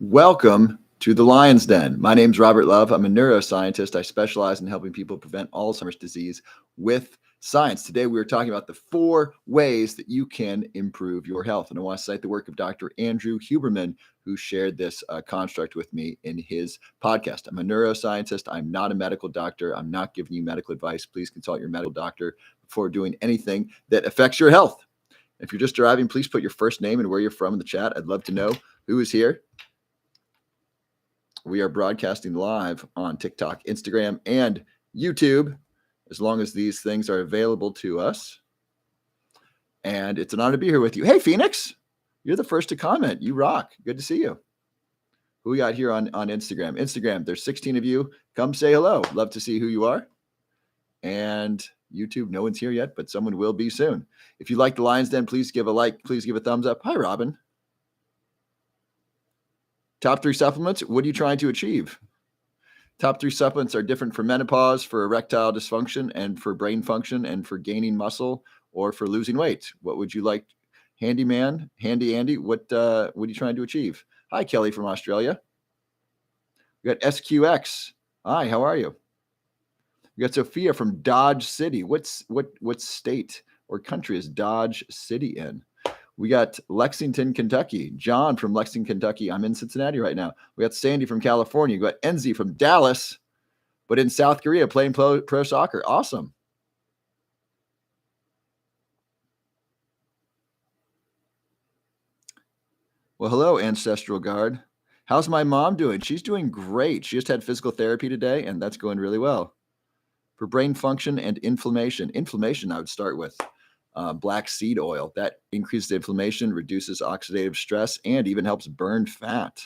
Welcome to the Lion's Den. My name's Robert Love. I'm a neuroscientist. I specialize in helping people prevent Alzheimer's disease with science. Today, we are talking about the 4 ways that you can improve your health. And I want to cite the work of Dr. Andrew Huberman, who shared this construct with me in his podcast. I'm a neuroscientist. I'm not a medical doctor. I'm not giving you medical advice. Please consult your medical doctor before doing anything that affects your health. If you're just arriving, please put your first name and where you're from in the chat. I'd love to know who is here. We are broadcasting live on TikTok, Instagram, and YouTube, as long as these things are available to us. And it's an honor to be here with you. Hey, Phoenix, you're the first to comment. You rock. Good to see you. Who we got here on Instagram? Instagram, there's 16 of you. Come say hello. Love to see who you are. And YouTube, no one's here yet, but someone will be soon. If you like the Lion's Den, please give a like. Please give a thumbs up. Hi, Robin. Top 3 supplements. What are you trying to achieve? Top 3 supplements are different for menopause, for erectile dysfunction, and for brain function, and for gaining muscle or for losing weight. What would you like? Handy Andy, what are you trying to achieve? Hi, Kelly from Australia. We got SQX. Hi, how are you? We got Sophia from Dodge City. What state or country is Dodge City in? We got Lexington, Kentucky. John from Lexington, Kentucky. I'm in Cincinnati right now. We got Sandy from California. We got Enzi from Dallas, but in South Korea playing pro soccer. Awesome. Well, hello, Ancestral Guard. How's my mom doing? She's doing great. She just had physical therapy today, and that's going really well. For brain function and inflammation. Inflammation, I would start with. Black seed oil that increases inflammation, reduces oxidative stress, and even helps burn fat.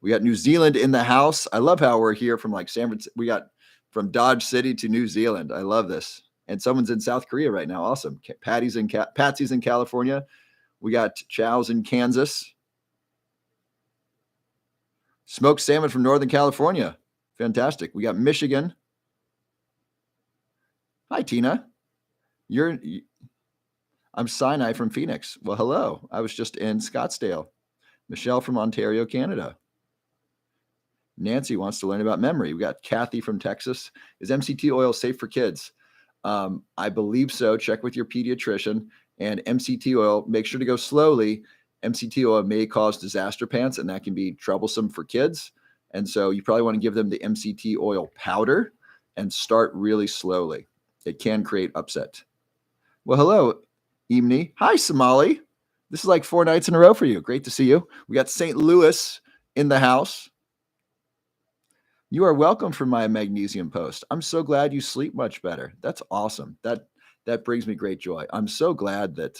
We got New Zealand in the house. I love how we're here from like San Francisco. We got from Dodge City to New Zealand. I love this. And someone's in South Korea right now. Awesome. Patsy's in California. We got Chow's in Kansas. Smoked salmon from Northern California. Fantastic. We got Michigan. Hi, Tina. I'm Sinai from Phoenix. Well, hello. I was just in Scottsdale. Michelle from Ontario, Canada. Nancy wants to learn about memory. We got Kathy from Texas. Is MCT oil safe for kids? I believe so. Check with your pediatrician. And MCT oil, make sure to go slowly. MCT oil may cause disaster pants, and that can be troublesome for kids. And so you probably want to give them the MCT oil powder and start really slowly. It can create upset. Well, hello, Imni. Hi, Somali. This is like 4 nights in a row for you. Great to see you. We got St. Louis in the house. You are welcome for my magnesium post. I'm so glad you sleep much better. That's awesome. That brings me great joy. I'm so glad that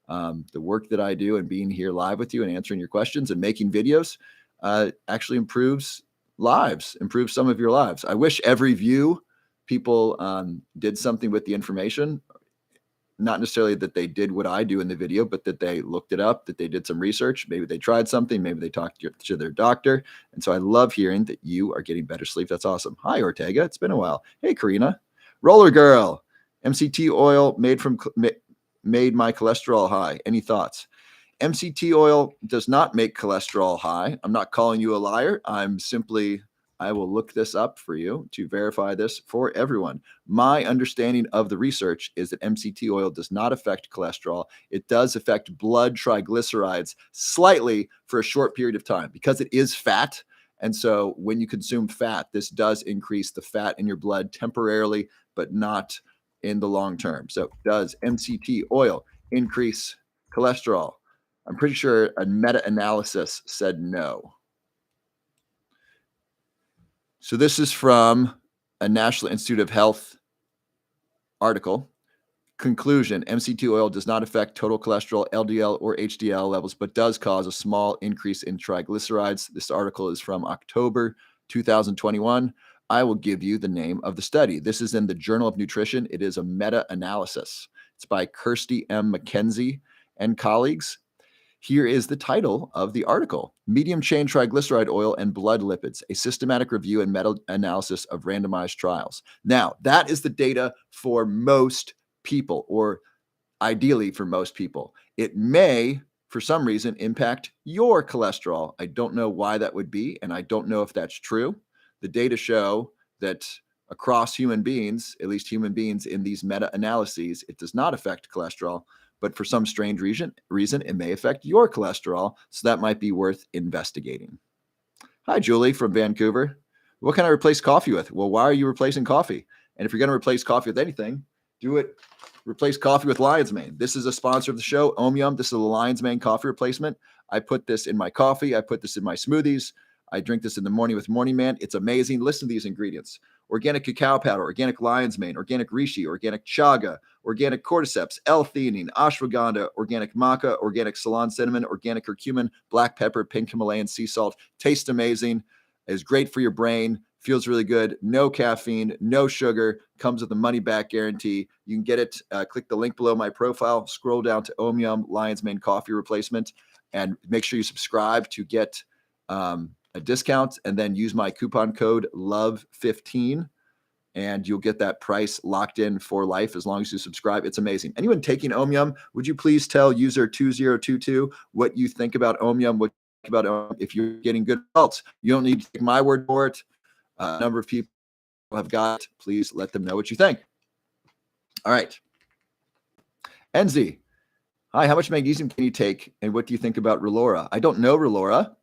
the work that I do and being here live with you and answering your questions and making videos actually improves lives, improves some of your lives. I wish every view people did something with the information. Not necessarily that they did what I do in the video, but that they looked it up, that they did some research. Maybe they tried something. Maybe they talked to their doctor. And so I love hearing that you are getting better sleep. That's awesome. Hi, Ortega. It's been a while. Hey, Karina. Roller Girl. MCT oil made my cholesterol high. Any thoughts? MCT oil does not make cholesterol high. I'm not calling you a liar. I will look this up for you to verify this for everyone. My understanding of the research is that MCT oil does not affect cholesterol. It does affect blood triglycerides slightly for a short period of time because it is fat. And so when you consume fat, this does increase the fat in your blood temporarily, but not in the long term. So does MCT oil increase cholesterol? I'm pretty sure a meta-analysis said no. So this is from a National Institute of Health article. Conclusion, MCT oil does not affect total cholesterol, LDL, or HDL levels, but does cause a small increase in triglycerides. This article is from October 2021. I will give you the name of the study. This is in the Journal of Nutrition. It is a meta-analysis. It's by Kirsty M. McKenzie and colleagues. Here is the title of the article: Medium-Chain Triglyceride Oil and Blood Lipids, a systematic review and meta-analysis of randomized trials. Now, that is the data for most people, or ideally for most people. It may for some reason, impact your cholesterol. I don't know why that would be, and I don't know if that's true. The data show that across human beings, at least human beings in these meta-analyses, it does not affect cholesterol, but for some strange reason, it may affect your cholesterol. So that might be worth investigating. Hi, Julie from Vancouver. What can I replace coffee with? Well, why are you replacing coffee? And if you're going to replace coffee with anything, replace coffee with lion's mane. This is a sponsor of the show, Omyum. This is a lion's mane coffee replacement. I put this in my coffee. I put this in my smoothies. I drink this in the morning with Morning Man. It's amazing. Listen to these ingredients: organic cacao powder, organic lion's mane, organic reishi, organic chaga, organic cordyceps, L-theanine, ashwagandha, organic maca, organic Ceylon cinnamon, organic curcumin, black pepper, pink Himalayan sea salt. Tastes amazing. Is great for your brain. Feels really good. No caffeine, no sugar. Comes with a money-back guarantee. You can get it. Click the link below my profile. Scroll down to Omyum Lion's Mane Coffee Replacement, and make sure you subscribe to get a discount. And then use my coupon code LOVE15, and you'll get that price locked in for life as long as you subscribe. It's amazing. Anyone taking Omyum, would you please tell user 2022 what you think about Omyum? What you think about if you're getting good results? You don't need to take my word for it. A number of people have got it. Please let them know what you think. All right. Enzi, hi, how much magnesium can you take, and what do you think about Relora? I don't know Relora.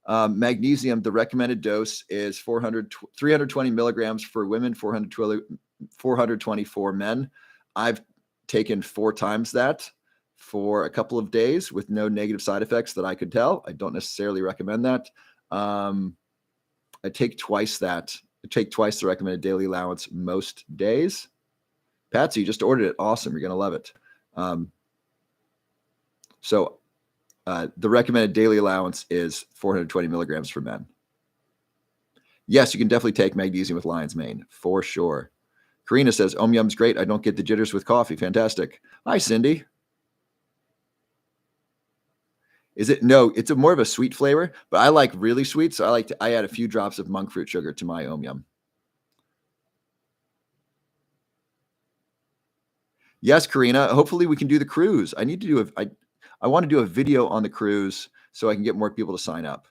Magnesium, the recommended dose is 320 milligrams for women, 420 for men. I've taken 4 times that for a couple of days with no negative side effects that I could tell. I don't necessarily recommend that. I take twice that. I take twice the recommended daily allowance most days. Patsy, you just ordered it. Awesome. You're going to love it. The recommended daily allowance is 420 milligrams for men. Yes, you can definitely take magnesium with lion's mane for sure. Karina says, Omyum's great. I don't get the jitters with coffee. Fantastic. Hi, Cindy. No, it's more of a sweet flavor, but I like really sweet. So I add a few drops of monk fruit sugar to my Omyum. Yes, Karina. Hopefully we can do the cruise. I want to do a video on the cruise so I can get more people to sign up.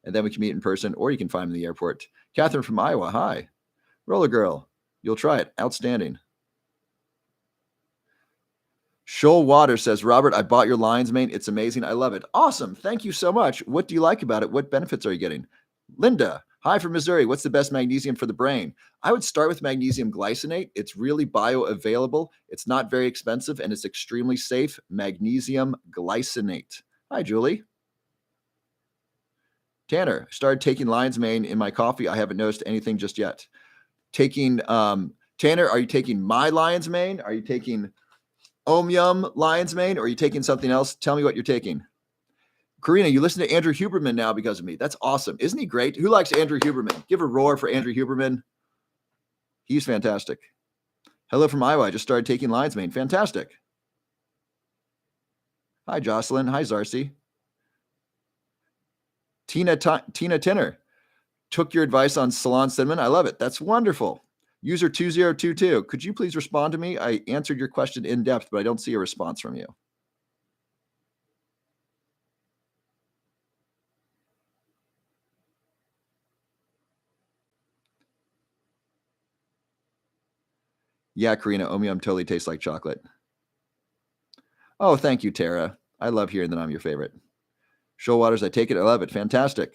And then we can meet in person, or you can find me in the airport. Catherine from Iowa. Hi. Roller Girl. You'll try it. Outstanding. Shoal Water says, Robert, I bought your lion's mane. It's amazing. I love it. Awesome. Thank you so much. What do you like about it? What benefits are you getting? Linda, hi from Missouri. What's the best magnesium for the brain? I would start with magnesium glycinate. It's really bioavailable. It's not very expensive, and it's extremely safe. Magnesium glycinate. Hi, Julie. Tanner, started taking lion's mane in my coffee. I haven't noticed anything just yet. Tanner, are you taking my lion's mane? Are you taking Omyum lion's mane, or are you taking something else? Tell me what you're taking. Karina, you listen to Andrew Huberman now because of me. That's awesome. Isn't he great? Who likes Andrew Huberman? Give a roar for Andrew Huberman. He's fantastic. Hello from Iowa. I just started taking lion's mane. Fantastic. Hi, Jocelyn. Hi, Zarcy. Tina Tinner took your advice on Ceylon cinnamon. I love it. That's wonderful. User 2022, could you please respond to me? I answered your question in depth, but I don't see a response from you. Yeah, Karina, Omyum totally tastes like chocolate. Oh, thank you, Tara. I love hearing that I'm your favorite. Shoal Waters, I take it. I love it. Fantastic.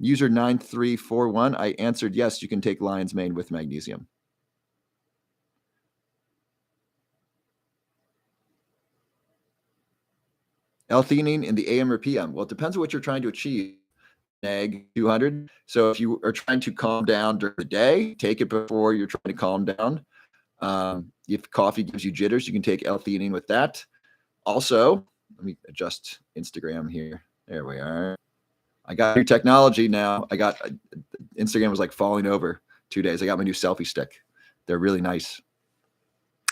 User 9341, I answered yes, you can take lion's mane with magnesium. L-theanine in the AM or PM? Well, it depends on what you're trying to achieve. Neg 200. So if you are trying to calm down during the day, take it before you're trying to calm down. If coffee gives you jitters, you can take L-theanine with that. Also, let me adjust Instagram here. There we are. I got new technology now. Instagram was like falling over 2 days. I got my new selfie stick. They're really nice.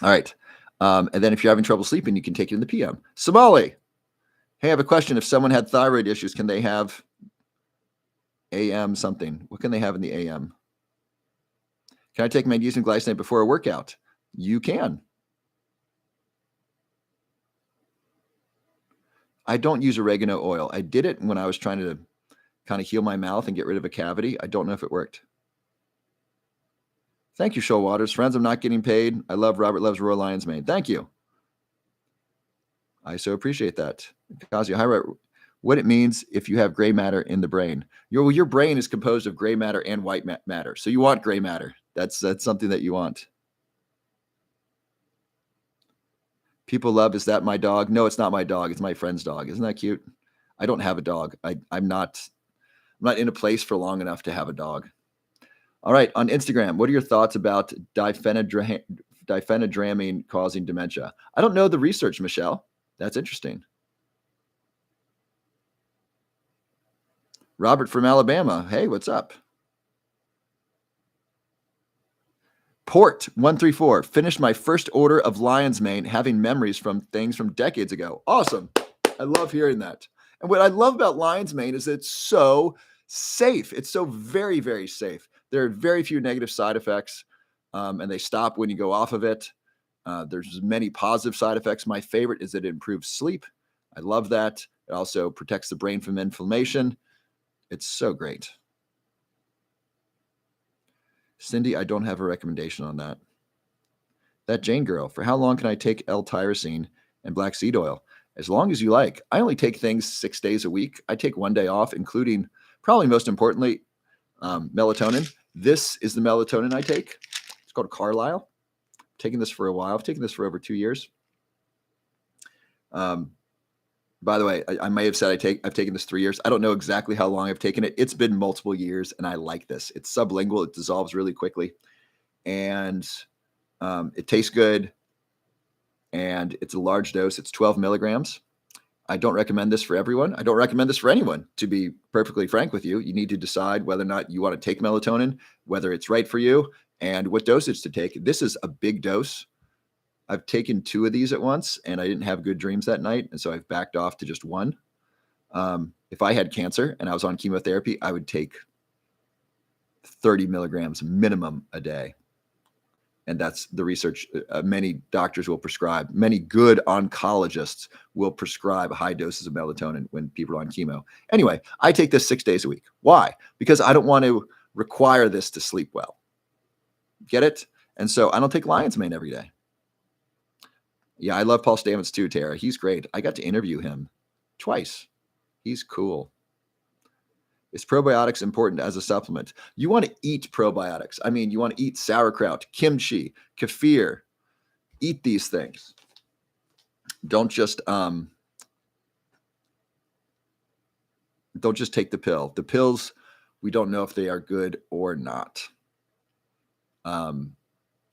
All right. And then if you're having trouble sleeping, you can take it in the PM. Somali, hey, I have a question. If someone had thyroid issues, can they have AM something? What can they have in the AM? Can I take magnesium glycinate before a workout? You can. I don't use oregano oil. I did it when I was trying to kind of heal my mouth and get rid of a cavity. I don't know if it worked. Thank you, Shoal Waters. Friends, I'm not getting paid. I love Robert Loves Royal Lion's Mane. Thank you. I so appreciate that. Kazi, highlight what it means if you have gray matter in the brain. Your brain is composed of gray matter and white matter. So you want gray matter. That's something that you want. People love, is that my dog? No, it's not my dog. It's my friend's dog. Isn't that cute? I don't have a dog. I'm not in a place for long enough to have a dog. All right, on Instagram, what are your thoughts about diphenhydramine causing dementia? I don't know the research, Michelle. That's interesting. Robert from Alabama. Hey, what's up? Port 134. Finished my first order of Lion's Mane, having memories from things from decades ago. Awesome. I love hearing that. And what I love about Lion's Mane is it's so safe. It's so very, very safe. There are very few negative side effects, and they stop when you go off of it. There's many positive side effects. My favorite is that it improves sleep. I love that. It also protects the brain from inflammation. It's so great. Cindy, I don't have a recommendation on that. That Jane girl, for how long can I take L-tyrosine and black seed oil? As long as you like. I only take things 6 days a week. I take 1 day off, including, probably most importantly, melatonin. This is the melatonin I take. It's called Carlisle. I've taken this for a while. I've taken this for over 2 years. By the way, I may have said I've taken this 3 years. I don't know exactly how long I've taken it. It's been multiple years, and I like this. It's sublingual. It dissolves really quickly, and it tastes good, and it's a large dose. It's 12 milligrams. I don't recommend this for everyone. I don't recommend this for anyone, to be perfectly frank with you. You need to decide whether or not you want to take melatonin, whether it's right for you, and what dosage to take. This is a big dose. I've taken 2 of these at once, and I didn't have good dreams that night, and so I've backed off to just 1. If I had cancer and I was on chemotherapy, I would take 30 milligrams minimum a day. And that's the research many doctors will prescribe. Many good oncologists will prescribe high doses of melatonin when people are on chemo. Anyway, I take this 6 days a week. Why? Because I don't want to require this to sleep well. Get it? And so I don't take Lion's Mane every day. Yeah, I love Paul Stamets too, Tara. He's great. I got to interview him twice. He's cool. Is probiotics important as a supplement? You want to eat probiotics. I mean, you want to eat sauerkraut, kimchi, kefir. Eat these things. Don't just take the pill. The pills, we don't know if they are good or not.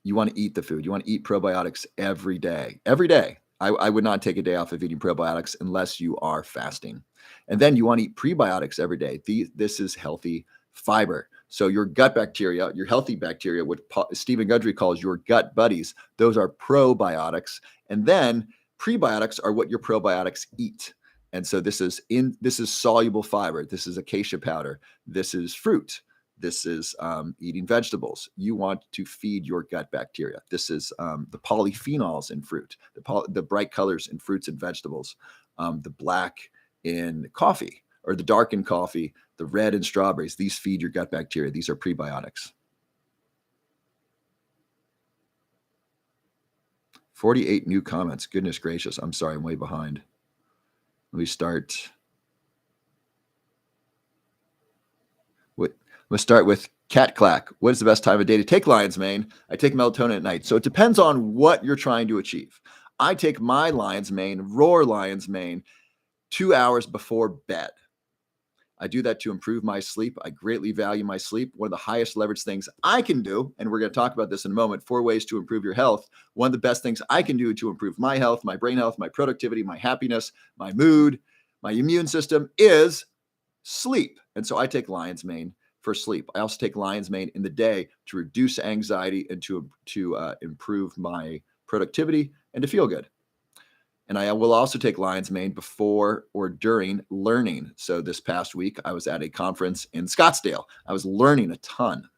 You want to eat the food. You want to eat probiotics every day. Every day. I would not take a day off of eating probiotics unless you are fasting. And then you want to eat prebiotics every day. This is healthy fiber. So your gut bacteria, your healthy bacteria, what Stephen Gundry calls your gut buddies, those are probiotics. And then prebiotics are what your probiotics eat. And so this is soluble fiber. This is acacia powder. This is fruit. This is eating vegetables. You want to feed your gut bacteria. This is the polyphenols in fruit, the bright colors in fruits and vegetables, the black in coffee, or the dark in coffee, the red in strawberries. These feed your gut bacteria. These are prebiotics. 48 new comments. Goodness gracious. I'm sorry, I'm way behind. Let me start. Let's start with Cat Clack. What is the best time of day to take Lion's Mane? I take melatonin at night. So it depends on what you're trying to achieve. I take my Lion's Mane, Roar Lion's Mane, 2 hours before bed. I do that to improve my sleep. I greatly value my sleep. One of the highest leverage things I can do, and we're going to talk about this in a moment, 4 ways to improve your health. One of the best things I can do to improve my health, my brain health, my productivity, my happiness, my mood, my immune system is sleep. And so I take Lion's Mane for sleep. I also take Lion's Mane in the day to reduce anxiety and to improve my productivity and to feel good. And I will also take Lion's Mane before or during learning. So this past week, I was at a conference in Scottsdale. I was learning a ton.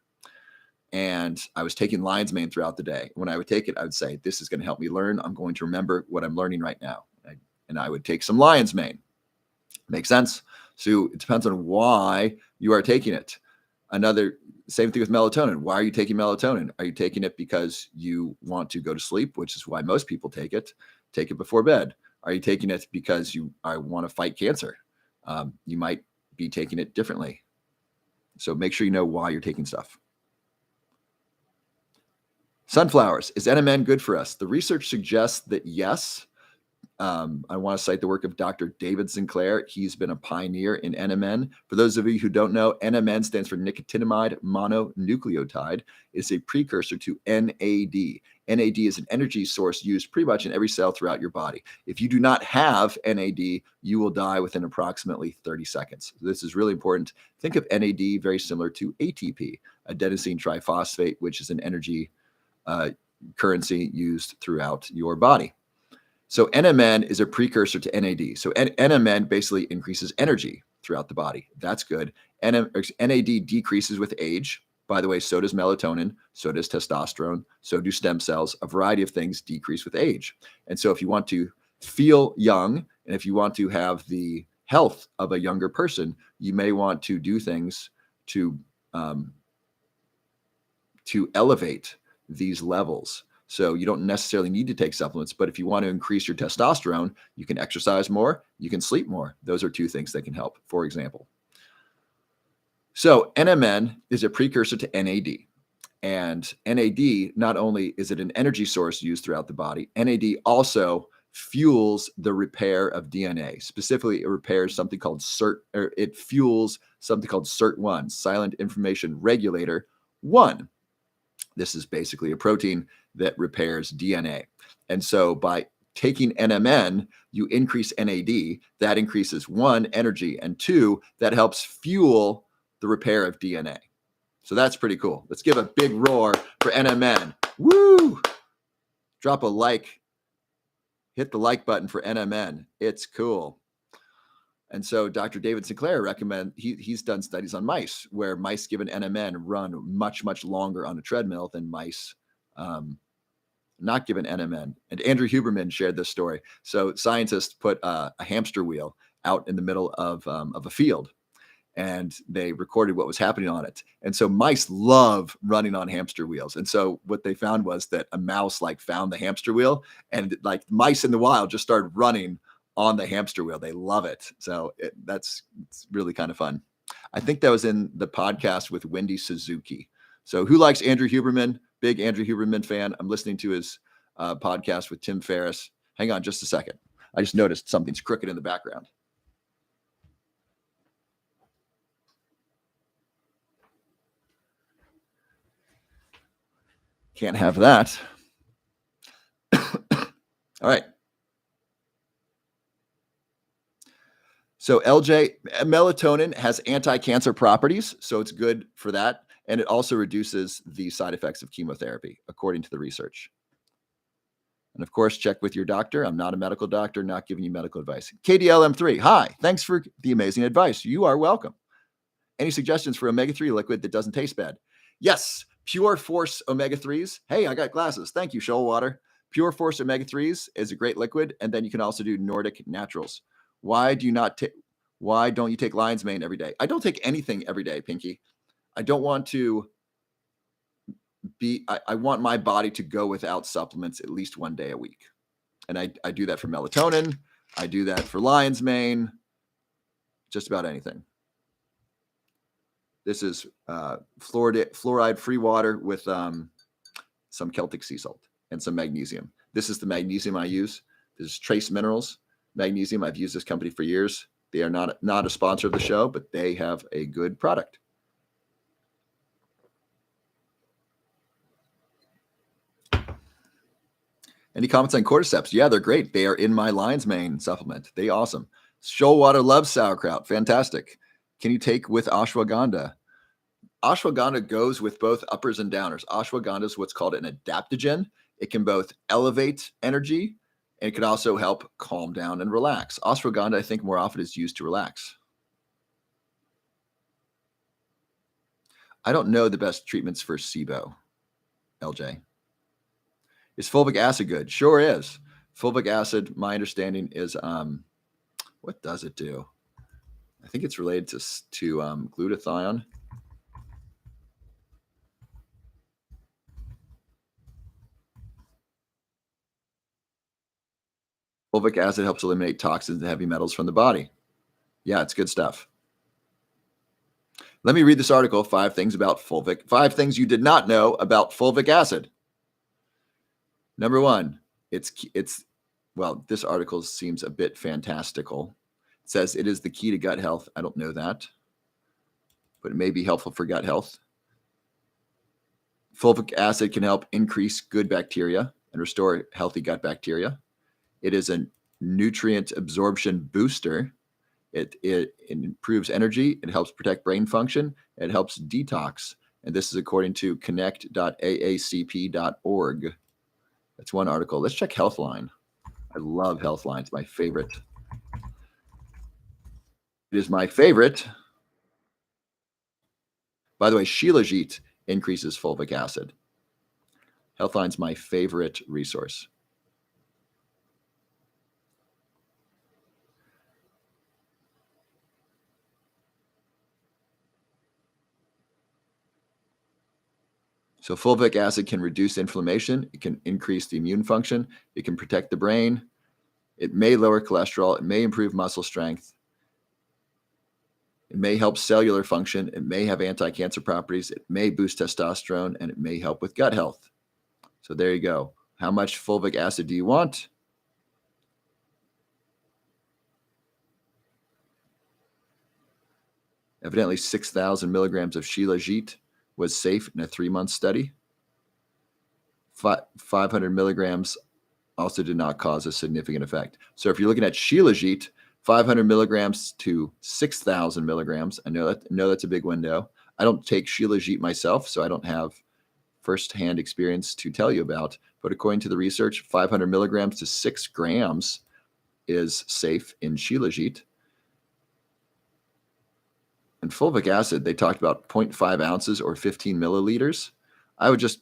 And I was taking Lion's Mane throughout the day. When I would take it, I would say, this is going to help me learn. I'm going to remember what I'm learning right now. And I would take some Lion's Mane. Makes sense. So it depends on why you are taking it. Same thing with melatonin. Why are you taking melatonin? Are you taking it because you want to go to sleep, which is why most people take it? Take it before bed. Are you taking it because I want to fight cancer? You might be taking it differently. So make sure you know why you're taking stuff. Sunflowers. Is NMN good for us? The research suggests that yes. I want to cite the work of Dr. David Sinclair. He's been a pioneer in NMN. For those of you who don't know, NMN stands for nicotinamide mononucleotide. It's a precursor to NAD. NAD is an energy source used pretty much in every cell throughout your body. If you do not have NAD, you will die within approximately 30 seconds. This is really important. Think of NAD very similar to ATP, adenosine triphosphate, which is an energy currency used throughout your body. So NMN is a precursor to NAD. So NMN basically increases energy throughout the body. That's good. NAD decreases with age. By the way, so does melatonin, so does testosterone, so do stem cells. A variety of things decrease with age. And so if you want to feel young, and if you want to have the health of a younger person, you may want to do things to elevate these levels. So you don't necessarily need to take supplements, but if you want to increase your testosterone, you can exercise more, you can sleep more. Those are two things that can help, for example. So NMN is a precursor to NAD. And NAD, not only is it an energy source used throughout the body, NAD also fuels the repair of DNA. Specifically, it repairs something called it fuels something called SIRT1, Silent Information Regulator 1. This is basically a protein that repairs DNA. And so by taking NMN, you increase NAD. That increases 1, energy, and 2, that helps fuel the repair of DNA. So that's pretty cool. Let's give a big roar for NMN. Woo! Drop a like. Hit the like button for NMN. It's cool. And so Dr. David Sinclair he's done studies on mice where mice given NMN run much, much longer on a treadmill than mice not given NMN. And Andrew Huberman shared this story. So scientists put a hamster wheel out in the middle of a field, and they recorded what was happening on it. And so mice love running on hamster wheels. And so what they found was that a mouse found the hamster wheel, and mice in the wild just started running on the hamster wheel. They love it. So it's really kind of fun. I think that was in the podcast with Wendy Suzuki. So who likes Andrew Huberman? Big Andrew Huberman fan. I'm listening to his podcast with Tim Ferriss. Hang on just a second. I just noticed something's crooked in the background. Can't have that. All right. So melatonin has anti-cancer properties, so it's good for that. And it also reduces the side effects of chemotherapy, according to the research. And of course, check with your doctor. I'm not a medical doctor, not giving you medical advice. KDLM3, hi, thanks for the amazing advice. You are welcome. Any suggestions for omega-3 liquid that doesn't taste bad? Yes, Pure Force omega-3s. Hey, I got glasses. Thank you, Shoal Water. Pure Force omega-3s is a great liquid. And then you can also do Nordic Naturals. Why don't you take lion's mane every day? I don't take anything every day, Pinky. I don't want to I want my body to go without supplements at least one day a week. And I do that for melatonin. I do that for lion's mane, just about anything. This is fluoride-free water with some Celtic sea salt and some magnesium. This is the magnesium I use. This is Trace Minerals magnesium. I've used this company for years. They are not a sponsor of the show, but they have a good product. Any comments on cordyceps? Yeah, they're great. They are in my lion's mane supplement. They awesome. Shoal Water loves sauerkraut. Fantastic. Can you take with ashwagandha? Ashwagandha goes with both uppers and downers. Ashwagandha is what's called an adaptogen. It can both elevate energy, and it can also help calm down and relax. Ashwagandha, I think, more often is used to relax. I don't know the best treatments for SIBO, LJ. Is fulvic acid good? Sure is. Fulvic acid, my understanding is, what does it do? I think it's related to glutathione. Fulvic acid helps eliminate toxins and heavy metals from the body. Yeah, it's good stuff. Let me read this article, 5 things about fulvic, 5 things you did not know about fulvic acid. Number 1, it's well, this article seems a bit fantastical. It says it is the key to gut health. I don't know that, but it may be helpful for gut health. Fulvic acid can help increase good bacteria and restore healthy gut bacteria. It is a nutrient absorption booster. It improves energy. It helps protect brain function. It helps detox. And this is according to connect.aacp.org. That's one article. Let's check Healthline. I love Healthline. It's my favorite. It is my favorite. By the way, Shilajit increases fulvic acid. Healthline's my favorite resource. So fulvic acid can reduce inflammation. It can increase the immune function. It can protect the brain. It may lower cholesterol. It may improve muscle strength. It may help cellular function. It may have anti-cancer properties. It may boost testosterone, and it may help with gut health. So there you go. How much fulvic acid do you want? Evidently, 6,000 milligrams of Shilajit was safe in a 3-month study. 500 milligrams also did not cause a significant effect. So if you're looking at Shilajit, 500 milligrams to 6,000 milligrams, I know that's a big window. I don't take Shilajit myself, so I don't have firsthand experience to tell you about. But according to the research, 500 milligrams to 6 grams is safe in Shilajit. And fulvic acid, they talked about 0.5 ounces or 15 milliliters. I would just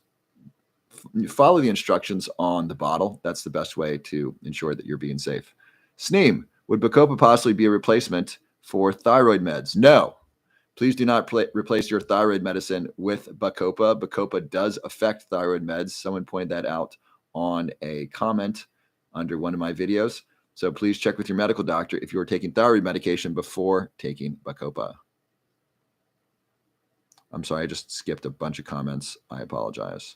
follow the instructions on the bottle. That's the best way to ensure that you're being safe. Sneem, would Bacopa possibly be a replacement for thyroid meds? No. Please do not replace your thyroid medicine with Bacopa. Bacopa does affect thyroid meds. Someone pointed that out on a comment under one of my videos. So please check with your medical doctor if you are taking thyroid medication before taking Bacopa. I'm sorry, I just skipped a bunch of comments. I apologize.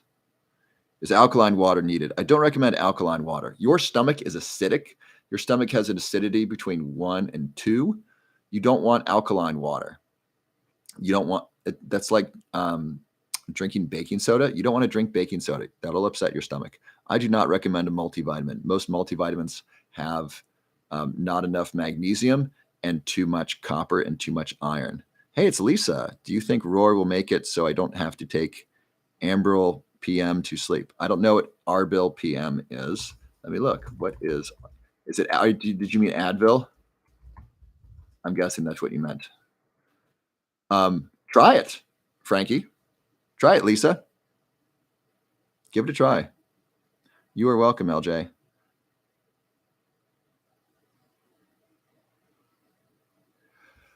Is alkaline water needed? I don't recommend alkaline water. Your stomach is acidic. Your stomach has an acidity between 1 and 2. You don't want alkaline water. You don't want that's like drinking baking soda. You don't want to drink baking soda. That'll upset your stomach. I do not recommend a multivitamin. Most multivitamins have not enough magnesium and too much copper and too much iron. Hey, it's Lisa. Do you think Roar will make it so I don't have to take Ambril PM to sleep? I don't know what Arbil PM is. Let me look. What is it? Did you mean Advil? I'm guessing that's what you meant. Try it, Frankie. Try it, Lisa. Give it a try. You are welcome, LJ.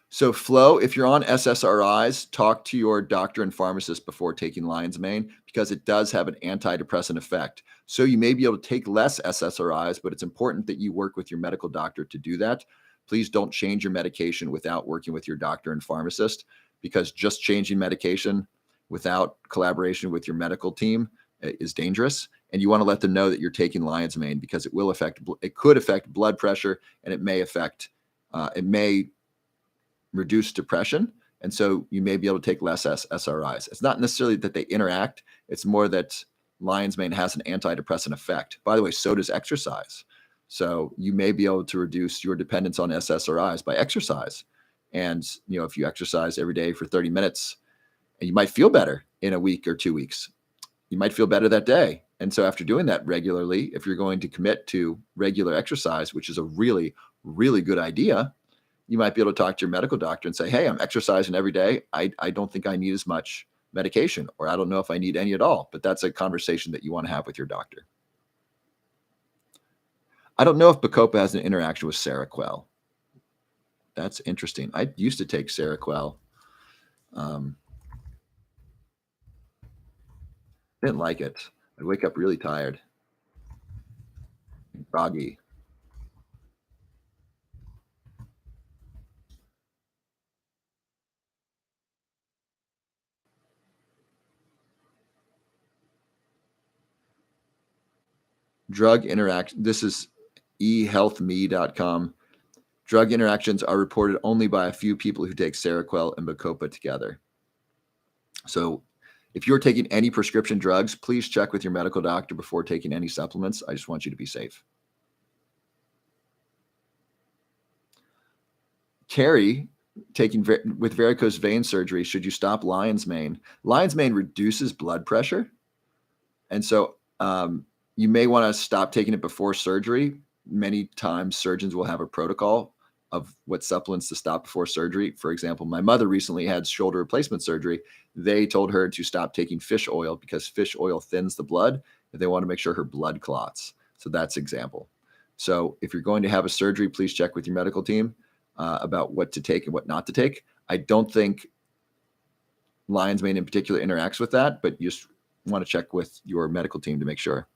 So Flo, if you're on SSRIs, talk to your doctor and pharmacist before taking lion's mane because it does have an antidepressant effect. So you may be able to take less SSRIs, but it's important that you work with your medical doctor to do that. Please don't change your medication without working with your doctor and pharmacist because just changing medication without collaboration with your medical team is dangerous. And you want to let them know that you're taking lion's mane because it could affect blood pressure and it may reduce depression. And so you may be able to take less SSRIs. It's not necessarily that they interact. It's more that lion's mane has an antidepressant effect. By the way, so does exercise. So you may be able to reduce your dependence on SSRIs by exercise. And, if you exercise every day for 30 minutes, and you might feel better in a week or 2 weeks. You might feel better that day. And so after doing that regularly, if you're going to commit to regular exercise, which is a really, really good idea, you might be able to talk to your medical doctor and say, hey, I'm exercising every day. I don't think I need as much medication, or I don't know if I need any at all. But that's a conversation that you want to have with your doctor. I don't know if Bacopa has an interaction with Seroquel. That's interesting. I used to take Seroquel. Um, didn't like it. I'd wake up really tired, groggy. Drug interaction. This is ehealthme.com. Drug interactions are reported only by a few people who take Seroquel and Bacopa together. So if you're taking any prescription drugs, please check with your medical doctor before taking any supplements. I just want you to be safe. Carrie, with varicose vein surgery, should you stop lion's mane? Lion's mane reduces blood pressure. And so you may want to stop taking it before surgery. Many times surgeons will have a protocol of what supplements to stop before surgery. For example, my mother recently had shoulder replacement surgery. They told her to stop taking fish oil because fish oil thins the blood, and they want to make sure her blood clots. So that's example. So if you're going to have a surgery, please check with your medical team about what to take and what not to take. I don't think lion's mane in particular interacts with that, but you just want to check with your medical team to make sure.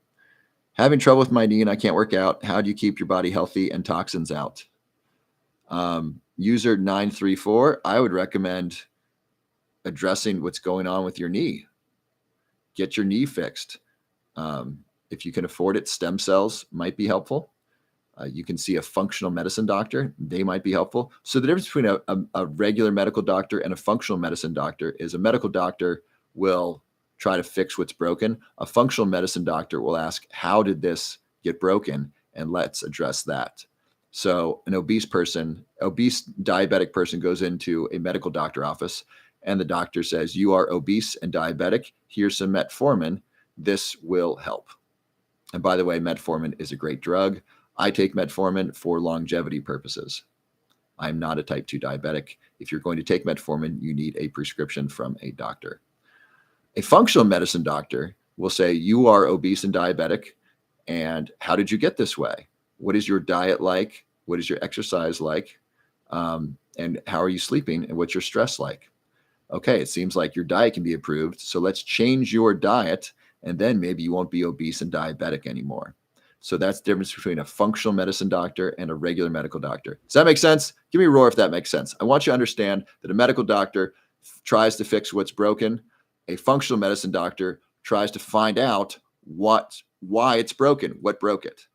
Having trouble with my knee and I can't work out. How do you keep your body healthy and toxins out? User 934, I would recommend addressing what's going on with your knee. Get your knee fixed. If you can afford it, stem cells might be helpful. You can see a functional medicine doctor. They might be helpful. So the difference between a regular medical doctor and a functional medicine doctor is a medical doctor will try to fix what's broken. A functional medicine doctor will ask, how did this get broken? And let's address that. So an obese diabetic person goes into a medical doctor office and the doctor says, you are obese and diabetic. Here's some metformin. This will help. And by the way, metformin is a great drug. I take metformin for longevity purposes. I'm not a type 2 diabetic. If you're going to take metformin, you need a prescription from a doctor. A functional medicine doctor will say, you are obese and diabetic, and how did you get this way? What is your diet like? What is your exercise like? And how are you sleeping? And what's your stress like? Okay, it seems like your diet can be improved. So let's change your diet, and then maybe you won't be obese and diabetic anymore. So that's the difference between a functional medicine doctor and a regular medical doctor. Does that make sense? Give me a roar if that makes sense. I want you to understand that a medical doctor tries to fix what's broken. A functional medicine doctor tries to find out why it's broken, what broke it.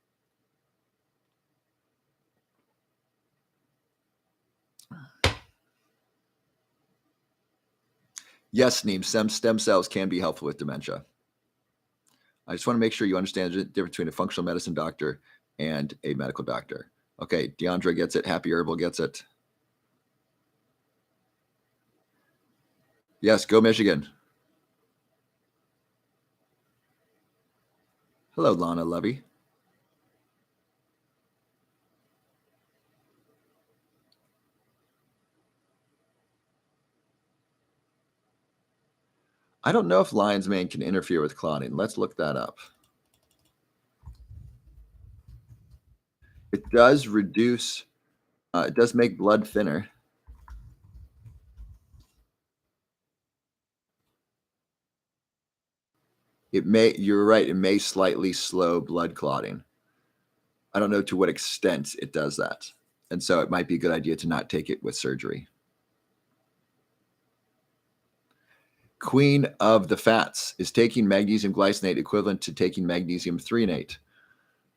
Yes, Neem, stem cells can be helpful with dementia. I just want to make sure you understand the difference between a functional medicine doctor and a medical doctor. Okay, Deandra gets it. Happy Herbal gets it. Yes, go Michigan. Hello, Lana Levy. I don't know if lion's mane can interfere with clotting. Let's look that up. It does reduce, it does make blood thinner. You're right, it may slightly slow blood clotting. I don't know to what extent it does that. And so it might be a good idea to not take it with surgery. Queen of the Fats, is taking magnesium glycinate equivalent to taking magnesium threonate?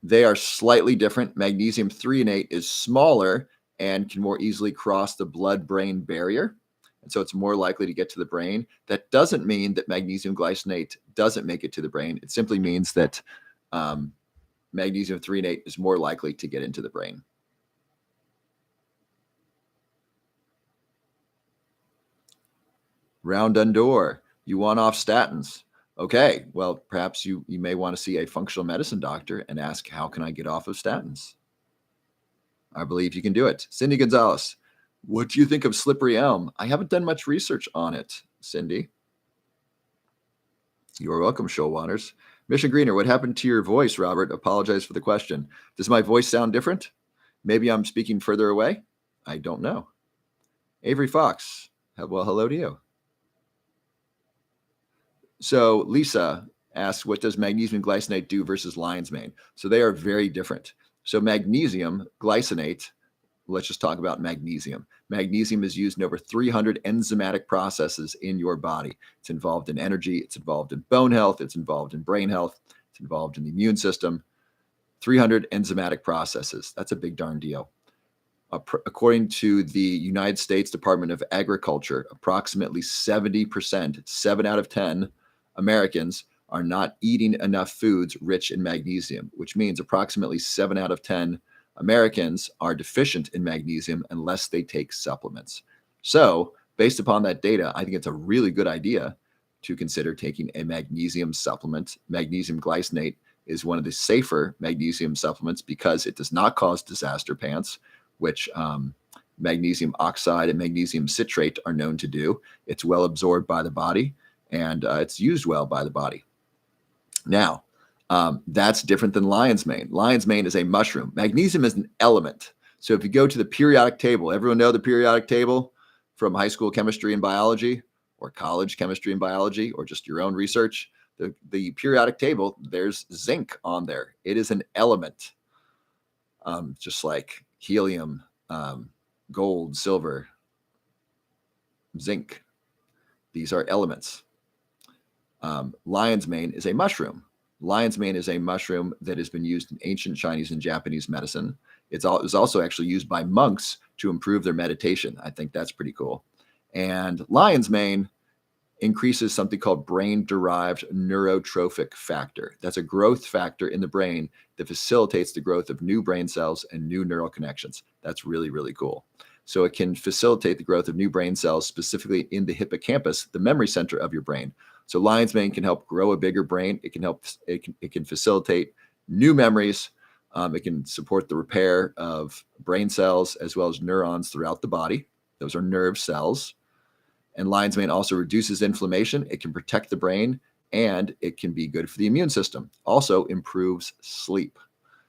They are slightly different. Magnesium threonate is smaller and can more easily cross the blood-brain barrier. And so it's more likely to get to the brain. That doesn't mean that magnesium glycinate doesn't make it to the brain. It simply means that magnesium threonate is more likely to get into the brain. Round Undor, you want off statins. Okay, well, perhaps you may want to see a functional medicine doctor and ask, how can I get off of statins? I believe you can do it. Cindy Gonzalez, what do you think of Slippery Elm? I haven't done much research on it, Cindy. You are welcome, Showwaters. Mission Greener, what happened to your voice, Robert? Apologize for the question. Does my voice sound different? Maybe I'm speaking further away. I don't know. Avery Fox, well, hello to you. So Lisa asks, what does magnesium glycinate do versus lion's mane? So they are very different. So magnesium glycinate, let's just talk about magnesium. Magnesium is used in over 300 enzymatic processes in your body. It's involved in energy, it's involved in bone health, it's involved in brain health, it's involved in the immune system. 300 enzymatic processes. That's a big darn deal. According to the United States Department of Agriculture, approximately 70%, 7 out of 10 Americans are not eating enough foods rich in magnesium, which means approximately 7 out of 10 Americans are deficient in magnesium unless they take supplements. So, based upon that data, I think it's a really good idea to consider taking a magnesium supplement. Magnesium glycinate is one of the safer magnesium supplements because it does not cause disaster pants, which magnesium oxide and magnesium citrate are known to do. It's well absorbed by the body, and it's used well by the body. Now, that's different than lion's mane. Lion's mane is a mushroom. Magnesium is an element. So if you go to the periodic table, everyone know the periodic table from high school chemistry and biology or college chemistry and biology or just your own research? The periodic table, there's zinc on there. It is an element, just like helium, gold, silver, zinc. These are elements. Lion's mane is a mushroom. Lion's mane is a mushroom that has been used in ancient Chinese and Japanese medicine. It was also actually used by monks to improve their meditation. I think that's pretty cool. And lion's mane increases something called brain-derived neurotrophic factor. That's a growth factor in the brain that facilitates the growth of new brain cells and new neural connections. That's really, really cool. So it can facilitate the growth of new brain cells, specifically in the hippocampus, the memory center of your brain. So lion's mane can help grow a bigger brain. It can facilitate new memories. It can support the repair of brain cells as well as neurons throughout the body. Those are nerve cells. And lion's mane also reduces inflammation. It can protect the brain, and it can be good for the immune system. Also improves sleep.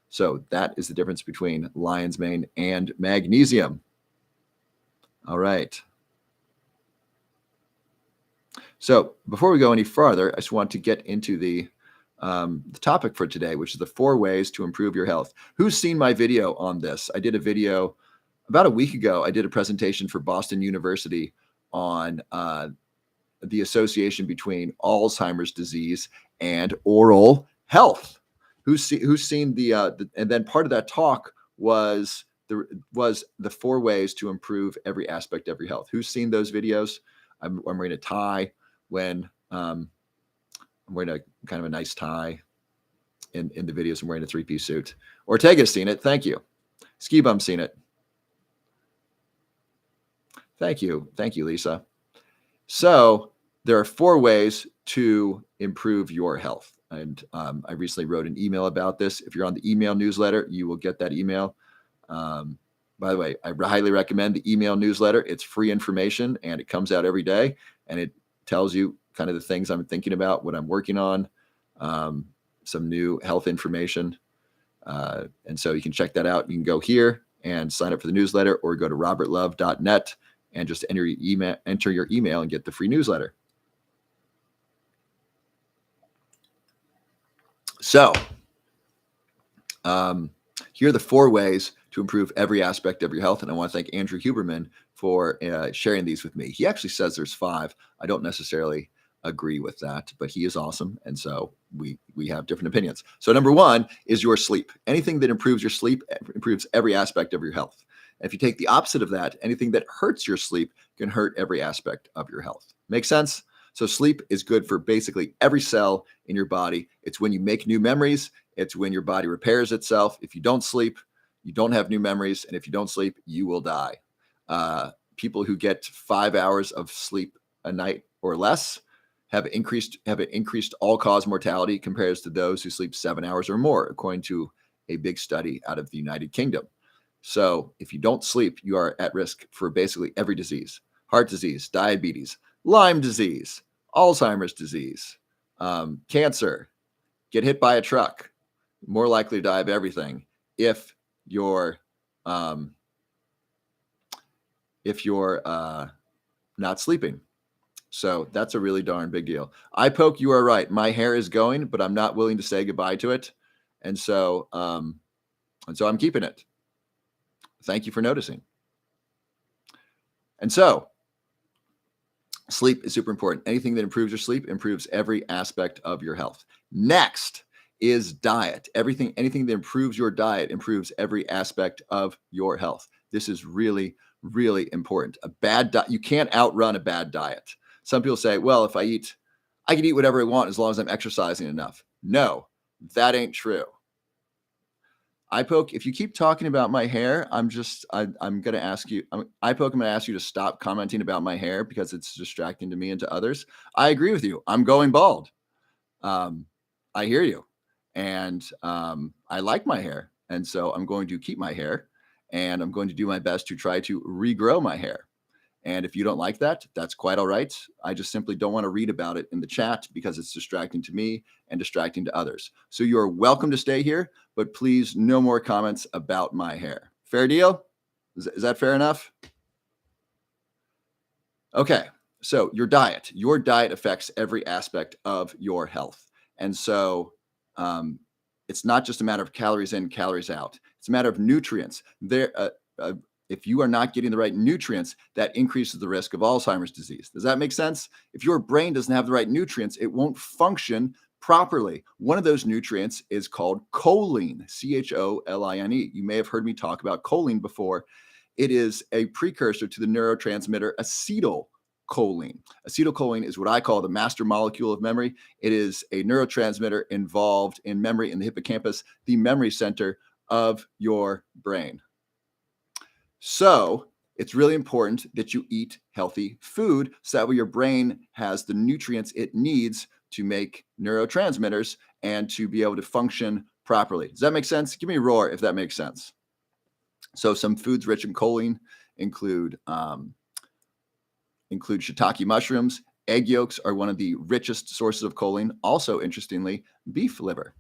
So that is the difference between lion's mane and magnesium. All right. So before we go any farther, I just want to get into the topic for today, which is the 4 ways to improve your health. Who's seen my video on this? I did a video about a week ago. I did a presentation for Boston University on the association between Alzheimer's disease and oral health. Who's seen the and then part of that talk was the 4 ways to improve every aspect of your health. Who's seen those videos? I'm wearing a tie when I'm wearing a kind of a nice tie in the videos. I'm wearing a 3-piece suit. Ortega's seen it. Thank you. Ski Bum's seen it. Thank you, Lisa. So there are 4 ways to improve your health. And I recently wrote an email about this. If you're on the email newsletter, you will get that email. By the way, I highly recommend the email newsletter. It's free information, and it comes out every day, and it tells you kind of the things I'm thinking about, what I'm working on, some new health information. And so you can check that out. You can go here and sign up for the newsletter, or go to robertlove.net and just enter your email and get the free newsletter. So here are the 4 ways to improve every aspect of your health. And I want to thank Andrew Huberman for sharing these with me. He actually says there's 5. I don't necessarily agree with that, but he is awesome. And so we have different opinions. So number 1 is your sleep. Anything that improves your sleep improves every aspect of your health. And if you take the opposite of that, anything that hurts your sleep can hurt every aspect of your health. Make sense? So sleep is good for basically every cell in your body. It's when you make new memories. It's when your body repairs itself. If you don't sleep, you don't have new memories. And if you don't sleep, you will die. People who get 5 hours of sleep a night or less have an increased all-cause mortality compared to those who sleep 7 hours or more, according to a big study out of the United Kingdom. So if you don't sleep, you are at risk for basically every disease: heart disease, diabetes, Lyme disease, Alzheimer's disease, cancer, get hit by a truck, more likely to die of everything if you're if you're not sleeping. So that's a really darn big deal. Eye poke, you are right. My hair is going, but I'm not willing to say goodbye to it. And so I'm keeping it. Thank you for noticing. And so sleep is super important. Anything that improves your sleep improves every aspect of your health. Next is diet. Anything that improves your diet improves every aspect of your health. This is really, really important. A bad diet, you can't outrun a bad diet. Some people say, well, if I can eat whatever I want as long as I'm exercising enough. No, that ain't true. iPoke, if you keep talking about my hair, I'm going to ask you, iPoke, I'm going to ask you to stop commenting about my hair because it's distracting to me and to others. I agree with you. I'm going bald. I hear you. And I like my hair. And so I'm going to keep my hair and I'm going to do my best to try to regrow my hair. And if you don't like that, that's quite all right. I just simply don't want to read about it in the chat because it's distracting to me and distracting to others. So you're welcome to stay here, but please no more comments about my hair. Fair deal? Is that fair enough? Okay. So your diet affects every aspect of your health. And so it's not just a matter of calories in, calories out. It's a matter of nutrients. If you are not getting the right nutrients, that increases the risk of Alzheimer's disease. Does that make sense? If your brain doesn't have the right nutrients, it won't function properly. One of those nutrients is called choline, choline. You may have heard me talk about choline before. It is a precursor to the neurotransmitter acetylcholine. Acetylcholine is what I call the master molecule of memory. It is a neurotransmitter involved in memory in the hippocampus, the memory center of your brain. So it's really important that you eat healthy food so that way your brain has the nutrients it needs to make neurotransmitters and to be able to function properly. Does that make sense? Give me a roar if that makes sense. So some foods rich in choline include shiitake mushrooms. Egg yolks are one of the richest sources of choline. Also, interestingly, beef liver.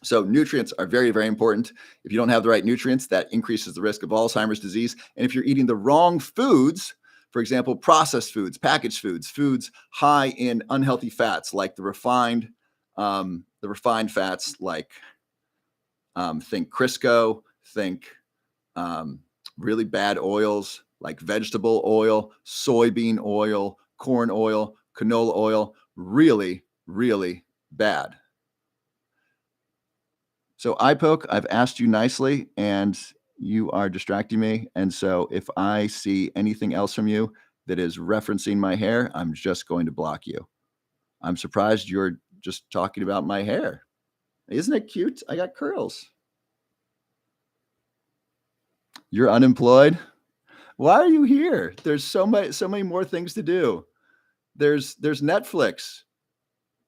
So nutrients are very, very important. If you don't have the right nutrients, that increases the risk of Alzheimer's disease. And if you're eating the wrong foods, for example, processed foods, packaged foods, foods high in unhealthy fats, like the refined fats, like think Crisco, think really bad oils like vegetable oil, soybean oil, corn oil, canola oil, really, really bad. So iPoke, I've asked you nicely and you are distracting me. And so if I see anything else from you that is referencing my hair, I'm just going to block you. I'm surprised you're just talking about my hair. Isn't it cute? I got curls. You're unemployed? Why are you here? There's so many more things to do. There's Netflix.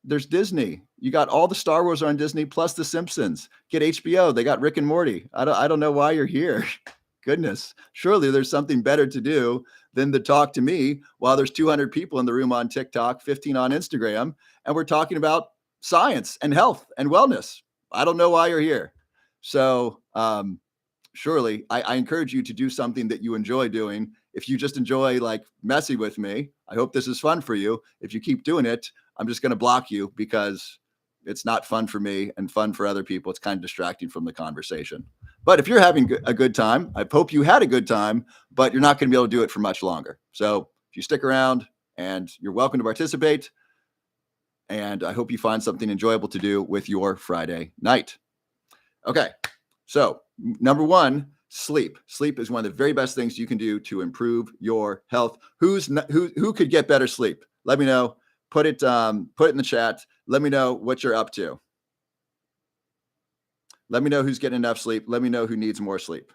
There's Disney. You got all the Star Wars on Disney plus The Simpsons. Get HBO. They got Rick and Morty. I don't know why you're here. Goodness. Surely there's something better to do than to talk to me while there's 200 people in the room on TikTok, 15 on Instagram, and we're talking about science and health and wellness. I don't know why you're here. So surely I encourage you to do something that you enjoy doing. If you just enjoy like messing with me, I hope this is fun for you. If you keep doing it, I'm just going to block you because it's not fun for me and fun for other people. It's kind of distracting from the conversation. But if you're having a good time, I hope you had a good time, but you're not going to be able to do it for much longer. So if you stick around, and you're welcome to participate, and I hope you find something enjoyable to do with your Friday night. Okay, so number one, sleep. Sleep is one of the very best things you can do to improve your health. Who could get better sleep? Let me know. Put it in the chat. Let me know what you're up to. Let me know who's getting enough sleep. Let me know who needs more sleep.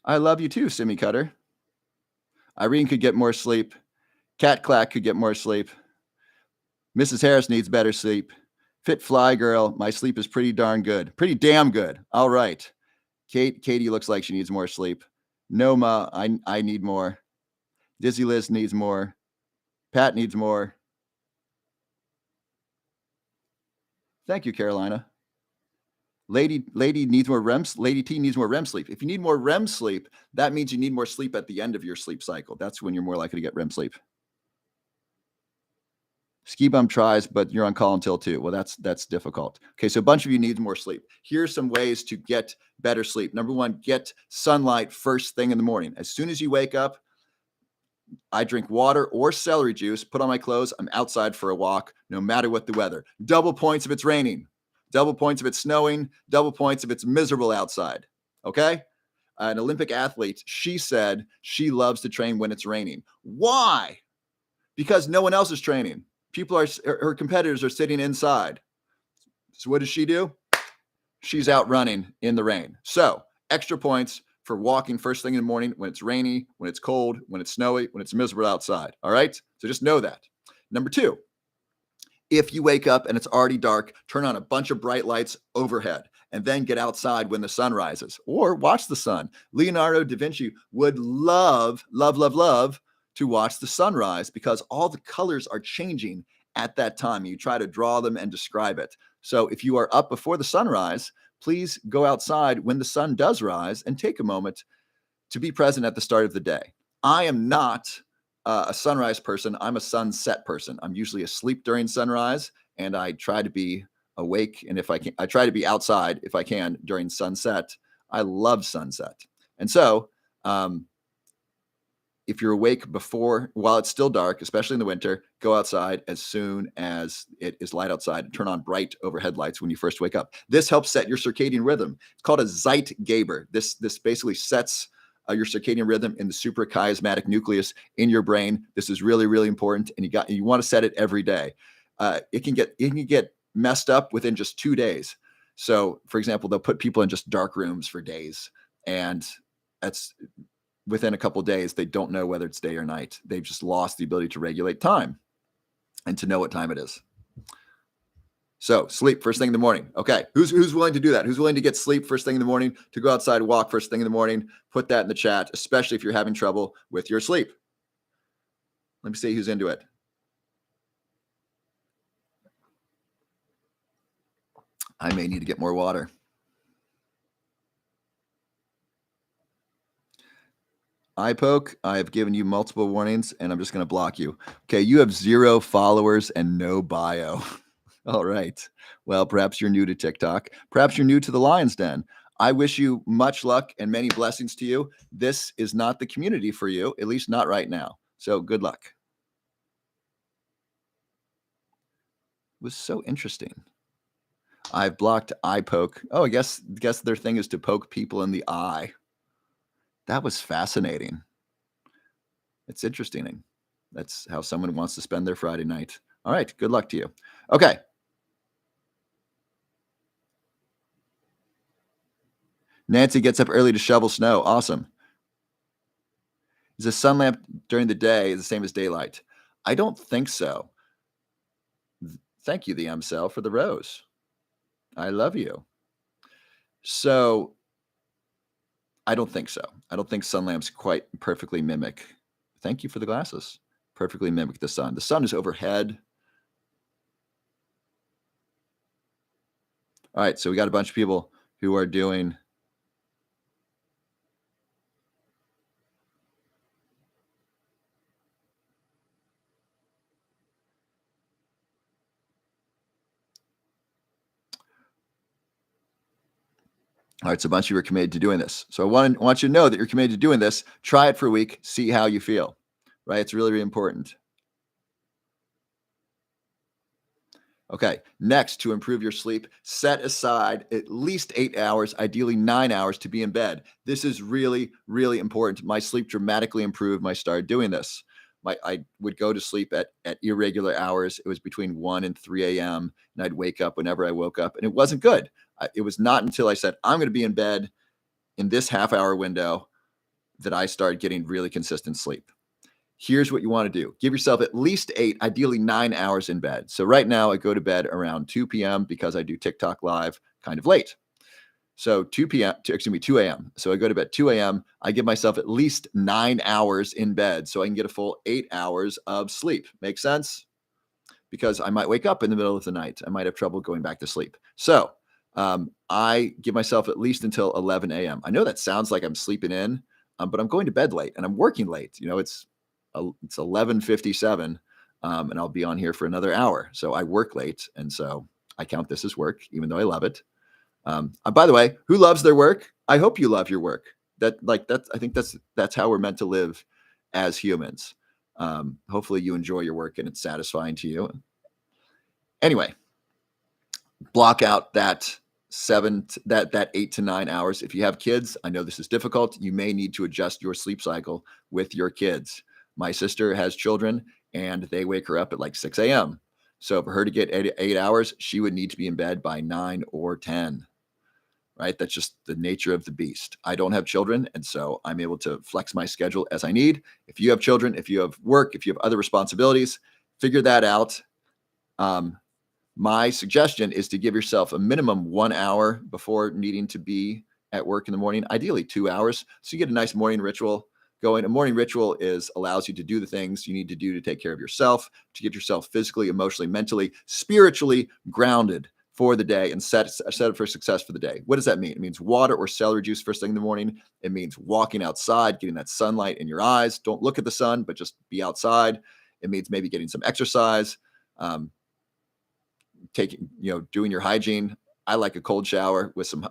I love you too, Simi Cutter. Irene could get more sleep. Cat Clack could get more sleep. Mrs. Harris needs better sleep. Fit Fly Girl, my sleep is pretty darn good. Pretty damn good. All right. Katie looks like she needs more sleep. Noma, I need more. Dizzy Liz needs more. Pat needs more. Thank you, Carolina. Lady needs more REM. Lady T needs more REM sleep. If you need more REM sleep, that means you need more sleep at the end of your sleep cycle. That's when you're more likely to get REM sleep. Ski bum tries, but you're on call until 2. Well, that's difficult. Okay, so a bunch of you need more sleep. Here's some ways to get better sleep. Number 1, get sunlight first thing in the morning. As soon as you wake up, I drink water or celery juice, put on my clothes, I'm outside for a walk, no matter what the weather. Double points if it's raining, double points if it's snowing, double points if it's miserable outside. Okay? An Olympic athlete, she said she loves to train when it's raining. Why? Because no one else is training. Her competitors are sitting inside. So what does she do? She's out running in the rain. So extra points for walking first thing in the morning when it's rainy, when it's cold, when it's snowy, when it's miserable outside. All right. So just know that. Number 2, if you wake up and it's already dark, turn on a bunch of bright lights overhead and then get outside when the sun rises or watch the sun. Leonardo da Vinci would love to watch the sunrise because all the colors are changing at that time. You try to draw them and describe it. So if you are up before the sunrise, please go outside when the sun does rise and take a moment to be present at the start of the day. I am not a sunrise person. I'm a sunset person. I'm usually asleep during sunrise, and I try to be awake. And if I can, I try to be outside if I can during sunset. I love sunset. And so, if you're awake while it's still dark, especially in the winter, go outside as soon as it is light outside and turn on bright overhead lights when you first wake up. This helps set your circadian rhythm. It's called a Zeitgeber. This basically sets your circadian rhythm in the suprachiasmatic nucleus in your brain. This is really, really important, and you want to set it every day. It can get messed up within just 2 days. So, for example, they'll put people in just dark rooms for days, and that's within a couple of days, they don't know whether it's day or night. They've just lost the ability to regulate time and to know what time it is. So sleep first thing in the morning. Okay, who's willing to do that? Who's willing to get sleep first thing in the morning, to go outside and walk first thing in the morning? Put that in the chat, especially if you're having trouble with your sleep. Let me see who's into it. I may need to get more water. iPoke, I have given you multiple warnings, and I'm just going to block you. Okay, you have 0 followers and no bio. All right. Well, perhaps you're new to TikTok. Perhaps you're new to the Lion's Den. I wish you much luck and many blessings to you. This is not the community for you, at least not right now. So good luck. It was so interesting. I've blocked iPoke. Oh, I guess their thing is to poke people in the eye. That was fascinating. It's interesting. That's how someone wants to spend their Friday night. All right. Good luck to you. Okay. Nancy gets up early to shovel snow. Awesome. Is a sun lamp during the day the same as daylight? I don't think so. Thank you, the M-Cell, for the rose. I love you. So I don't think so. I don't think sun lamps quite perfectly mimic. Thank you for the glasses. Perfectly mimic the sun. The sun is overhead. All right, so we got a bunch of people who are doing. All right, so a bunch of you are committed to doing this. So I want you to know that you're committed to doing this. Try it for a week. See how you feel, right? It's really, really important. Okay, next, to improve your sleep, set aside at least 8 hours, ideally 9 hours, to be in bed. This is really, really important. My sleep dramatically improved when I started doing this. I would go to sleep at irregular hours. It was between 1 and 3 a.m., and I'd wake up whenever I woke up, and it wasn't good. It was not until I said, I'm going to be in bed in this half-hour window, that I started getting really consistent sleep. Here's what you want to do. Give yourself at least 8, ideally 9 hours in bed. So right now I go to bed around 2 p.m. because I do TikTok live kind of late. So 2 a.m. So I go to bed 2 a.m. I give myself at least 9 hours in bed so I can get a full 8 hours of sleep. Make sense? Because I might wake up in the middle of the night. I might have trouble going back to sleep. So I give myself at least until 11 a.m. I know that sounds like I'm sleeping in, but I'm going to bed late and I'm working late. It's 11:57, and I'll be on here for another hour. So I work late, and so I count this as work, even though I love it. By the way, who loves their work? I hope you love your work. I think that's how we're meant to live as humans. Hopefully, you enjoy your work and it's satisfying to you. Anyway, block out that 8 to 9 hours. If you have kids, I know this is difficult. You may need to adjust your sleep cycle with your kids. My sister has children and they wake her up at like 6 a.m. So for her to get 8 hours, she would need to be in bed by 9 or 10. Right? That's just the nature of the beast. I don't have children, and so I'm able to flex my schedule as I need. If you have children, if you have work, if you have other responsibilities, figure that out. My suggestion is to give yourself a minimum 1 hour before needing to be at work in the morning, ideally 2 hours. So you get a nice morning ritual going. A morning ritual allows you to do the things you need to do to take care of yourself, to get yourself physically, emotionally, mentally, spiritually grounded for the day and set up for success for the day. What does that mean? It means water or celery juice first thing in the morning. It means walking outside, getting that sunlight in your eyes. Don't look at the sun, but just be outside. It means maybe getting some exercise, doing your hygiene. I like a cold shower with some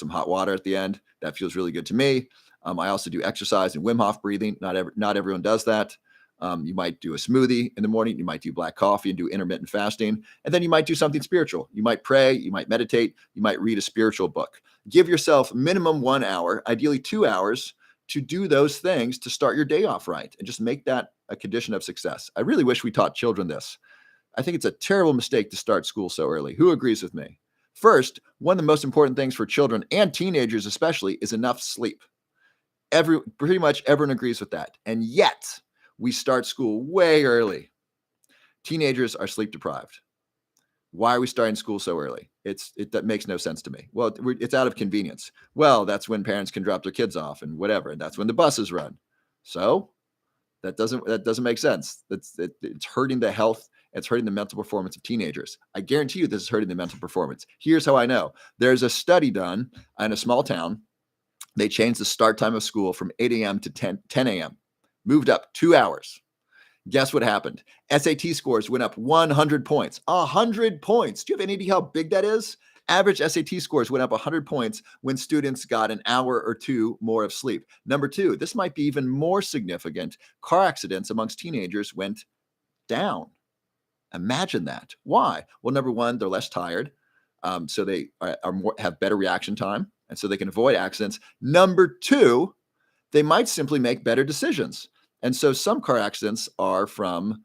hot water at the end. That feels really good to me. I also do exercise and Wim Hof breathing. Not everyone does that. You might do a smoothie in the morning. You might do black coffee and do intermittent fasting. And then you might do something spiritual. You might pray. You might meditate. You might read a spiritual book. Give yourself minimum 1 hour, ideally 2 hours, to do those things to start your day off right and just make that a condition of success. I really wish we taught children this. I think it's a terrible mistake to start school so early. Who agrees with me? First, one of the most important things for children and teenagers especially is enough sleep. Pretty much everyone agrees with that. And yet, we start school way early. Teenagers are sleep deprived. Why are we starting school so early? That makes no sense to me. Well, it's out of convenience. Well, that's when parents can drop their kids off and whatever. And that's when the buses run. So that doesn't make sense. It's hurting the health. It's hurting the mental performance of teenagers. I guarantee you this is hurting the mental performance. Here's how I know. There's a study done in a small town. They changed the start time of school from 8 a.m. to 10 a.m. Moved up 2 hours. Guess what happened? SAT scores went up 100 points. 100 points. Do you have any idea how big that is? Average SAT scores went up 100 points when students got an hour or two more of sleep. Number two, this might be even more significant. Car accidents amongst teenagers went down. Imagine that. Why? Well, number one, they're less tired. So they have better reaction time, and so they can avoid accidents. Number two, they might simply make better decisions. And so some car accidents are from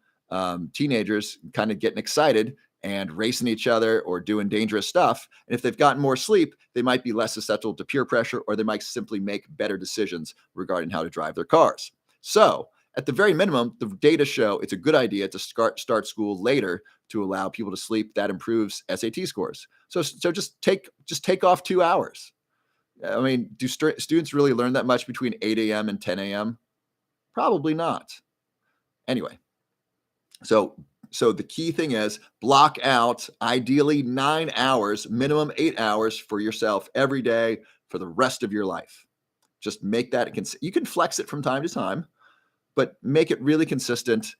teenagers kind of getting excited and racing each other or doing dangerous stuff. And if they've gotten more sleep, they might be less susceptible to peer pressure, or they might simply make better decisions regarding how to drive their cars. So at the very minimum, the data show it's a good idea to start school later to allow people to sleep. That improves SAT scores. So just take off 2 hours. I mean, do students really learn that much between 8 a.m. and 10 a.m.? Probably not. Anyway, so the key thing is block out ideally 9 hours, minimum 8 hours for yourself every day for the rest of your life. Just make that, you can flex it from time to time, but make it really consistent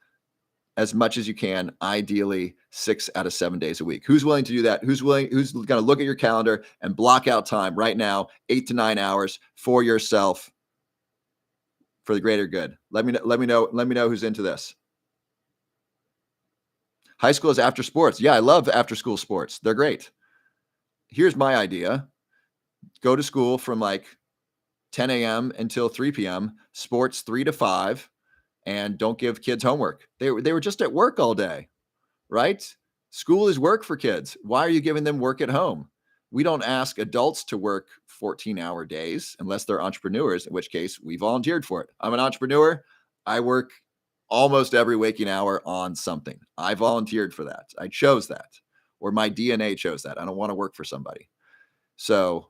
as much as you can, ideally 6 out of 7 days a week. Who's willing to do that? Who's going to look at your calendar and block out time right now, 8 to 9 hours for yourself for the greater good? Let me know who's into this. High school is after sports. Yeah, I love after school sports. They're great. Here's my idea. Go to school from like 10 a.m. until 3 p.m., sports 3 to 5, and don't give kids homework. They were just at work all day, right? School is work for kids. Why are you giving them work at home? We don't ask adults to work 14-hour days unless they're entrepreneurs, in which case we volunteered for it. I'm an entrepreneur. I work almost every waking hour on something. I volunteered for that. I chose that, or my DNA chose that. I don't want to work for somebody. So,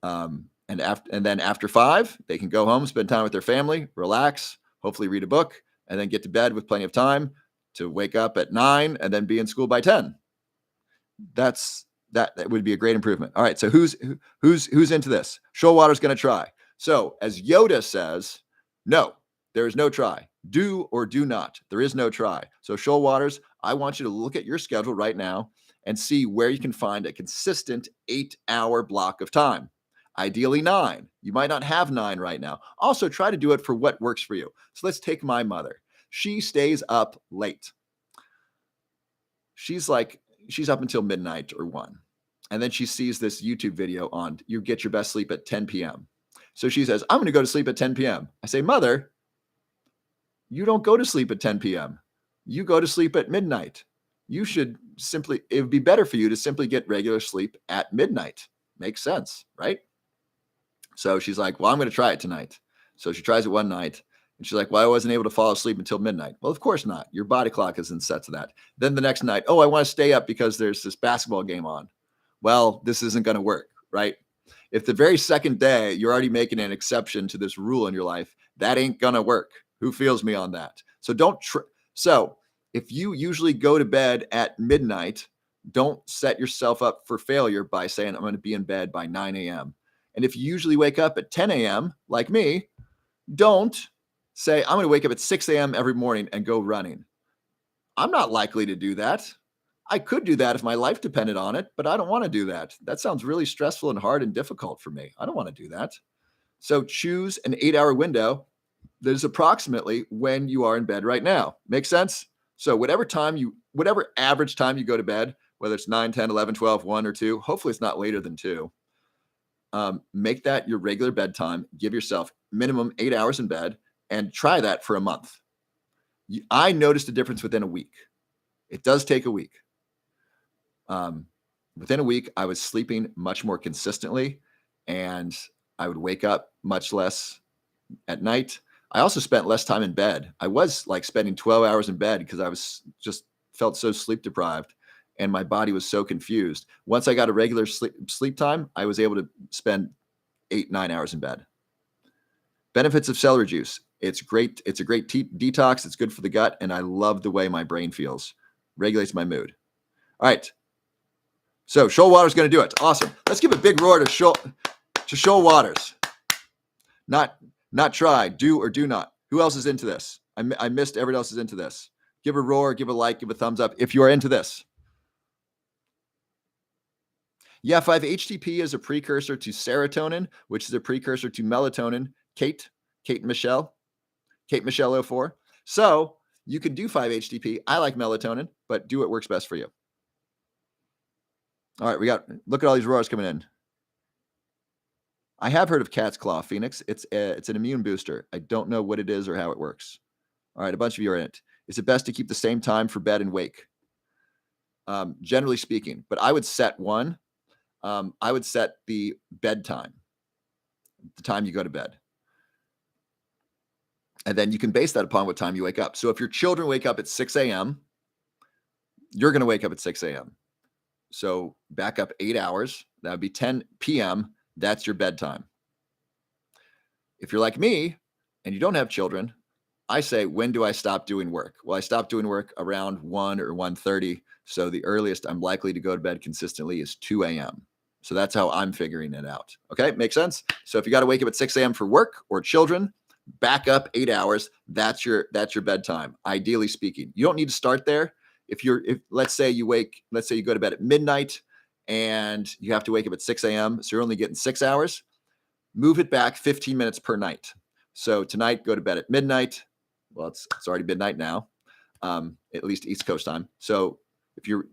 and then after 5, they can go home, spend time with their family, relax, hopefully read a book, and then get to bed with plenty of time to wake up at 9 and then be in school by 10. That's That would be a great improvement. All right. So who's into this? Shoalwater's going to try. So as Yoda says, no, there is no try. Do or do not. There is no try. So Shoalwaters, I want you to look at your schedule right now and see where you can find a consistent 8-hour block of time. Ideally 9. You might not have 9 right now. Also, try to do it for what works for you. So let's take my mother. She stays up late. She's up until midnight or 1. And then she sees this YouTube video on you get your best sleep at 10 p.m. So she says, I'm going to go to sleep at 10 p.m. I say, Mother, you don't go to sleep at 10 p.m. You go to sleep at midnight. You should it would be better for you to simply get regular sleep at midnight. Makes sense, right? So she's like, well, I'm going to try it tonight. So she tries it one night. And she's like, well, I wasn't able to fall asleep until midnight. Well, of course not. Your body clock isn't set to that. Then the next night, oh, I want to stay up because there's this basketball game on. Well, this isn't going to work, right? If the very second day you're already making an exception to this rule in your life, that ain't going to work. Who feels me on that? So so if you usually go to bed at midnight, don't set yourself up for failure by saying, I'm going to be in bed by 9 a.m. And if you usually wake up at 10 a.m., like me, don't say, I'm going to wake up at 6 a.m. every morning and go running. I'm not likely to do that. I could do that if my life depended on it, but I don't want to do that. That sounds really stressful and hard and difficult for me. I don't want to do that. So choose an 8-hour window that is approximately when you are in bed right now. Make sense? So whatever average time you go to bed, whether it's 9, 10, 11, 12, 1 or 2, hopefully it's not later than 2. Make that your regular bedtime. Give yourself minimum 8 hours in bed and try that for a month. I noticed a difference within a week. It does take a week. Within a week, I was sleeping much more consistently and I would wake up much less at night. I also spent less time in bed. I was like spending 12 hours in bed because I was just felt so sleep deprived and my body was so confused. Once I got a regular sleep time, I was able to spend 8-9 hours in bed. Benefits of celery juice. It's great. It's a great detox. It's good for the gut. And I love the way my brain feels. Regulates my mood. All right. So Shoalwater's going to do it. Awesome. Let's give a big roar to Shoalwaters. Not try, do or do not. Who else is into this? I missed everyone else is into this. Give a roar, give a like, give a thumbs up if you are into this. Yeah, 5-HTP is a precursor to serotonin, which is a precursor to melatonin. Kate Michelle 04. So you can do 5-HTP. I like melatonin, but do what works best for you. All right, look at all these roars coming in. I have heard of Cat's Claw, Phoenix. It's an immune booster. I don't know what it is or how it works. All right, a bunch of you are in it. Is it best to keep the same time for bed and wake? Generally speaking, but I would set one. I would set the bedtime, the time you go to bed. And then you can base that upon what time you wake up. So if your children wake up at 6 a.m., you're going to wake up at 6 a.m. So back up 8 hours. That would be 10 p.m. That's your bedtime. If you're like me and you don't have children, I say, when do I stop doing work? Well, I stop doing work around 1 or 1:30. So the earliest I'm likely to go to bed consistently is 2 a.m. So that's how I'm figuring it out. Okay, makes sense? So if you got to wake up at 6 a.m. for work or children, back up 8 hours. That's your bedtime, ideally speaking. You don't need to start there. If let's say you go to bed at midnight and you have to wake up at 6 a.m. So you're only getting 6 hours, move it back 15 minutes per night. So tonight, go to bed at midnight. Well, it's already midnight now, at least East Coast time. So if you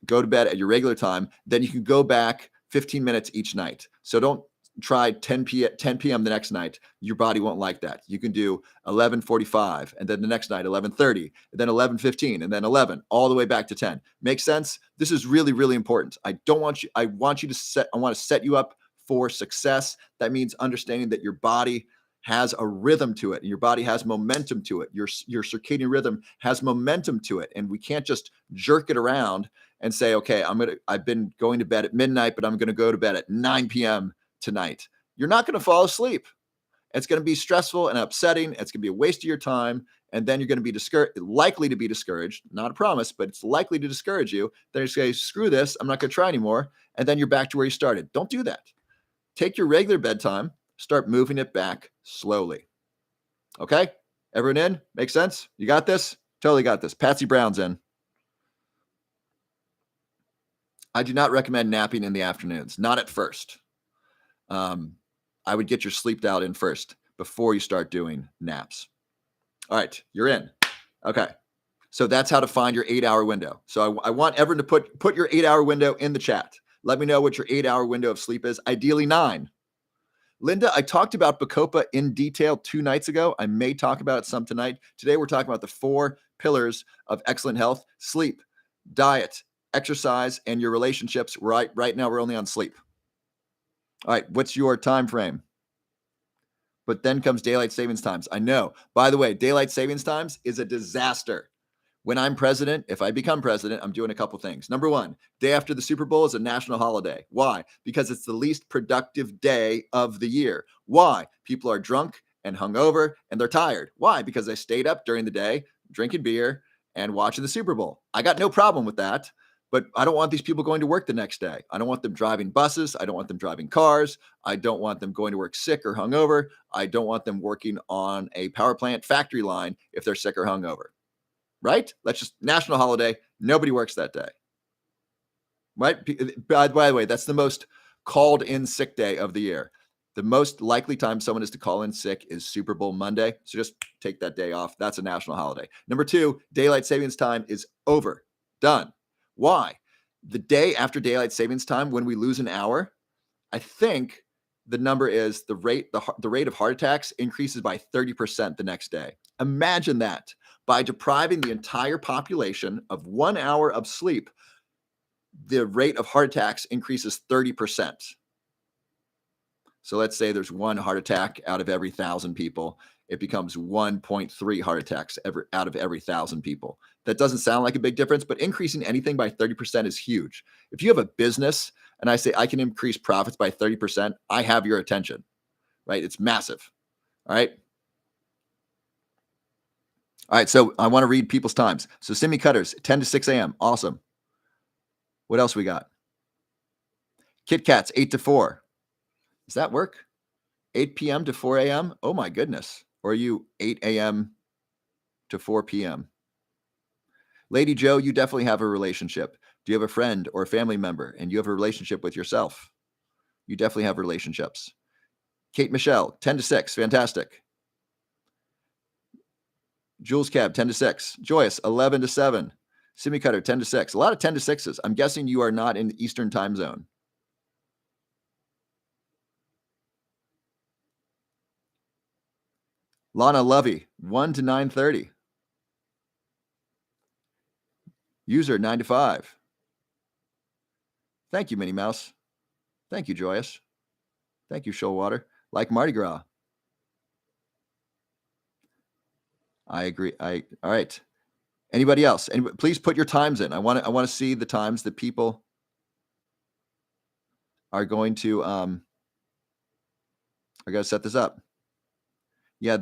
go to bed at your regular time, then you can go back 15 minutes each night. So don't try 10 p.m. the next night. Your body won't like that. You can do 11:45 and then the next night 11:30 and then 11:15 and then 11 all the way back to 10. Makes sense? This is really, really important. I want to set you up for success. That means understanding that your body has a rhythm to it and your body has momentum to it. Your circadian rhythm has momentum to it. And we can't just jerk it around and say, okay, I've been going to bed at midnight, but I'm going to go to bed at 9 p.m. tonight. You're not going to fall asleep. It's going to be stressful and upsetting. It's going to be a waste of your time. And then you're going to be likely to be discouraged. Not a promise, but it's likely to discourage you. Then you say, screw this. I'm not going to try anymore. And then you're back to where you started. Don't do that. Take your regular bedtime, start moving it back slowly. Okay? Everyone in? Makes sense? You got this? Totally got this. Patsy Brown's in. I do not recommend napping in the afternoons, not at first. I would get your sleep out in first before you start doing naps. All right, you're in. Okay. So that's how to find your 8-hour window. So I want everyone to put your 8-hour window in the chat. Let me know what your 8-hour window of sleep is. Ideally 9. Linda, I talked about Bacopa in detail 2 nights ago. I may talk about it some tonight. Today, we're talking about the 4 pillars of excellent health: sleep, diet, exercise, and your relationships. Right now, we're only on sleep. All right, what's your time frame? But then comes daylight savings times. I know. By the way, daylight savings times is a disaster. When I'm president, if I become president, I'm doing a couple things. Number 1, day after the Super Bowl is a national holiday. Why? Because it's the least productive day of the year. Why? People are drunk and hungover and they're tired. Why? Because they stayed up during the day drinking beer and watching the Super Bowl. I got no problem with that, but I don't want these people going to work the next day. I don't want them driving buses. I don't want them driving cars. I don't want them going to work sick or hungover. I don't want them working on a power plant factory line if they're sick or hungover. Right? Let's just national holiday. Nobody works that day. Right? By the way, that's the most called in sick day of the year. The most likely time someone is to call in sick is Super Bowl Monday. So just take that day off. That's a national holiday. Number 2, daylight savings time is over. Done. Why? The day after daylight savings time, when we lose an hour, I think the number is the rate of heart attacks increases by 30% the next day. Imagine that. By depriving the entire population of 1 hour of sleep, the rate of heart attacks increases 30%. So let's say there's 1 heart attack out of every 1,000 people. It becomes 1.3 heart attacks out of every 1,000 people. That doesn't sound like a big difference, but increasing anything by 30% is huge. If you have a business and I say I can increase profits by 30%, I have your attention, right? It's massive. All right. All right, so I want to read people's times. So Simi Cutters, 10 to 6 a.m. Awesome. What else we got? Kit Kats, 8 to 4. Does that work? 8 p.m. to 4 a.m.? Oh, my goodness. Or are you 8 a.m. to 4 p.m.? Lady Joe, you definitely have a relationship. Do you have a friend or a family member and you have a relationship with yourself? You definitely have relationships. Kate Michelle, 10 to 6. Fantastic. Jules Cab, 10 to 6. Joyous, 11 to 7. Simi Cutter, 10 to 6. A lot of 10 to 6s. I'm guessing you are not in the Eastern time zone. Lana Lovey, 1 to 9:30. User, 9 to 5. Thank you, Minnie Mouse. Thank you, Joyous. Thank you, Shoalwater. Like Mardi Gras. I agree. All right. Anybody else? And please put your times in. I want to see the times that people are going to I got to set this up. Yeah.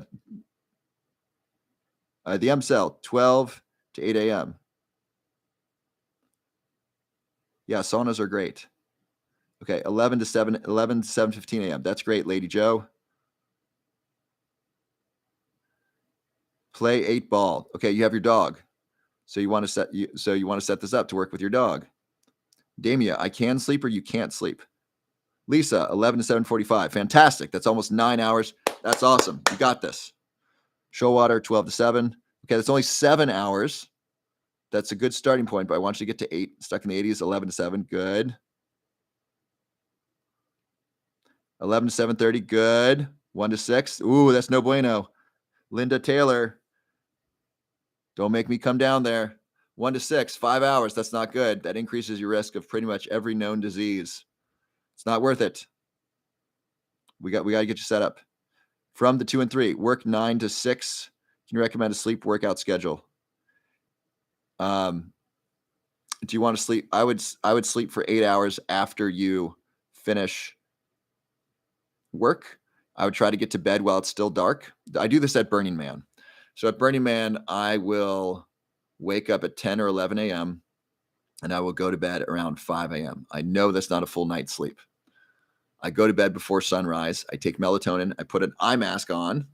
The M cell, 12 to 8 a.m. Yeah, saunas are great. Okay, 11 to 7:15 a.m. That's great, Lady Joe. Play 8 ball. Okay, you have your dog. So you want to set this up to work with your dog. Damia, I can sleep or you can't sleep. Lisa, 11 to 7:45. Fantastic. That's almost 9 hours. That's awesome. You got this. Shoalwater, 12 to 7. Okay, that's only 7 hours. That's a good starting point, but I want you to get to 8. Stuck in the 80s, 11 to 7. Good. 11 to 7:30. Good. 1 to 6. Ooh, that's no bueno. Linda Taylor, don't make me come down there. 1 to 6, 5 hours. That's not good. That increases your risk of pretty much every known disease. It's not worth it. We got to get you set up. From the 2 and 3, work 9 to 6. Can you recommend a sleep workout schedule? Do you want to sleep? I would sleep for 8 hours after you finish work, I would try to get to bed while it's still dark. I do this at Burning Man. So at Burning Man, I will wake up at 10 or 11 a.m. and I will go to bed around 5 a.m. I know that's not a full night's sleep. I go to bed before sunrise. I take melatonin. I put an eye mask on,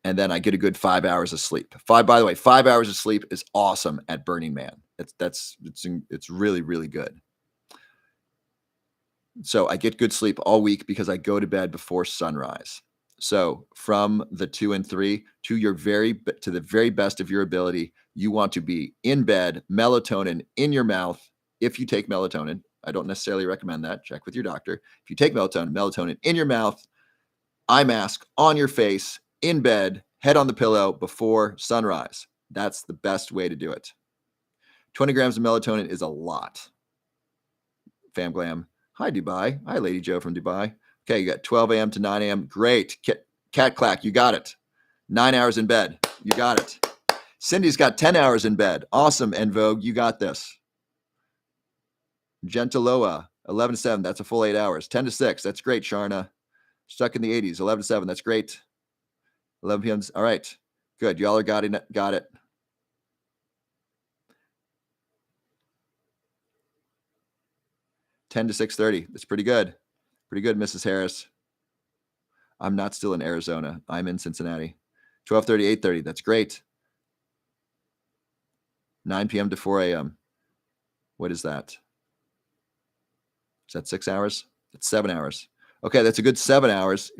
and then I get a good 5 hours of sleep. By the way, 5 hours of sleep is awesome at Burning Man. It's really, really good. So I get good sleep all week because I go to bed before sunrise. So from the 2 and 3 to the very best of your ability, you want to be in bed, melatonin in your mouth. If you take melatonin, I don't necessarily recommend that. Check with your doctor. If you take melatonin in your mouth, eye mask on your face, in bed, head on the pillow before sunrise. That's the best way to do it. 20 grams of melatonin is a lot. Fam Glam. Hi, Dubai. Hi, Lady Joe from Dubai. Okay, you got 12 a.m. to 9 a.m. Great. Cat Clack, you got it. 9 hours in bed. You got it. Cindy's got 10 hours in bed. Awesome, En Vogue. You got this. Gentiloa, 11 to 7. That's a full 8 hours. 10 to 6. That's great, Sharna. Stuck in the 80s. 11 to 7. That's great. 11 p.m. All right. Good. Y'all are got it. $10 to $6:30. That's pretty good. Pretty good, Mrs. Harris. I'm not still in Arizona. I'm in Cincinnati. 12:30, 8:30. That's great. 9 p.m. to 4 a.m. What is that? Is that 6 hours? That's 7 hours. Okay, that's a good 7 hours.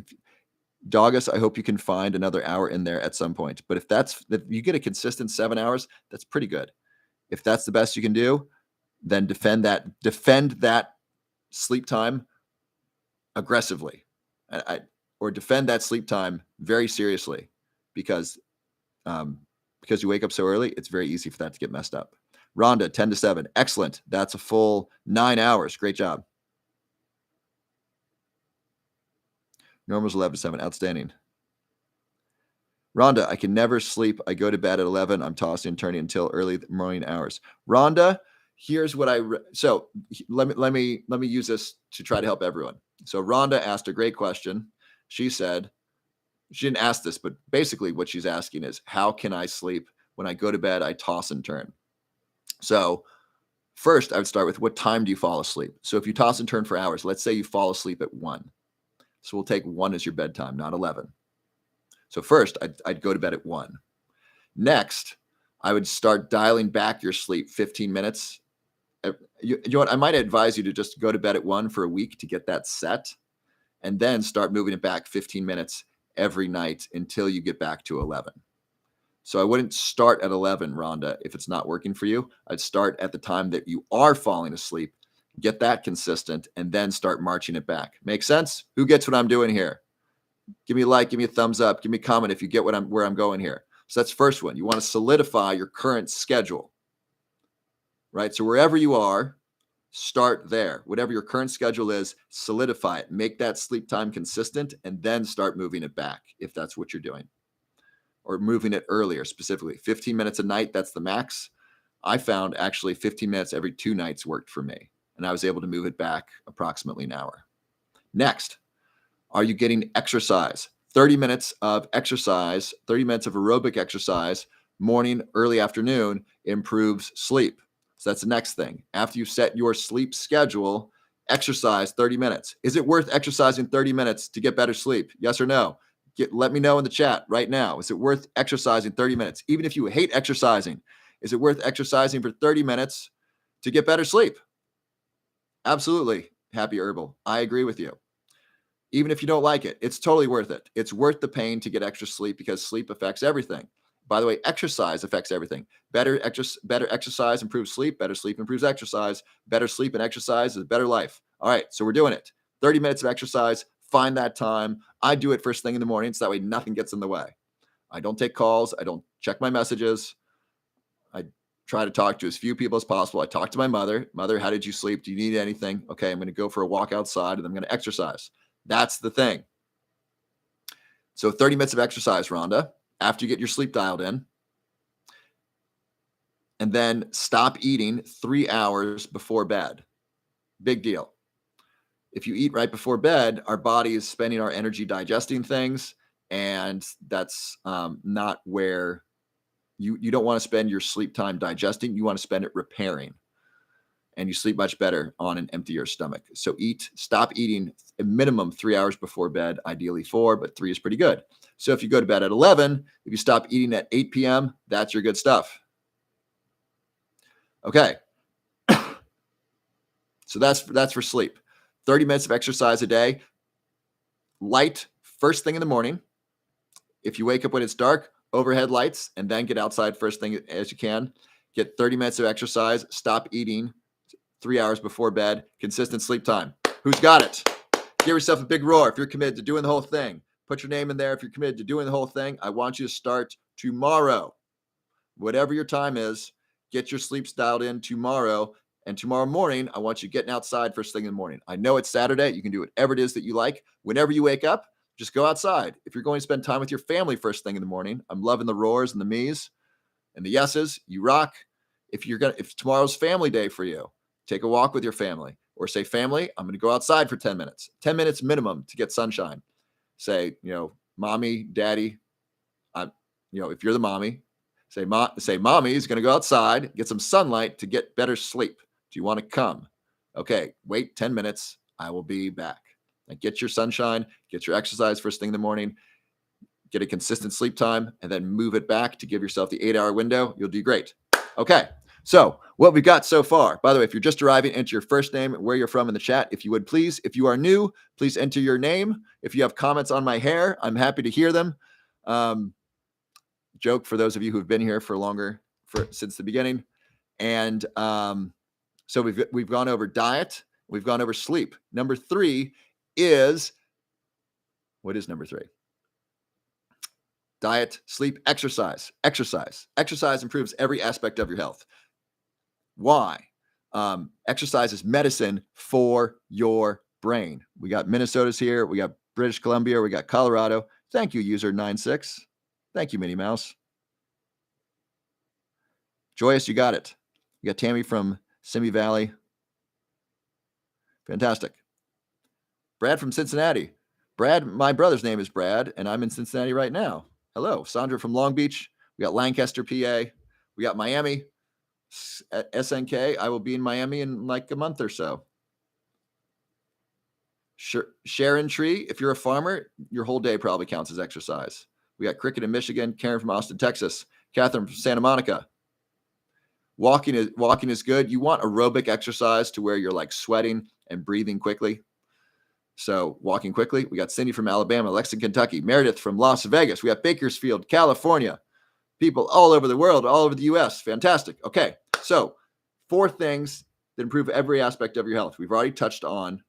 Doggos, I hope you can find another hour in there at some point. But if you get a consistent 7 hours, that's pretty good. If that's the best you can do, then defend that sleep time aggressively, or defend that sleep time very seriously, because you wake up so early, it's very easy for that to get messed up. Rhonda, 10 to 7. Excellent. That's a full 9 hours. Great job. Normal's 11 to 7. Outstanding. Rhonda, I can never sleep. I go to bed at 11. I'm tossing and turning until early morning hours. Rhonda, here's what so let me use this to try to help everyone. So Rhonda asked a great question. She said, she didn't ask this, but basically what she's asking is, how can I sleep? When I go to bed, I toss and turn. So first, I would start with, what time do you fall asleep? So if you toss and turn for hours, let's say you fall asleep at 1. So we'll take 1 as your bedtime, not 11. So first, I'd go to bed at 1. Next, I would start dialing back your sleep 15 minutes. You know what? I might advise you to just go to bed at 1 for a week to get that set, and then start moving it back 15 minutes every night until you get back to 11. So I wouldn't start at 11, Rhonda, if it's not working for you. I'd start at the time that you are falling asleep, get that consistent, and then start marching it back. Make sense? Who gets what I'm doing here? Give me a like, give me a thumbs up, give me a comment if you get where I'm going here. So that's first one. You want to solidify your current schedule, right? So wherever you are, start there. Whatever your current schedule is, solidify it. Make that sleep time consistent, and then start moving it back if that's what you're doing. Or moving it earlier, specifically 15 minutes a night. That's the max. I found actually 15 minutes every 2 nights worked for me, and I was able to move it back approximately an hour. Next, are you getting exercise? 30 minutes of exercise, 30 minutes of aerobic exercise, morning, early afternoon, improves sleep. So that's the next thing. After you set your sleep schedule, exercise 30 minutes. Is it worth exercising 30 minutes to get better sleep? Yes or no? Let me know in the chat right now. Is it worth exercising 30 minutes? Even if you hate exercising, is it worth exercising for 30 minutes to get better sleep? Absolutely, Happy Herbal. I agree with you. Even if you don't like it, it's totally worth it. It's worth the pain to get extra sleep, because sleep affects everything. By the way, exercise affects everything. Better exercise improves sleep. Better sleep improves exercise. Better sleep and exercise is a better life. All right, so we're doing it. 30 minutes of exercise. Find that time. I do it first thing in the morning, so that way nothing gets in the way. I don't take calls. I don't check my messages. I try to talk to as few people as possible. I talk to my mother. Mother, how did you sleep? Do you need anything? Okay, I'm going to go for a walk outside, and I'm going to exercise. That's the thing. So 30 minutes of exercise, Rhonda, after you get your sleep dialed in. And then stop eating 3 hours before bed. Big deal. if you eat right before bed, our body is spending our energy digesting things, and that's not where you don't want to spend your sleep time digesting. You want to spend it repairing, and you sleep much better on an emptier stomach. So stop eating a minimum 3 hours before bed, ideally 4, but 3 is pretty good. So if you go to bed at 11, if you stop eating at 8 p.m., that's your good stuff. Okay. So that's for sleep. 30 minutes of exercise a day. Light first thing in the morning. If you wake up when it's dark, overhead lights, and then get outside first thing as you can. Get 30 minutes of exercise. Stop eating 3 hours before bed. Consistent sleep time. Who's got it? Give yourself a big roar if you're committed to doing the whole thing. Put your name in there if you're committed to doing the whole thing. I want you to start tomorrow. Whatever your time is, get your sleep dialed in tomorrow. And tomorrow morning, I want you getting outside first thing in the morning. I know it's Saturday. You can do whatever it is that you like. Whenever you wake up, just go outside. If you're going to spend time with your family first thing in the morning, I'm loving the roars and the me's and the yeses. You rock. If tomorrow's family day for you, take a walk with your family, or say, family, I'm going to go outside for 10 minutes. 10 minutes minimum to get sunshine. Say, mommy, daddy, if you're the mommy, say mommy is going to go outside, get some sunlight to get better sleep. Do you want to come? Okay, wait 10 minutes. I will be back. And get your sunshine, get your exercise first thing in the morning, get a consistent sleep time, and then move it back to give yourself the 8-hour window. You'll do great. Okay, so what we've got so far, by the way, if you're just arriving, enter your first name, where you're from in the chat, if you would please. If you are new, please enter your name. If you have comments on my hair, I'm happy to hear them. Joke for those of you who've been here for longer, since the beginning. And so we've gone over diet, we've gone over sleep. Number 3 is, what is number 3? Diet, sleep, exercise. Exercise improves every aspect of your health. Why? Exercise is medicine for your brain. We got Minnesota's here. We got British Columbia. We got Colorado. Thank you, user 96. Thank you, Minnie Mouse. Joyous, you got it. You got Tammy from Simi Valley. Fantastic. Brad from Cincinnati. Brad, my brother's name is Brad, and I'm in Cincinnati right now. Hello. Sandra from Long Beach. We got Lancaster, PA. We got Miami. SNK. I will be in Miami in like a month or so. Sharon Tree. If you're a farmer, your whole day probably counts as exercise. We got Cricket in Michigan. Karen from Austin, Texas. Catherine from Santa Monica. Walking is good. You want aerobic exercise to where you're like sweating and breathing quickly. So walking quickly. We got Cindy from Alabama, Lexington, Kentucky, Meredith from Las Vegas. We got Bakersfield, California. People all over the world, all over the U.S. Fantastic. Okay, so 4 things that improve every aspect of your health. We've already touched on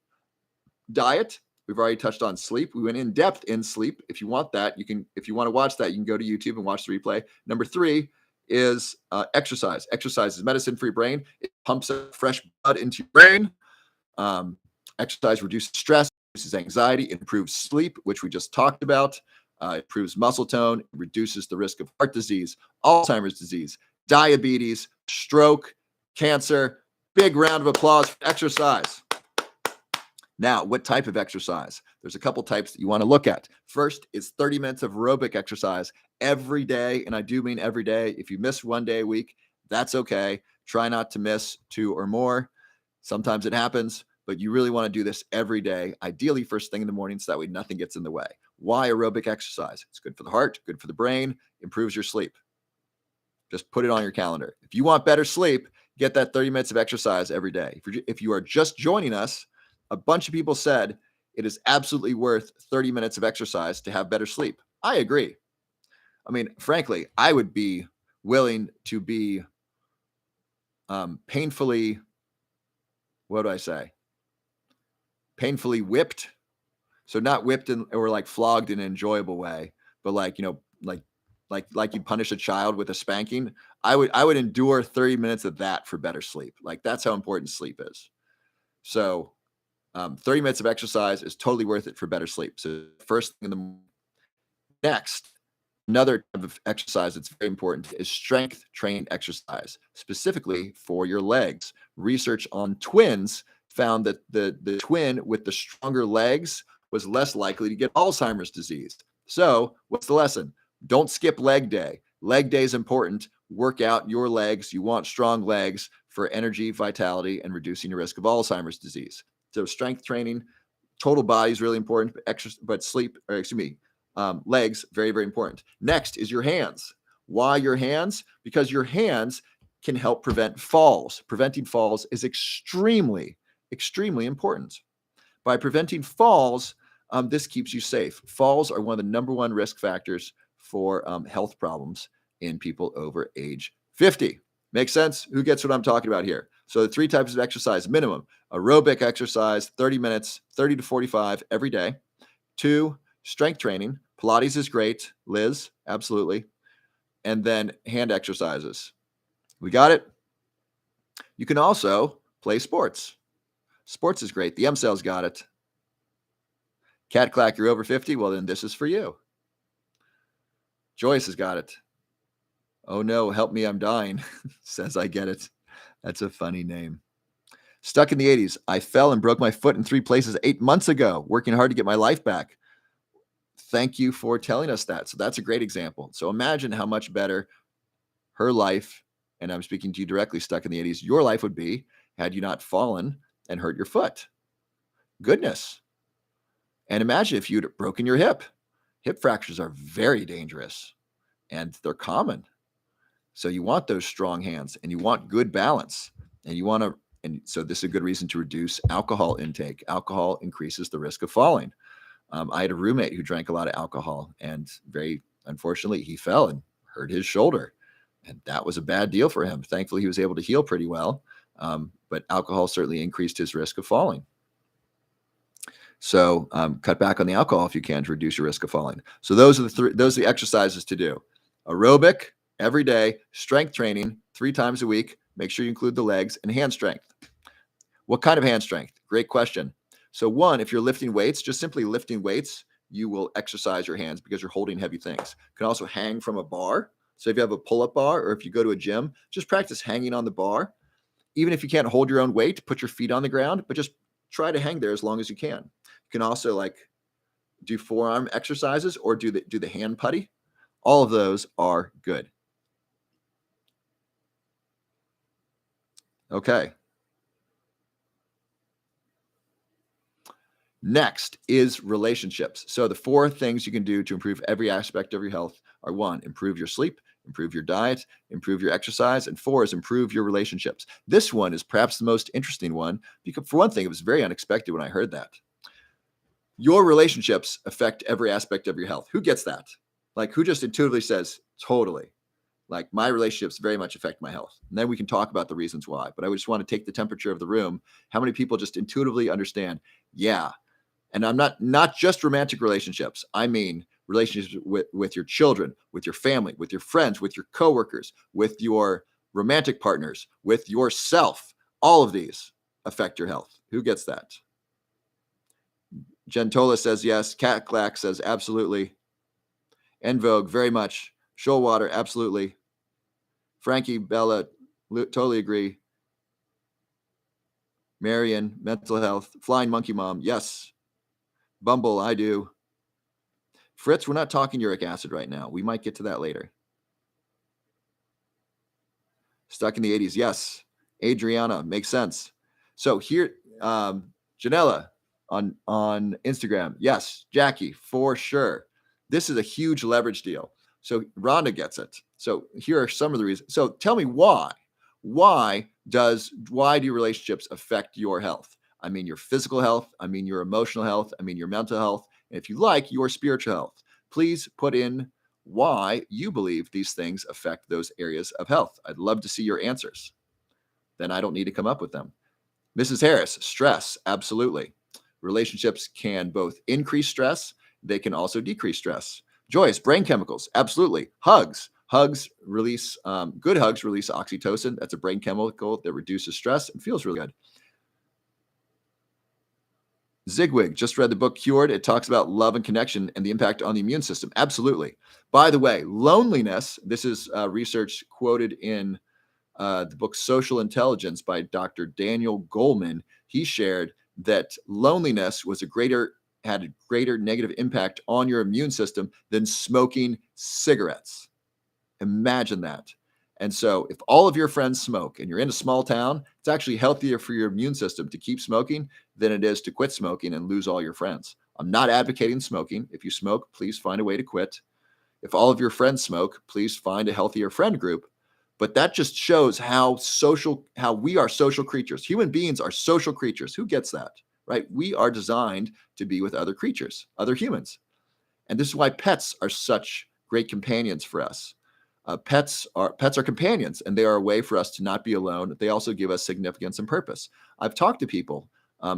diet. We've already touched on sleep. We went in depth in sleep. If you want that, if you want to watch that, you can go to YouTube and watch the replay. Number 3 is exercise. Exercise is medicine for your brain. It pumps fresh blood into your brain. Exercise reduces stress, reduces anxiety, it improves sleep, which we just talked about. It improves muscle tone, it reduces the risk of heart disease, Alzheimer's disease, diabetes, stroke, cancer. Big round of applause for exercise. Now, what type of exercise? There's a couple types that you want to look at. First is 30 minutes of aerobic exercise every day, and I do mean every day. If you miss 1 day a week, that's okay. Try not to miss 2 or more. Sometimes it happens, but you really want to do this every day, ideally first thing in the morning, so that way nothing gets in the way. Why aerobic exercise? It's good for the heart, good for the brain, improves your sleep. Just put it on your calendar. If you want better sleep, get that 30 minutes of exercise every day. If you are just joining us, a bunch of people said it is absolutely worth 30 minutes of exercise to have better sleep. I agree. I mean, frankly, I would be willing to be painfully, what do I say? Painfully whipped. So not whipped or like flogged in an enjoyable way, but like, like you punish a child with a spanking. I would endure 30 minutes of that for better sleep. Like that's how important sleep is. So 30 minutes of exercise is totally worth it for better sleep. So first thing in the morning. Next, another type of exercise that's very important is strength trained exercise, specifically for your legs. Research on twins found that the twin with the stronger legs was less likely to get Alzheimer's disease. So, what's the lesson? Don't skip leg day. Leg day is important. Work out your legs. You want strong legs for energy, vitality, and reducing your risk of Alzheimer's disease. So, strength training, total body is really important, but sleep, or excuse me, legs, very, very important. Next is your hands. Why your hands? Because your hands can help prevent falls. Preventing falls is extremely, extremely important. By preventing falls, this keeps you safe. Falls are one of the number one risk factors for health problems in people over age 50. Makes sense? Who gets what I'm talking about here? So the 3 types of exercise minimum: aerobic exercise, 30 minutes, 30 to 45 every day. 2, strength training. Pilates is great. Liz, absolutely. And then hand exercises. We got it? You can also play sports. Sports is great. The MCEL's got it. Cat Clack, you're over 50? Well, then this is for you. Joyce has got it. Oh no, help me, I'm dying. Says I get it. That's a funny name. Stuck in the 80s. I fell and broke my foot in 3 places 8 months ago, working hard to get my life back. Thank you for telling us that. So that's a great example. So imagine how much better her life, and I'm speaking to you directly, stuck in the 80s, your life would be had you not fallen and hurt your foot. Goodness. And imagine if you'd broken your hip. Hip fractures are very dangerous and they're common. So you want those strong hands and you want good balance, and you want to, and so this is a good reason to reduce alcohol intake. Alcohol increases the risk of falling. I had a roommate who drank a lot of alcohol, and very unfortunately he fell and hurt his shoulder, and that was a bad deal for him. Thankfully he was able to heal pretty well, but alcohol certainly increased his risk of falling. So cut back on the alcohol if you can to reduce your risk of falling. So those are the exercises to do: aerobic every day, strength training 3 times a week. Make sure you include the legs, and hand strength. What kind of hand strength? Great question. So 1, if you're lifting weights, just simply lifting weights, you will exercise your hands because you're holding heavy things. You can also hang from a bar. So if you have a pull-up bar, or if you go to a gym, just practice hanging on the bar. Even if you can't hold your own weight, put your feet on the ground, but just try to hang there as long as you can. You can also do forearm exercises or do the hand putty. All of those are good. Okay. Next is relationships. So the 4 things you can do to improve every aspect of your health are: 1, improve your sleep, improve your diet, improve your exercise, and 4 is improve your relationships. This one is perhaps the most interesting one because, for one thing, it was very unexpected when I heard that. Your relationships affect every aspect of your health. Who gets that? Who just intuitively says, totally. My relationships very much affect my health. And then we can talk about the reasons why. But I just want to take the temperature of the room. How many people just intuitively understand? Yeah. And I'm not just romantic relationships. I mean relationships with your children, with your family, with your friends, with your coworkers, with your romantic partners, with yourself. All of these affect your health. Who gets that? Gentola says yes. Cat Clack says absolutely. En Vogue, very much. Shoalwater, absolutely. Frankie, Bella, totally agree. Marion, mental health. Flying Monkey Mom, yes. Bumble, I do. Fritz, we're not talking uric acid right now. We might get to that later. Stuck in the 80s, yes. Adriana, makes sense. So here, Janella on Instagram, yes. Jackie, for sure. This is a huge leverage deal. So Rhonda gets it. So here are some of the reasons. So tell me why. Why do relationships affect your health? I mean your physical health. I mean your emotional health. I mean your mental health. And if you like, your spiritual health. Please put in why you believe these things affect those areas of health. I'd love to see your answers. Then I don't need to come up with them. Mrs. Harris, stress, absolutely. Relationships can both increase stress. They can also decrease stress. Joyce, brain chemicals, absolutely. Hugs release, good hugs release oxytocin. That's a brain chemical that reduces stress and feels really good. Zigwig, just read the book Cured. It talks about love and connection and the impact on the immune system. Absolutely. By the way, loneliness, this is research quoted in the book Social Intelligence by Dr. Daniel Goleman. he shared that loneliness had a greater negative impact on your immune system than smoking cigarettes. Imagine that. And so, if all of your friends smoke and you're in a small town, it's actually healthier for your immune system to keep smoking than it is to quit smoking and lose all your friends. I'm not advocating smoking. If you smoke, please find a way to quit. If all of your friends smoke, please find a healthier friend group. But that just shows how we are social creatures. Human beings are social creatures. Who gets that? Right? We are designed to be with other creatures, other humans. And this is why pets are such great companions for us. Pets are companions, and they are a way for us to not be alone. They also give us significance and purpose. I've talked to people.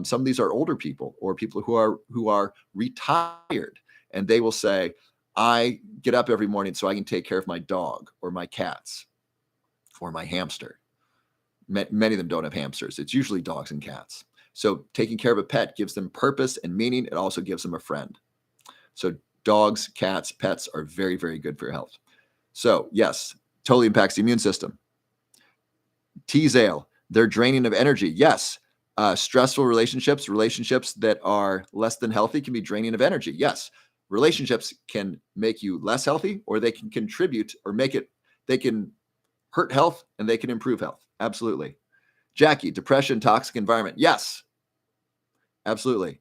Some of these are older people or people who are retired, and they will say, "I get up every morning so I can take care of my dog or my cats or my hamster." Many of them don't have hamsters. It's usually dogs and cats. So taking care of a pet gives them purpose and meaning. It also gives them a friend. So dogs, cats, pets are very, very good for your health. So yes, totally impacts the immune system. Teas ale, they're draining of energy. Yes. Stressful relationships that are less than healthy can be draining of energy. Yes. Relationships can make you less healthy, or they can contribute or they can hurt health and they can improve health. Absolutely. Jackie, depression, toxic environment. Yes. Absolutely.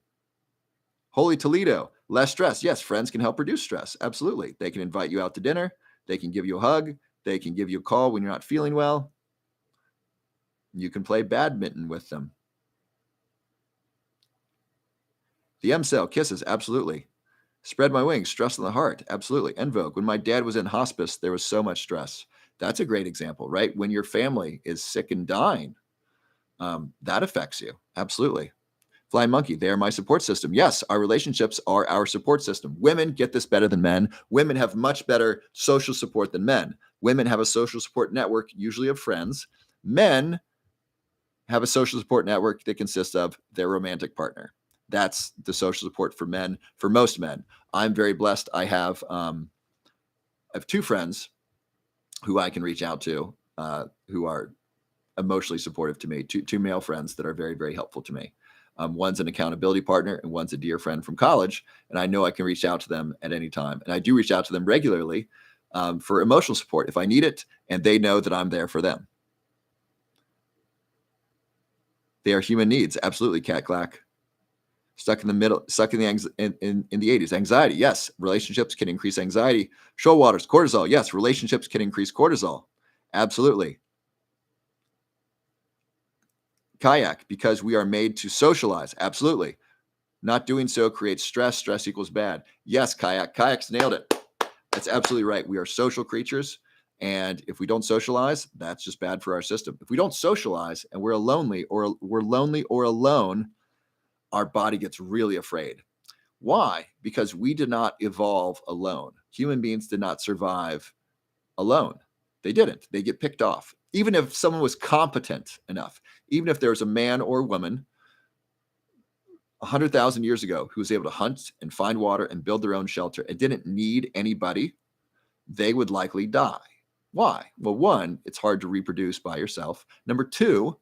Holy Toledo, less stress. Yes, friends can help reduce stress. Absolutely. They can invite you out to dinner. They can give you a hug. They can give you a call when you're not feeling well. You can play badminton with them. The M cell, kisses. Absolutely. Spread my wings, stress on the heart. Absolutely. Envoke, when my dad was in hospice, there was so much stress. That's a great example, right? When your family is sick and dying, that affects you. Absolutely. Flying Monkey, they are my support system. Yes, our relationships are our support system. Women get this better than men. Women have much better social support than men. Women have a social support network, usually of friends. Men have a social support network that consists of their romantic partner. That's the social support for men, for most men. I'm very blessed. I have two friends who I can reach out to who are emotionally supportive to me, two male friends that are very, very helpful to me. One's an accountability partner and one's a dear friend from college. And I know I can reach out to them at any time. And I do reach out to them regularly for emotional support if I need it. And they know that I'm there for them. They are human needs. Absolutely, Cat Clack. Stuck in the middle, stuck in the 80s. Anxiety. Yes. Relationships can increase anxiety. Shoalwaters, cortisol. Yes. Relationships can increase cortisol. Absolutely. Kayak, because we are made to socialize. Absolutely. Not doing so creates stress. Stress equals bad. Yes, Kayak. Kayak's nailed it. That's absolutely right. We are social creatures. And if we don't socialize, that's just bad for our system. If we don't socialize and we're lonely or alone, our body gets really afraid. Why? Because we did not evolve alone. Human beings did not survive alone. They didn't. They get picked off. Even if someone was competent enough, even if there was a man or woman 100,000 years ago who was able to hunt and find water and build their own shelter and didn't need anybody, they would likely die. Why? Well, one, it's hard to reproduce by yourself. Number two,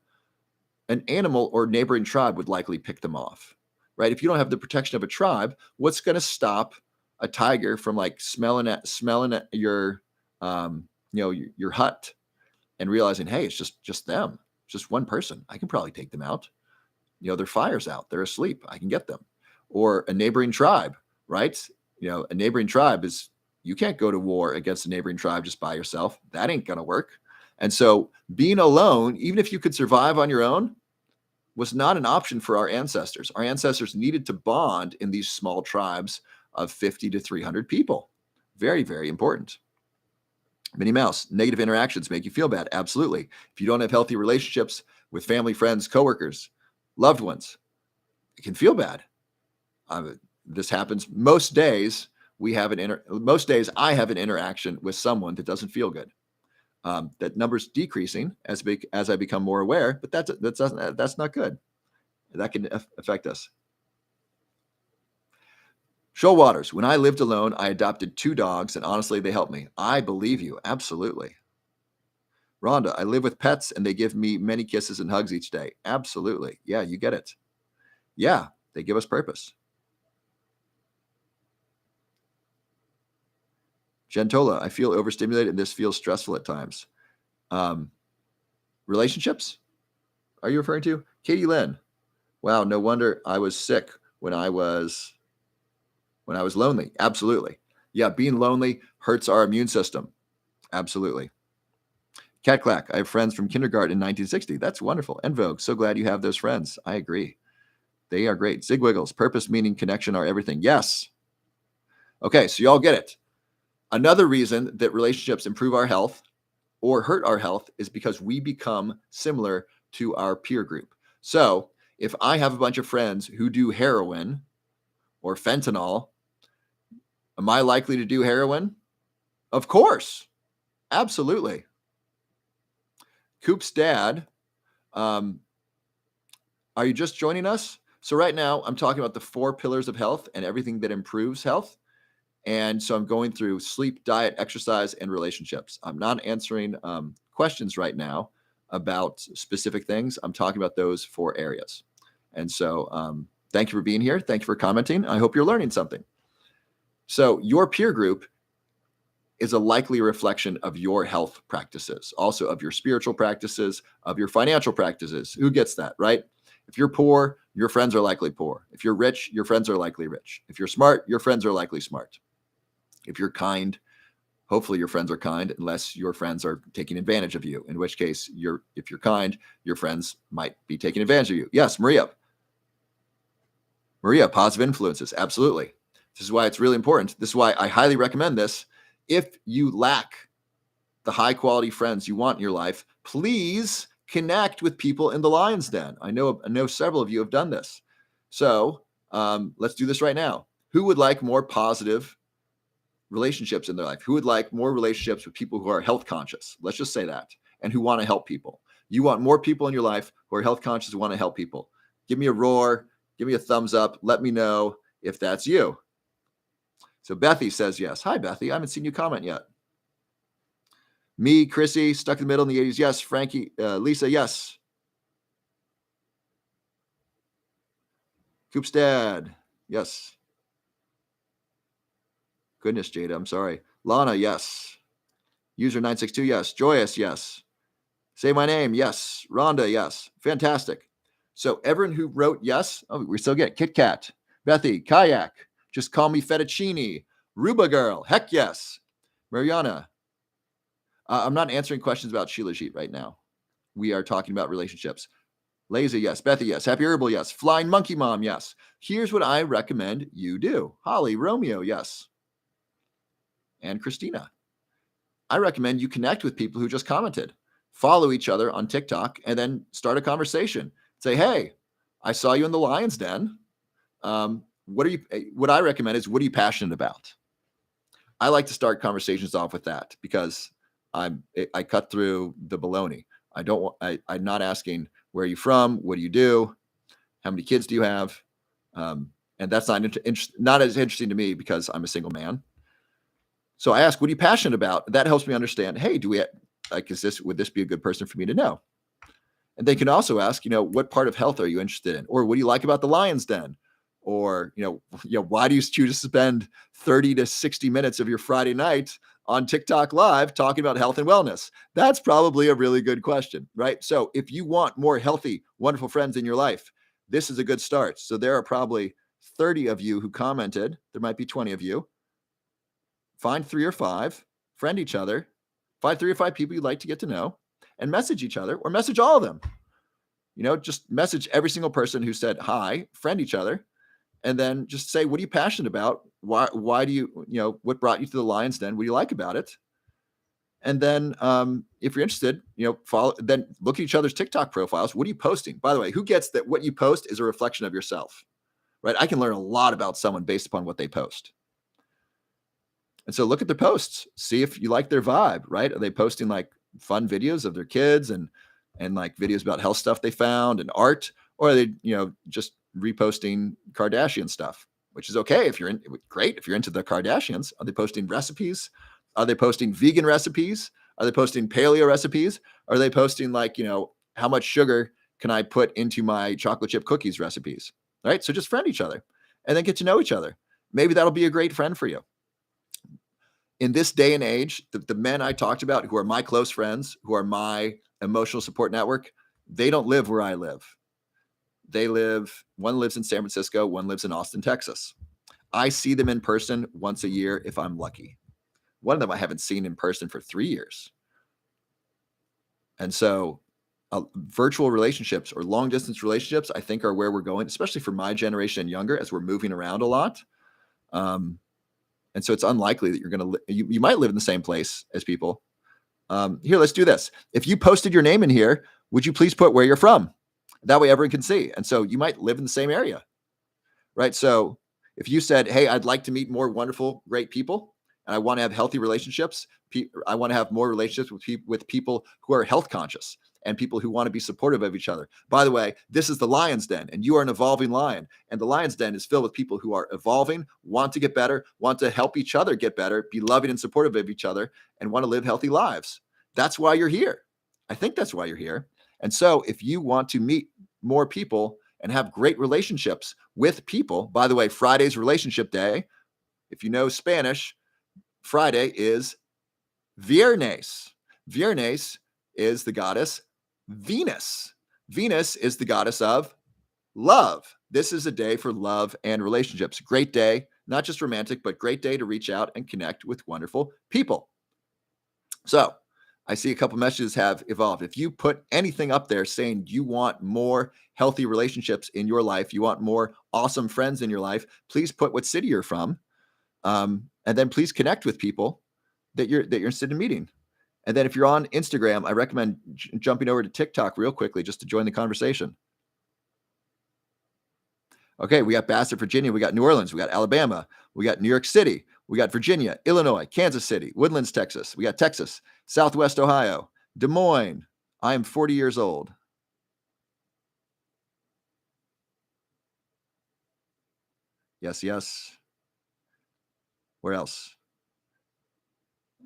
an animal or neighboring tribe would likely pick them off, right? If you don't have the protection of a tribe, what's going to stop a tiger from like smelling at your, your hut and realizing, hey, it's just them, just one person. I can probably take them out. Their fire's out, they're asleep. I can get them. Or a neighboring tribe, right? A neighboring tribe is, you can't go to war against a neighboring tribe just by yourself. That ain't going to work. And so being alone, even if you could survive on your own, was not an option for our ancestors. Our ancestors needed to bond in these small tribes of 50 to 300 people. Very, very important. Minnie Mouse, negative interactions make you feel bad. Absolutely. If you don't have healthy relationships with family, friends, coworkers, loved ones, it can feel bad. This happens most days. Most days I have an interaction with someone that doesn't feel good. That number's decreasing as I become more aware, but that's not good. That can affect us. Shoalwaters, when I lived alone, I adopted 2 dogs, and honestly, they helped me. I believe you, absolutely. Rhonda, I live with pets and they give me many kisses and hugs each day. Absolutely. Yeah, you get it. Yeah, they give us purpose. Gentola, I feel overstimulated and this feels stressful at times. Relationships? Are you referring to? Katie Lynn. Wow, no wonder I was sick when I was lonely. Absolutely. Yeah, being lonely hurts our immune system. Absolutely. Cat Clack, I have friends from kindergarten in 1960. That's wonderful. En Vogue, so glad you have those friends. I agree. They are great. Zig Wiggles, purpose, meaning, connection are everything. Yes. Okay, so y'all get it. Another reason that relationships improve our health or hurt our health is because we become similar to our peer group. So if I have a bunch of friends who do heroin or fentanyl, am I likely to do heroin? Of course. Absolutely. Coop's dad, are you just joining us? So right now I'm talking about the 4 pillars of health and everything that improves health. And so I'm going through sleep, diet, exercise, and relationships. I'm not answering questions right now about specific things. I'm talking about those 4 areas. And so thank you for being here. Thank you for commenting. I hope you're learning something. So your peer group is a likely reflection of your health practices, also of your spiritual practices, of your financial practices. Who gets that, right? If you're poor, your friends are likely poor. If you're rich, your friends are likely rich. If you're smart, your friends are likely smart. If you're kind, hopefully your friends are kind, unless your friends are taking advantage of you, in which case if you're kind, your friends might be taking advantage of you. Yes, Maria, positive influences. Absolutely. This is why it's really important. This is why I highly recommend this. If you lack the high quality friends you want in your life, please connect with people in the Lion's Den. I know several of you have done this. So let's do this right now. Who would like more positive relationships in their life? Who would like more relationships with people who are health conscious? Let's just say that. And who want to help people. You want more people in your life who are health conscious, who want to help people. Give me a roar. Give me a thumbs up. Let me know if that's you. So Bethy says yes. Hi, Bethy. I haven't seen you comment yet. Me, Chrissy, stuck in the middle in the 80s. Yes. Frankie, Lisa, yes. Coop's dad. Yes. Goodness, Jada. I'm sorry. Lana, yes. User 962, yes. Joyous, yes. Say my name, yes. Rhonda, yes. Fantastic. So everyone who wrote yes, we still get Kit Kat, Bethy, Kayak, just call me Fettuccine, Ruba Girl, heck yes. Mariana, I'm not answering questions about Shilajit right now. We are talking about relationships. Lazy, yes. Bethy, yes. Happy Herbal, yes. Flying Monkey Mom, yes. Here's what I recommend you do. Holly, Romeo, yes. And Christina, I recommend you connect with people who just commented. Follow each other on TikTok and then start a conversation. Say, hey, I saw you in the Lion's Den. What I recommend is, what are you passionate about? I like to start conversations off with that because I cut through the baloney. I'm not asking, where are you from? What do you do? How many kids do you have? And that's not as interesting to me because I'm a single man. So I ask, what are you passionate about? That helps me understand, hey, would this be a good person for me to know? And they can also ask, what part of health are you interested in? Or what do you like about the Lion's Den? Or, why do you choose to spend 30 to 60 minutes of your Friday night on TikTok Live talking about health and wellness? That's probably a really good question, right? So if you want more healthy, wonderful friends in your life, this is a good start. So there are probably 30 of you who commented. There might be 20 of you. Find 3 or 5, friend each other, find 3 or 5 people you'd like to get to know, and message each other or message all of them. Just message every single person who said hi, friend each other, and then just say, what are you passionate about? Why do you, what brought you to the Lion's Den? What do you like about it? And then if you're interested, then look at each other's TikTok profiles. What are you posting? By the way, who gets that what you post is a reflection of yourself, right? I can learn a lot about someone based upon what they post. And so look at their posts, see if you like their vibe, right? Are they posting like fun videos of their kids and like videos about health stuff they found and art? Or are they, just reposting Kardashian stuff, which is okay if you're great if you're into the Kardashians. Are they posting recipes? Are they posting vegan recipes? Are they posting paleo recipes? Are they posting like, how much sugar can I put into my chocolate chip cookies recipes? Right? So just friend each other and then get to know each other. Maybe that'll be a great friend for you. In this day and age, the men I talked about who are my close friends, who are my emotional support network, they don't live where I live. One lives in San Francisco, one lives in Austin, Texas. I see them in person once a year if I'm lucky. One of them I haven't seen in person for 3 years. And so virtual relationships or long distance relationships, I think, are where we're going, especially for my generation and younger, as we're moving around a lot. And so it's unlikely that you're going to, you might live in the same place as people. Here, let's do this. If you posted your name in here, would you please put where you're from? That way everyone can see. And so you might live in the same area, right? So if you said, hey, I'd like to meet more wonderful, great people, and I want to have healthy relationships, I want to have more relationships with people who are health conscious and people who want to be supportive of each other. By the way, this is the Lion's Den, and you are an evolving lion. And the Lion's Den is filled with people who are evolving, want to get better, want to help each other get better, be loving and supportive of each other, and want to live healthy lives. That's why you're here. I think that's why you're here. And so if you want to meet more people and have great relationships with people, by the way, Friday's relationship day, if you know Spanish, Friday is Viernes. Viernes is the goddess Venus. Venus is the goddess of love. This is a day for love and relationships. Great day, not just romantic, but great day to reach out and connect with wonderful people. So I see a couple messages have evolved. If you put anything up there saying you want more healthy relationships in your life, you want more awesome friends in your life, please put what city you're from. And then please connect with people that you're interested in meeting. And then if you're on Instagram, I recommend jumping over to TikTok real quickly just to join the conversation. Okay, we got Bassett, Virginia. We got New Orleans. We got Alabama. We got New York City. We got Virginia, Illinois, Kansas City, Woodlands, Texas. We got Texas, Southwest Ohio, Des Moines. I am 40 years old. Yes, yes. Where else?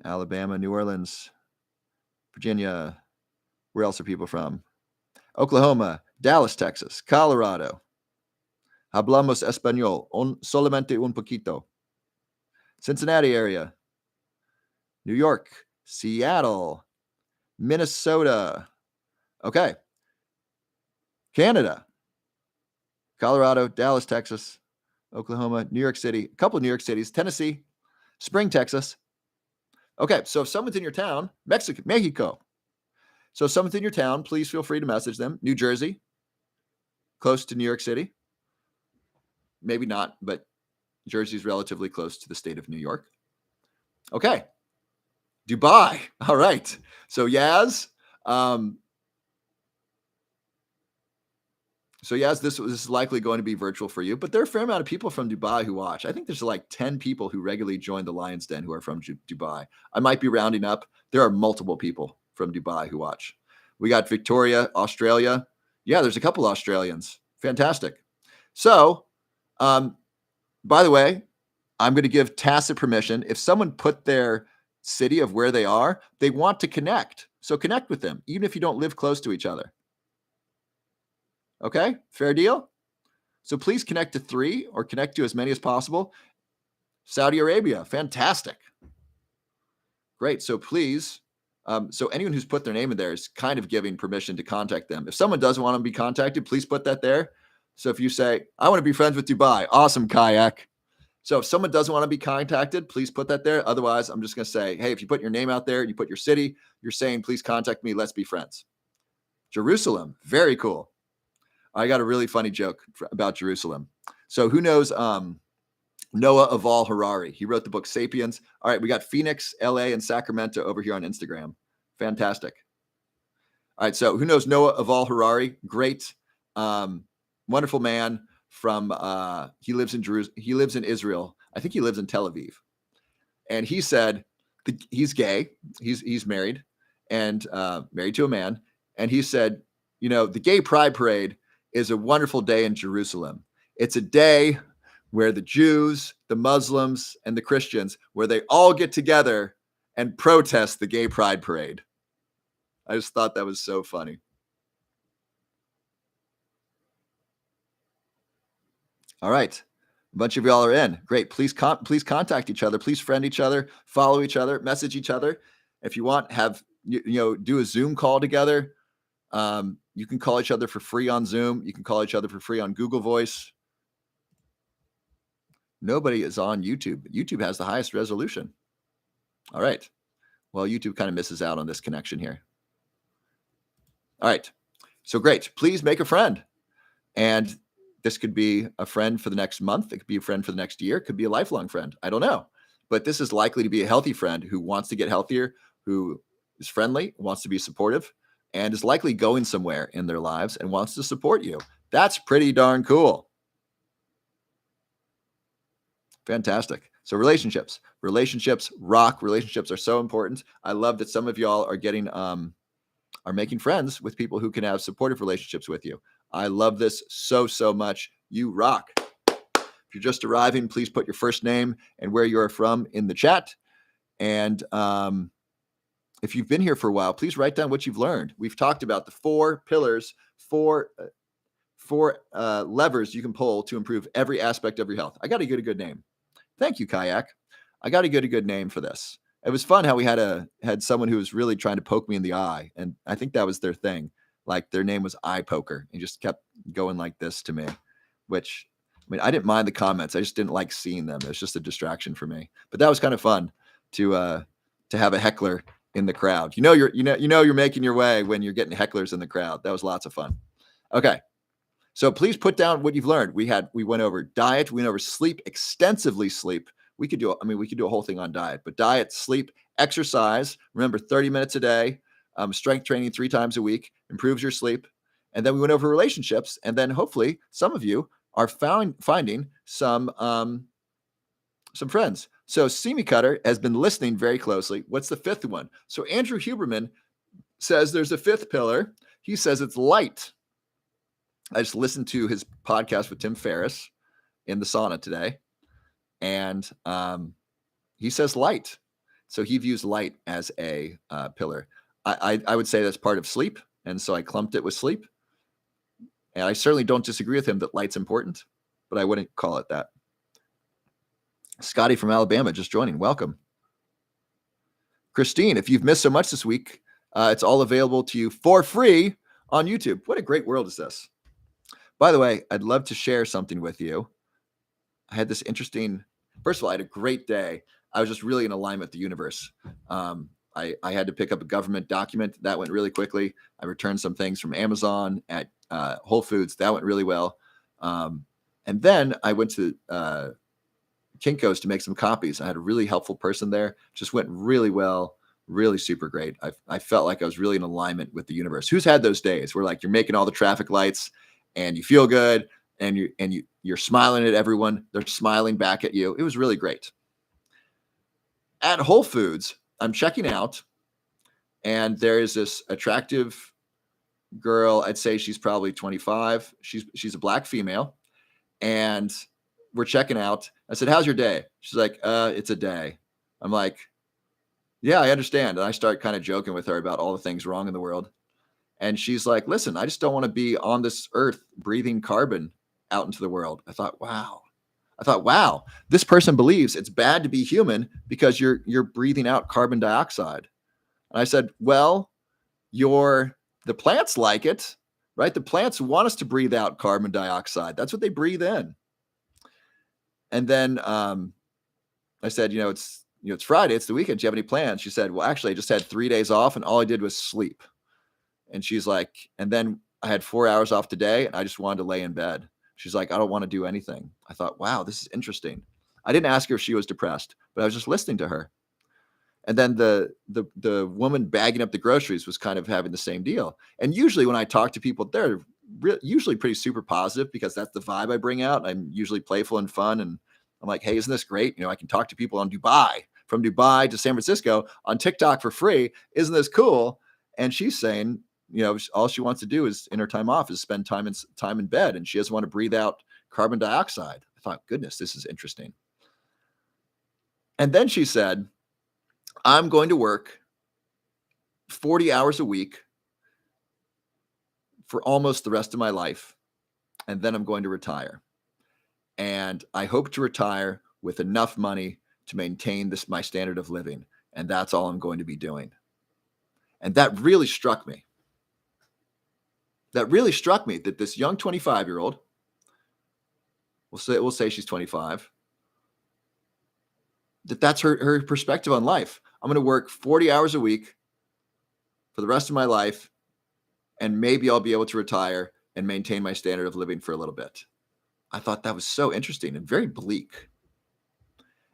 Alabama, New Orleans, Virginia. Where else are people from? Oklahoma, Dallas, Texas, Colorado. Hablamos español, solamente un poquito. Cincinnati area. New York, Seattle, Minnesota. Okay. Canada, Colorado, Dallas, Texas, Oklahoma, New York City, a couple of New York cities, Tennessee, Spring, Texas. Okay, so if someone's in your town, Mexico. So if someone's in your town, please feel free to message them. New Jersey, close to New York City. Maybe not, but Jersey is relatively close to the state of New York. Okay. Dubai. All right. So Yaz, this is likely going to be virtual for you, but there are a fair amount of people from Dubai who watch. I think there's like 10 people who regularly join the Lion's Den who are from Dubai. I might be rounding up. There are multiple people from Dubai who watch. We got Victoria, Australia. Yeah, there's a couple Australians. Fantastic. So, by the way, I'm going to give tacit permission. If someone put their city of where they are, they want to connect. So connect with them, even if you don't live close to each other. Okay, fair deal? So please connect to 3 or connect to as many as possible. Saudi Arabia, fantastic. Great, so please, so anyone who's put their name in there is kind of giving permission to contact them. If someone doesn't want to be contacted, please put that there. So if you say, I want to be friends with Dubai, awesome, Kayak. So if someone doesn't want to be contacted, please put that there. Otherwise, I'm just going to say, hey, if you put your name out there and you put your city, you're saying, please contact me. Let's be friends. Jerusalem, very cool. I got a really funny joke about Jerusalem. So who knows Noah Yuval Harari? He wrote the book Sapiens. All right, we got Phoenix, LA, and Sacramento over here on Instagram. Fantastic. All right, so who knows Noah Yuval Harari? Great, wonderful man from he lives in Jerusalem. He lives in Israel. I think he lives in Tel Aviv. And he said he's gay. He's married and married to a man. And he said, the gay pride parade is a wonderful day in Jerusalem. It's a day where the Jews, the Muslims, and the Christians, where they all get together and protest the gay pride parade. I just thought that was so funny. All right. A bunch of y'all are in. Great. Please contact each other. Please friend each other, follow each other, message each other. If you want, have do a Zoom call together. You can call each other for free on Zoom. You can call each other for free on Google Voice. Nobody is on YouTube. YouTube has the highest resolution. All right. Well, YouTube kind of misses out on this connection here. All right. So great. Please make a friend. And this could be a friend for the next month. It could be a friend for the next year. It could be a lifelong friend. I don't know. But this is likely to be a healthy friend who wants to get healthier, who is friendly, wants to be supportive, and is likely going somewhere in their lives and wants to support you. That's pretty darn cool. Fantastic. So relationships rock. Relationships are so important. I love that some of y'all are getting, are making friends with people who can have supportive relationships with you. I love this so much. You rock. If you're just arriving, please put your first name and where you're from in the chat. And if you've been here for a while, please write down what you've learned. We've talked about the 4 pillars, four levers you can pull to improve every aspect of your health. I got to get a good name. Thank you, Kayak. I got to get a good name for this. It was fun how we had someone who was really trying to poke me in the eye, and I think that was their thing. Like their name was Eye Poker, and just kept going like this to me. Which, I mean, I didn't mind the comments. I just didn't like seeing them. It was just a distraction for me. But that was kind of fun to have a heckler in the crowd. You're making your way when you're getting hecklers in the crowd. That was lots of fun. Okay. So please put down what you've learned. We went over diet, we went over sleep, extensively sleep. We could do a whole thing on diet, but diet, sleep, exercise, remember 30 minutes a day, strength training 3 times a week, improves your sleep. And then we went over relationships. And then hopefully some of you are finding some friends. So Simi Cutter has been listening very closely. What's the 5th one? So Andrew Huberman says there's a 5th pillar. He says it's light. I just listened to his podcast with Tim Ferriss in the sauna today, and he says light. So he views light as a pillar. I would say that's part of sleep, and so I clumped it with sleep. And I certainly don't disagree with him that light's important, but I wouldn't call it that. Scotty from Alabama just joining. Welcome. Christine, if you've missed so much this week, it's all available to you for free on YouTube. What a great world is this? By the way, I'd love to share something with you. I had this first of all, I had a great day. I was just really in alignment with the universe. I had to pick up a government document. That went really quickly. I returned some things from Amazon at Whole Foods. That went really well. And then I went to Kinko's to make some copies. I had a really helpful person there. Just went really well. Really super great. I felt like I was really in alignment with the universe. Who's had those days where like you're making all the traffic lights and you feel good and you're smiling at everyone. They're smiling back at you. It was really great. At Whole Foods, I'm checking out, and there is this attractive girl. I'd say she's probably 25. She's a Black female, and we're checking out. I said, "How's your day?" She's like, "It's a day." I'm like, "Yeah, I understand." And I start kind of joking with her about all the things wrong in the world. And she's like, "Listen, I just don't want to be on this earth breathing carbon out into the world." I thought, wow, this person believes it's bad to be human because you're breathing out carbon dioxide. And I said, well, the plants like it, right? The plants want us to breathe out carbon dioxide. That's what they breathe in. And then I said, it's Friday, it's the weekend. Do you have any plans? She said, well, actually, I just had 3 days off and all I did was sleep. And she's like, and then I had 4 hours off today and I just wanted to lay in bed. She's like, I don't want to do anything. I thought, wow, this is interesting. I didn't ask her if she was depressed, but I was just listening to her. And then the woman bagging up the groceries was kind of having the same deal. And usually when I talk to people, they're usually pretty super positive because that's the vibe I bring out. I'm usually playful and fun. And I'm like, hey, isn't this great? I can talk to people on Dubai, from Dubai to San Francisco on TikTok for free. Isn't this cool? And she's saying, all she wants to do is in her time off is spend time in bed, and she doesn't want to breathe out carbon dioxide. I thought, goodness, this is interesting. And then she said, I'm going to work 40 hours a week for almost the rest of my life, and then I'm going to retire. And I hope to retire with enough money to maintain my standard of living, and that's all I'm going to be doing. And that really struck me. That this young 25-year-old, we'll say she's 25, that's her perspective on life. I'm going to work 40 hours a week for the rest of my life, and maybe I'll be able to retire and maintain my standard of living for a little bit. I thought that was so interesting and very bleak.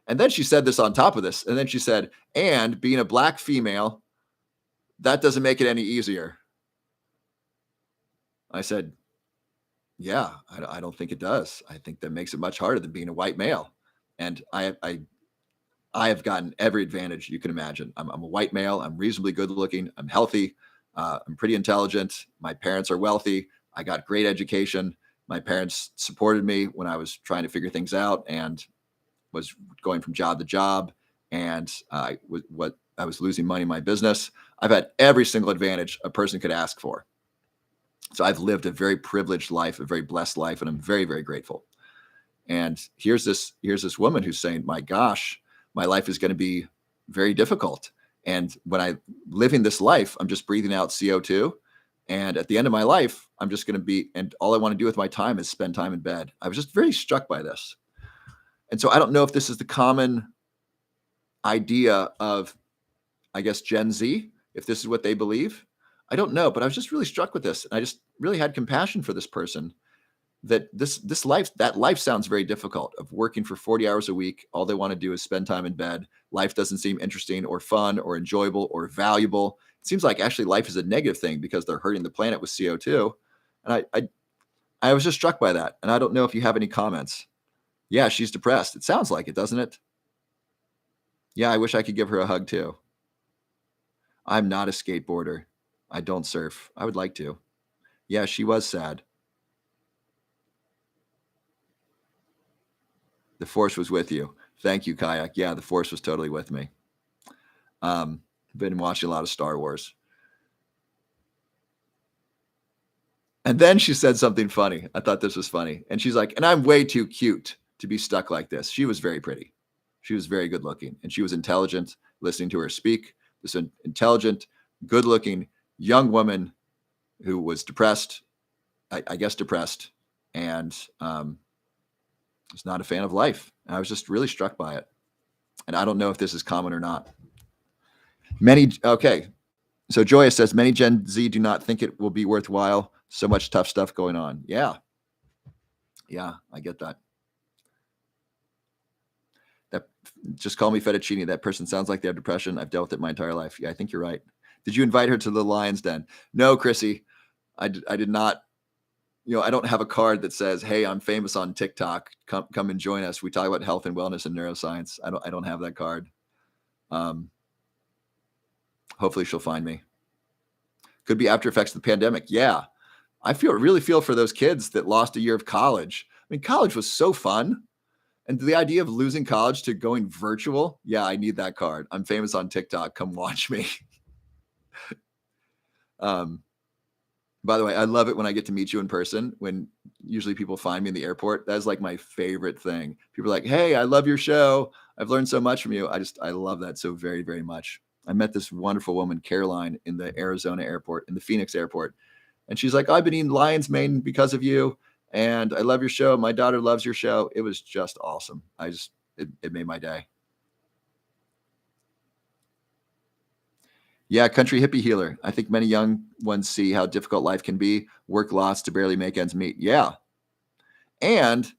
And then she said this on top of this. And then she said, and being a Black female, that doesn't make it any easier. I said, yeah, I don't think it does. I think that makes it much harder than being a white male. And I have gotten every advantage you can imagine. I'm a white male. I'm reasonably good looking. I'm healthy. I'm pretty intelligent. My parents are wealthy. I got great education. My parents supported me when I was trying to figure things out and was going from job to job. And I was losing money in my business. I've had every single advantage a person could ask for. So I've lived a very privileged life, a very blessed life, and I'm very, very grateful. And here's this woman who's saying, my gosh, my life is going to be very difficult. And when I'm living this life, I'm just breathing out CO2. And at the end of my life, I'm just going to be, and all I want to do with my time is spend time in bed. I was just very struck by this. And so I don't know if this is the common idea of, I guess, Gen Z, if this is what they believe. I don't know, but I was just really struck with this. I just really had compassion for this person, that that life sounds very difficult, of working for 40 hours a week. All they want to do is spend time in bed. Life doesn't seem interesting or fun or enjoyable or valuable. It seems like actually life is a negative thing because they're hurting the planet with CO2. And I was just struck by that. And I don't know if you have any comments. Yeah, she's depressed. It sounds like it, doesn't it? Yeah, I wish I could give her a hug too. I'm not a skateboarder. I don't surf. I would like to. Yeah, she was sad. The force was with you. Thank you, Kayak. Yeah, the force was totally with me. Been watching a lot of Star Wars. And then she said something funny. I thought this was funny. And she's like, and I'm way too cute to be stuck like this. She was very pretty. She was very good looking. And she was intelligent, listening to her speak. This intelligent, good looking young woman who was depressed, I guess depressed, and was not a fan of life. And I was just really struck by it. And I don't know if this is common or not. Okay. So Joya says, many Gen Z do not think it will be worthwhile. So much tough stuff going on. Yeah. Yeah, I get that. Just call me fettuccine. That person sounds like they have depression. I've dealt with it my entire life. Yeah, I think you're right. Did you invite her to the Lion's Den? No, Chrissy, I did not. I don't have a card that says, hey, I'm famous on TikTok. Come and join us. We talk about health and wellness and neuroscience. I don't have that card. Hopefully she'll find me. Could be after effects of the pandemic. Yeah. I really feel for those kids that lost a year of college. I mean, college was so fun. And the idea of losing college to going virtual. Yeah, I need that card. I'm famous on TikTok. Come watch me. By the way, I love it when I get to meet you in person, when usually people find me in the airport. That is like my favorite thing. People are like, hey, I love your show. I've learned so much from you. I love that so very, very much. I met this wonderful woman, Caroline, in the Arizona airport, in the Phoenix airport. And she's like, I've been eating lion's mane because of you. And I love your show. My daughter loves your show. It was just awesome. It made my day. Yeah, country hippie healer. I think many young ones see how difficult life can be, work lots to barely make ends meet. Yeah. And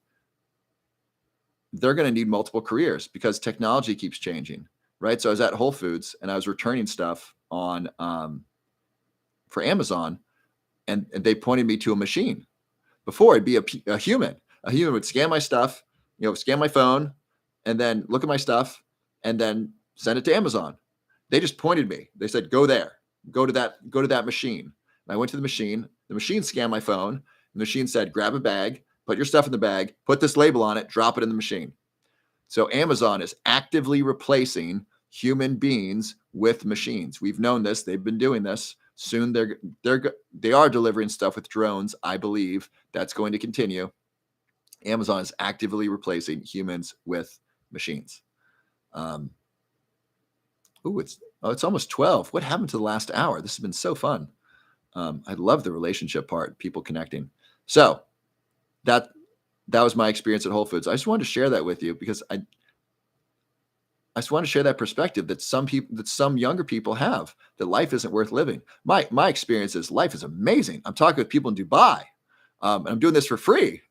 they're going to need multiple careers because technology keeps changing, right? So I was at Whole Foods and I was returning stuff on for Amazon, and they pointed me to a machine. Before, it'd be a human. A human would scan my stuff, scan my phone, and then look at my stuff, and then send it to Amazon. They just pointed me. They said, go there, go to that machine. And I went to the machine. The machine scanned my phone. And the machine said, grab a bag, put your stuff in the bag, put this label on it, drop it in the machine. So Amazon is actively replacing human beings with machines. We've known this. They've been doing this. Soon they are delivering stuff with drones. I believe that's going to continue. Amazon is actively replacing humans with machines. It's almost 12. What happened to the last hour? This has been so fun. I love the relationship part, people connecting. So that was my experience at Whole Foods. I just wanted to share that with you because I just want to share that perspective that some younger people have, that life isn't worth living. My experience is life is amazing. I'm talking with people in Dubai, and I'm doing this for free.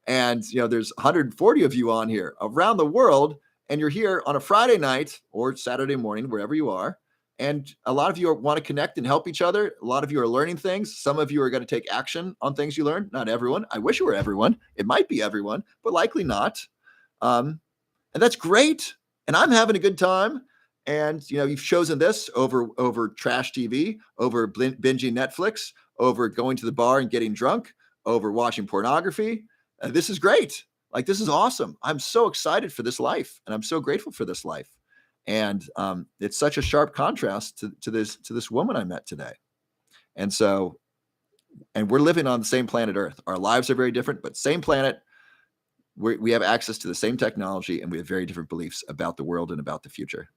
And there's 140 of you on here around the world, and you're here on a Friday night or Saturday morning, wherever you are. And a lot of you want to connect and help each other. A lot of you are learning things. Some of you are going to take action on things you learned. Not everyone. I wish it were everyone. It might be everyone, but likely not. And that's great. And I'm having a good time. And you've chosen this over trash TV, over binging Netflix, over going to the bar and getting drunk, over watching pornography. This is great. Like, this is awesome. I'm so excited for this life, and I'm so grateful for this life. And it's such a sharp contrast to this woman I met today. And we're living on the same planet Earth. Our lives are very different, but same planet. We have access to the same technology, and we have very different beliefs about the world and about the future.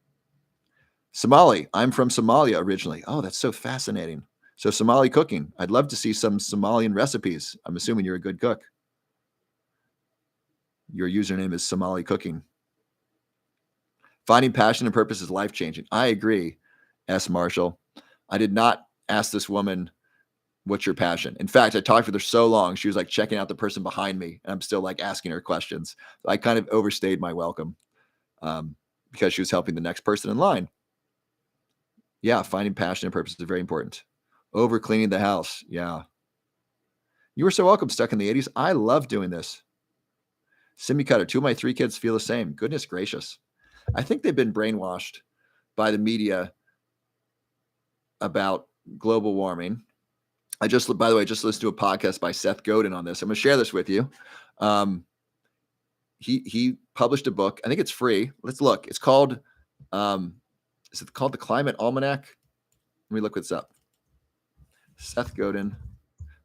Somali. I'm from Somalia originally. Oh, that's so fascinating. So Somali cooking. I'd love to see some Somalian recipes. I'm assuming you're a good cook. Your username is Somali Cooking. Finding passion and purpose is life-changing. I agree, S. Marshall. I did not ask this woman, what's your passion? In fact, I talked with her so long, she was like checking out the person behind me, and I'm still like asking her questions. I kind of overstayed my welcome because she was helping the next person in line. Yeah, finding passion and purpose is very important. Over cleaning the house. Yeah. You were so welcome, Stuck in the 80s. I love doing this. Simi Cutter, 2 of my 3 kids feel the same. Goodness gracious. I think they've been brainwashed by the media about global warming. By the way, just listened to a podcast by Seth Godin on this. I'm going to share this with you. He published a book. I think it's free. Let's look. It's called, is it called The Climate Almanac? Let me look this up. Seth Godin.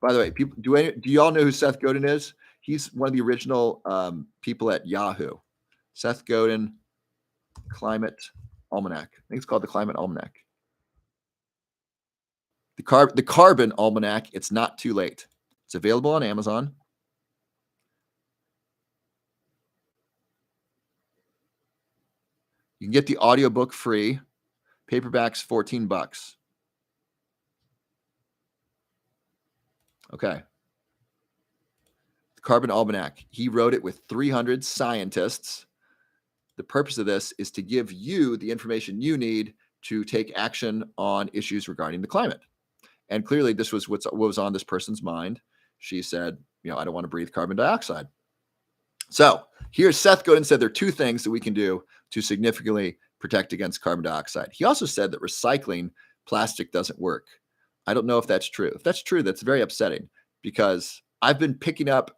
By the way, people, do you all know who Seth Godin is? He's one of the original people at Yahoo. Seth Godin, Climate Almanac. I think it's called The Climate Almanac. The Carbon Almanac. It's not too late. It's available on Amazon. You can get the audiobook free. Paperback's $14. Okay. The Carbon Almanac. He wrote it with 300 scientists. The purpose of this is to give you the information you need to take action on issues regarding the climate. And clearly this was what was on this person's mind. She said, I don't want to breathe carbon dioxide. So here's Seth Godin said there are 2 things that we can do to significantly protect against carbon dioxide. He also said that recycling plastic doesn't work. I don't know if that's true. If that's true, that's very upsetting because I've been picking up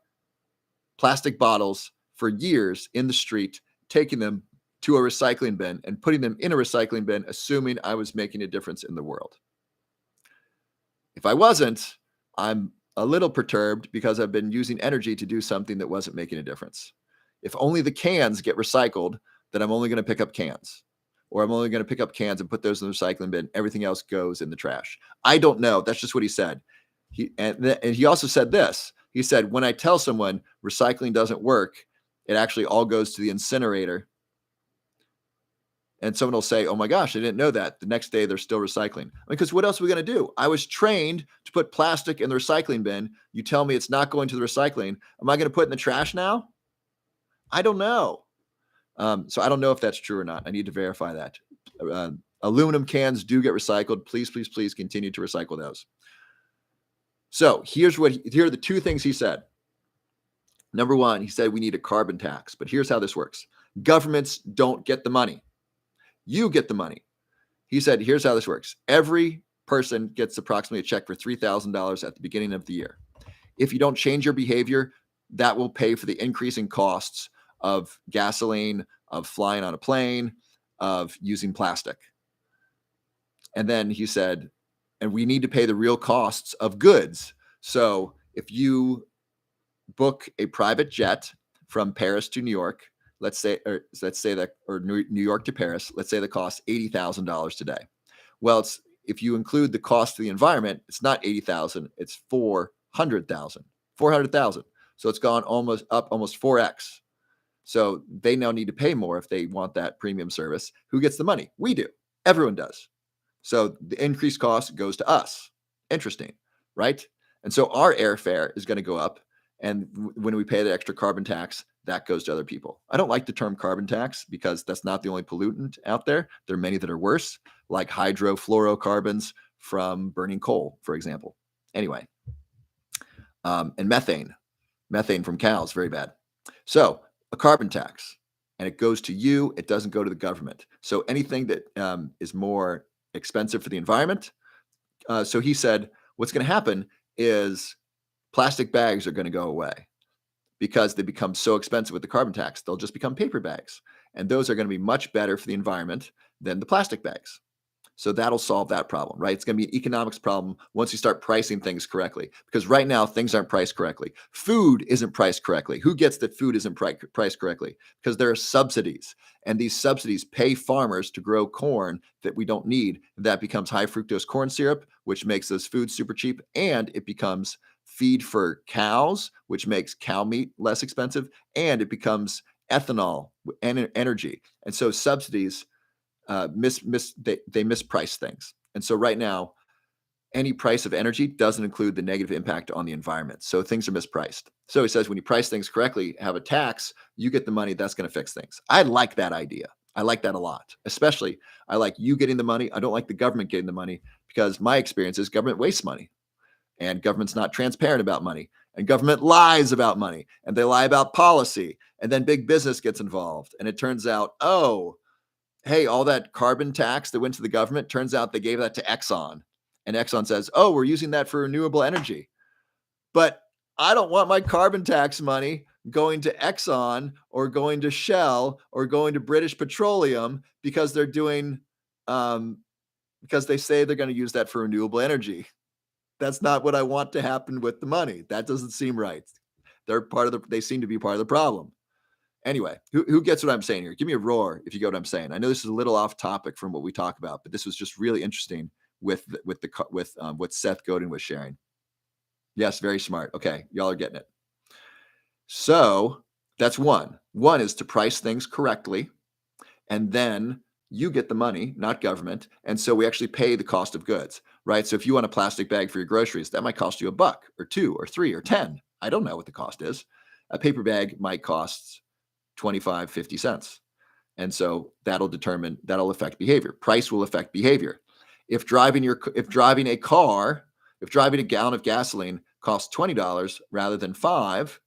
plastic bottles for years in the street, taking them to a recycling bin and putting them in a recycling bin, assuming I was making a difference in the world. If I wasn't, I'm a little perturbed because I've been using energy to do something that wasn't making a difference. If only the cans get recycled, then I'm only going to pick up cans. Or I'm only going to pick up cans and put those in the recycling bin. Everything else goes in the trash. I don't know. That's just what he said. And he also said this. He said, when I tell someone recycling doesn't work, it actually all goes to the incinerator. And someone will say, oh my gosh, I didn't know that. The next day, they're still recycling. Because what else are we going to do? I was trained to put plastic in the recycling bin. You tell me it's not going to the recycling. Am I going to put it in the trash now? I don't know. So I don't know if that's true or not. I need to verify that. Aluminum cans do get recycled. Please, please, please continue to recycle those. So here are the 2 things he said. Number 1, he said we need a carbon tax. But here's how this works. Governments don't get the money. You get the money. He said, here's how this works. Every person gets approximately a check for $3,000 at the beginning of the year. If you don't change your behavior, that will pay for the increasing costs of gasoline, of flying on a plane, of using plastic. And then he said, and we need to pay the real costs of goods. So if you book a private jet from Paris to New York, let's say that, or New York to Paris, let's say the cost $80,000 today. Well, if you include the cost of the environment, it's not 80,000, it's 400,000. 400,000. So it's gone almost 4x. So they now need to pay more if they want that premium service. Who gets the money? We do. Everyone does. So the increased cost goes to us. Interesting, right? And so our airfare is going to go up. And when we pay the extra carbon tax, that goes to other people. I don't like the term carbon tax because that's not the only pollutant out there. There are many that are worse, like hydrofluorocarbons from burning coal, for example. Anyway, and methane from cows, very bad. So a carbon tax, and it goes to you. It doesn't go to the government. So anything that is more expensive for the environment. So he said, what's going to happen is plastic bags are going to go away because they become so expensive with the carbon tax. They'll just become paper bags. And those are going to be much better for the environment than the plastic bags. So that'll solve that problem, right? It's going to be an economics problem once you start pricing things correctly. Because right now, things aren't priced correctly. Food isn't priced correctly. Who gets that food isn't priced correctly? Because there are subsidies. And these subsidies pay farmers to grow corn that we don't need. That becomes high fructose corn syrup, which makes those foods super cheap. And it becomes feed for cows, which makes cow meat less expensive. And it becomes ethanol and energy. And so subsidies they misprice things. And so right now, any price of energy doesn't include the negative impact on the environment. So things are mispriced. So he says when you price things correctly, have a tax, you get the money, that's going to fix things. I like that idea. I like that a lot. Especially, I like you getting the money. I don't like the government getting the money because my experience is government wastes money and government's not transparent about money and government lies about money and they lie about policy. And then big business gets involved. And it turns out, hey, all that carbon tax that went to the government, turns out they gave that to Exxon. And Exxon says, oh, we're using that for renewable energy. But I don't want my carbon tax money going to Exxon or going to Shell or going to British Petroleum because they're doing, because they say they're going to use that for renewable energy. That's not what I want to happen with the money. That doesn't seem right. They seem to be part of the problem. Anyway, who gets what I'm saying here? Give me a roar if you get what I'm saying. I know this is a little off topic from what we talk about, but this was just really interesting with what Seth Godin was sharing. Yes, very smart. Okay, y'all are getting it. So that's one. One is to price things correctly, and then you get the money, not government. And so we actually pay the cost of goods, right? So if you want a plastic bag for your groceries, that might cost you $1 or $2 or $3 or $10. I don't know what the cost is. A paper bag might cost 25, 50 cents. And so that'll affect behavior. Price will affect behavior. If driving a gallon of gasoline costs $20 rather than $5,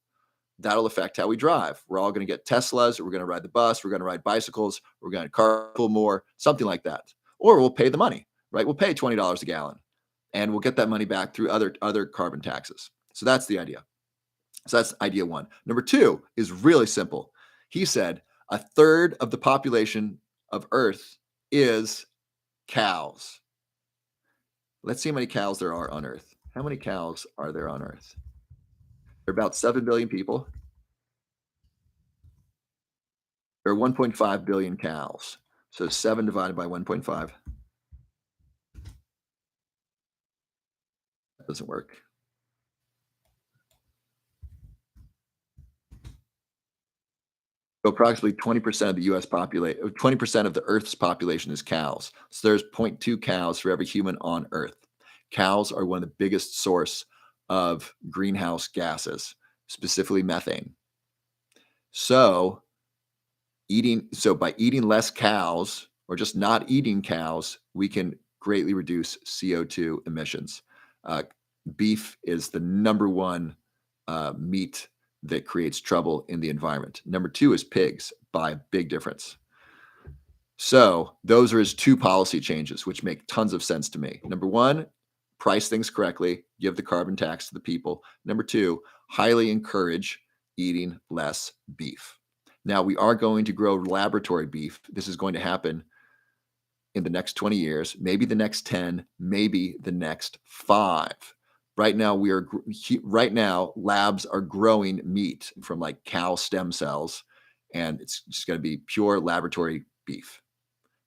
that'll affect how we drive. We're all going to get Teslas, or we're going to ride the bus, we're going to ride bicycles, we're going to carpool more, something like that. Or we'll pay the money, right? We'll pay $20 a gallon and we'll get that money back through other carbon taxes. So that's the idea. So that's idea one. Number two is really simple. He said a third of the population of Earth is cows. Let's see how many cows there are on Earth. How many cows are there on Earth? There are about 7 billion people. There are 1.5 billion cows. So 7 divided by 1.5. That doesn't work. So approximately 20% of the US population, 20% of the Earth's population is cows. So there's 0.2 cows for every human on Earth. Cows are one of the biggest source of greenhouse gases, specifically methane. So by eating less cows or just not eating cows, we can greatly reduce CO2 emissions. Beef is the number one meat that creates trouble in the environment. Number two is pigs, by a big difference. So those are his two policy changes, which make tons of sense to me. Number one, price things correctly, give the carbon tax to the people. Number two, highly encourage eating less beef. Now, we are going to grow laboratory beef. This is going to happen in the next 20 years, maybe the next 10, maybe the next 5. Right now, right now labs are growing meat from like cow stem cells, and it's just going to be pure laboratory beef,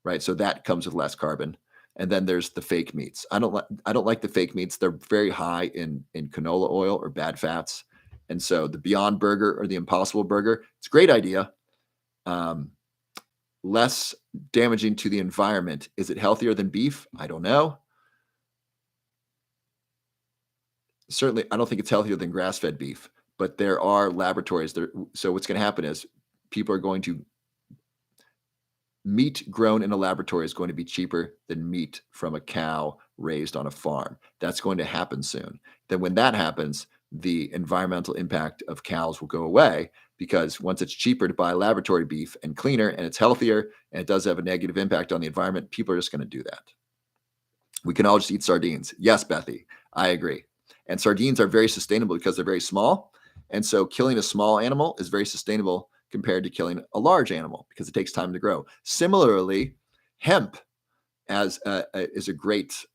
right? So that comes with less carbon. And then there's the fake meats. I don't like the fake meats. They're very high in canola oil or bad fats. And so the Beyond Burger or the Impossible Burger, it's a great idea. Um, Less damaging to the environment. Is it healthier than beef? I don't know. Certainly, I don't think it's healthier than grass-fed beef, but there are laboratories there. So what's going to happen is people are going to meat grown in a laboratory is going to be cheaper than meat from a cow raised on a farm. That's going to happen soon. Then when that happens, the environmental impact of cows will go away because once it's cheaper to buy laboratory beef and cleaner and it's healthier and it does have a negative impact on the environment, people are just going to do that. We can all just eat sardines. Yes, Bethy, I agree. And sardines are very sustainable because they're very small. And so killing a small animal is very sustainable compared to killing a large animal because it takes time to grow. Similarly, hemp is a great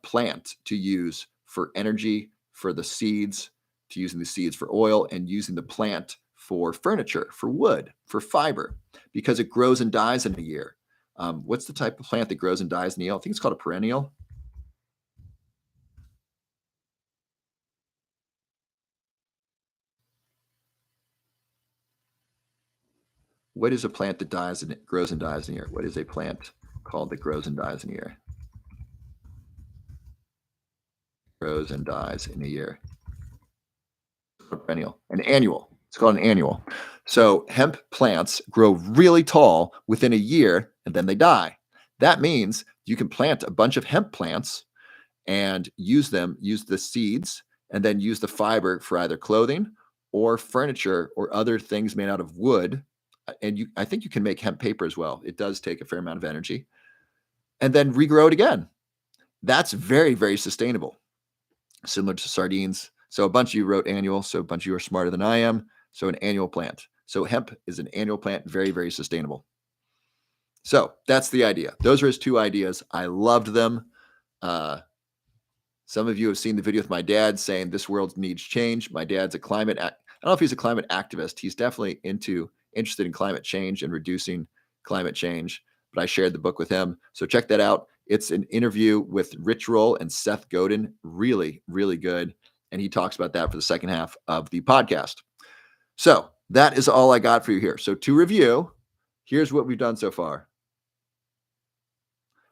plant to use for energy, for the seeds, to using the seeds for oil, and using the plant for furniture, for wood, for fiber, because it grows and dies in a year. What's the type of plant that grows and dies in a year? I think it's called a perennial. What is a plant that dies and it grows and dies in a year? What is a plant called that grows and dies in a year? Grows and dies in a year. Perennial, an annual. It's called an annual. So hemp plants grow really tall within a year and then they die. That means you can plant a bunch of hemp plants and use the seeds, and then use the fiber for either clothing or furniture or other things made out of wood. And I think you can make hemp paper as well. It does take a fair amount of energy, and then regrow it again. That's very, very sustainable, similar to sardines. So a bunch of you wrote annual. So a bunch of you are smarter than I am. So an annual plant. So hemp is an annual plant, very, very sustainable. So that's the idea. Those are his 2 ideas. I loved them. Some of you have seen the video with my dad saying this world needs change. My dad's a I don't know if he's a climate activist. He's definitely interested in climate change and reducing climate change. But I shared the book with him. So check that out. It's an interview with Rich Roll and Seth Godin. Really, really good. And he talks about that for the second half of the podcast. So that is all I got for you here. So to review, here's what we've done so far.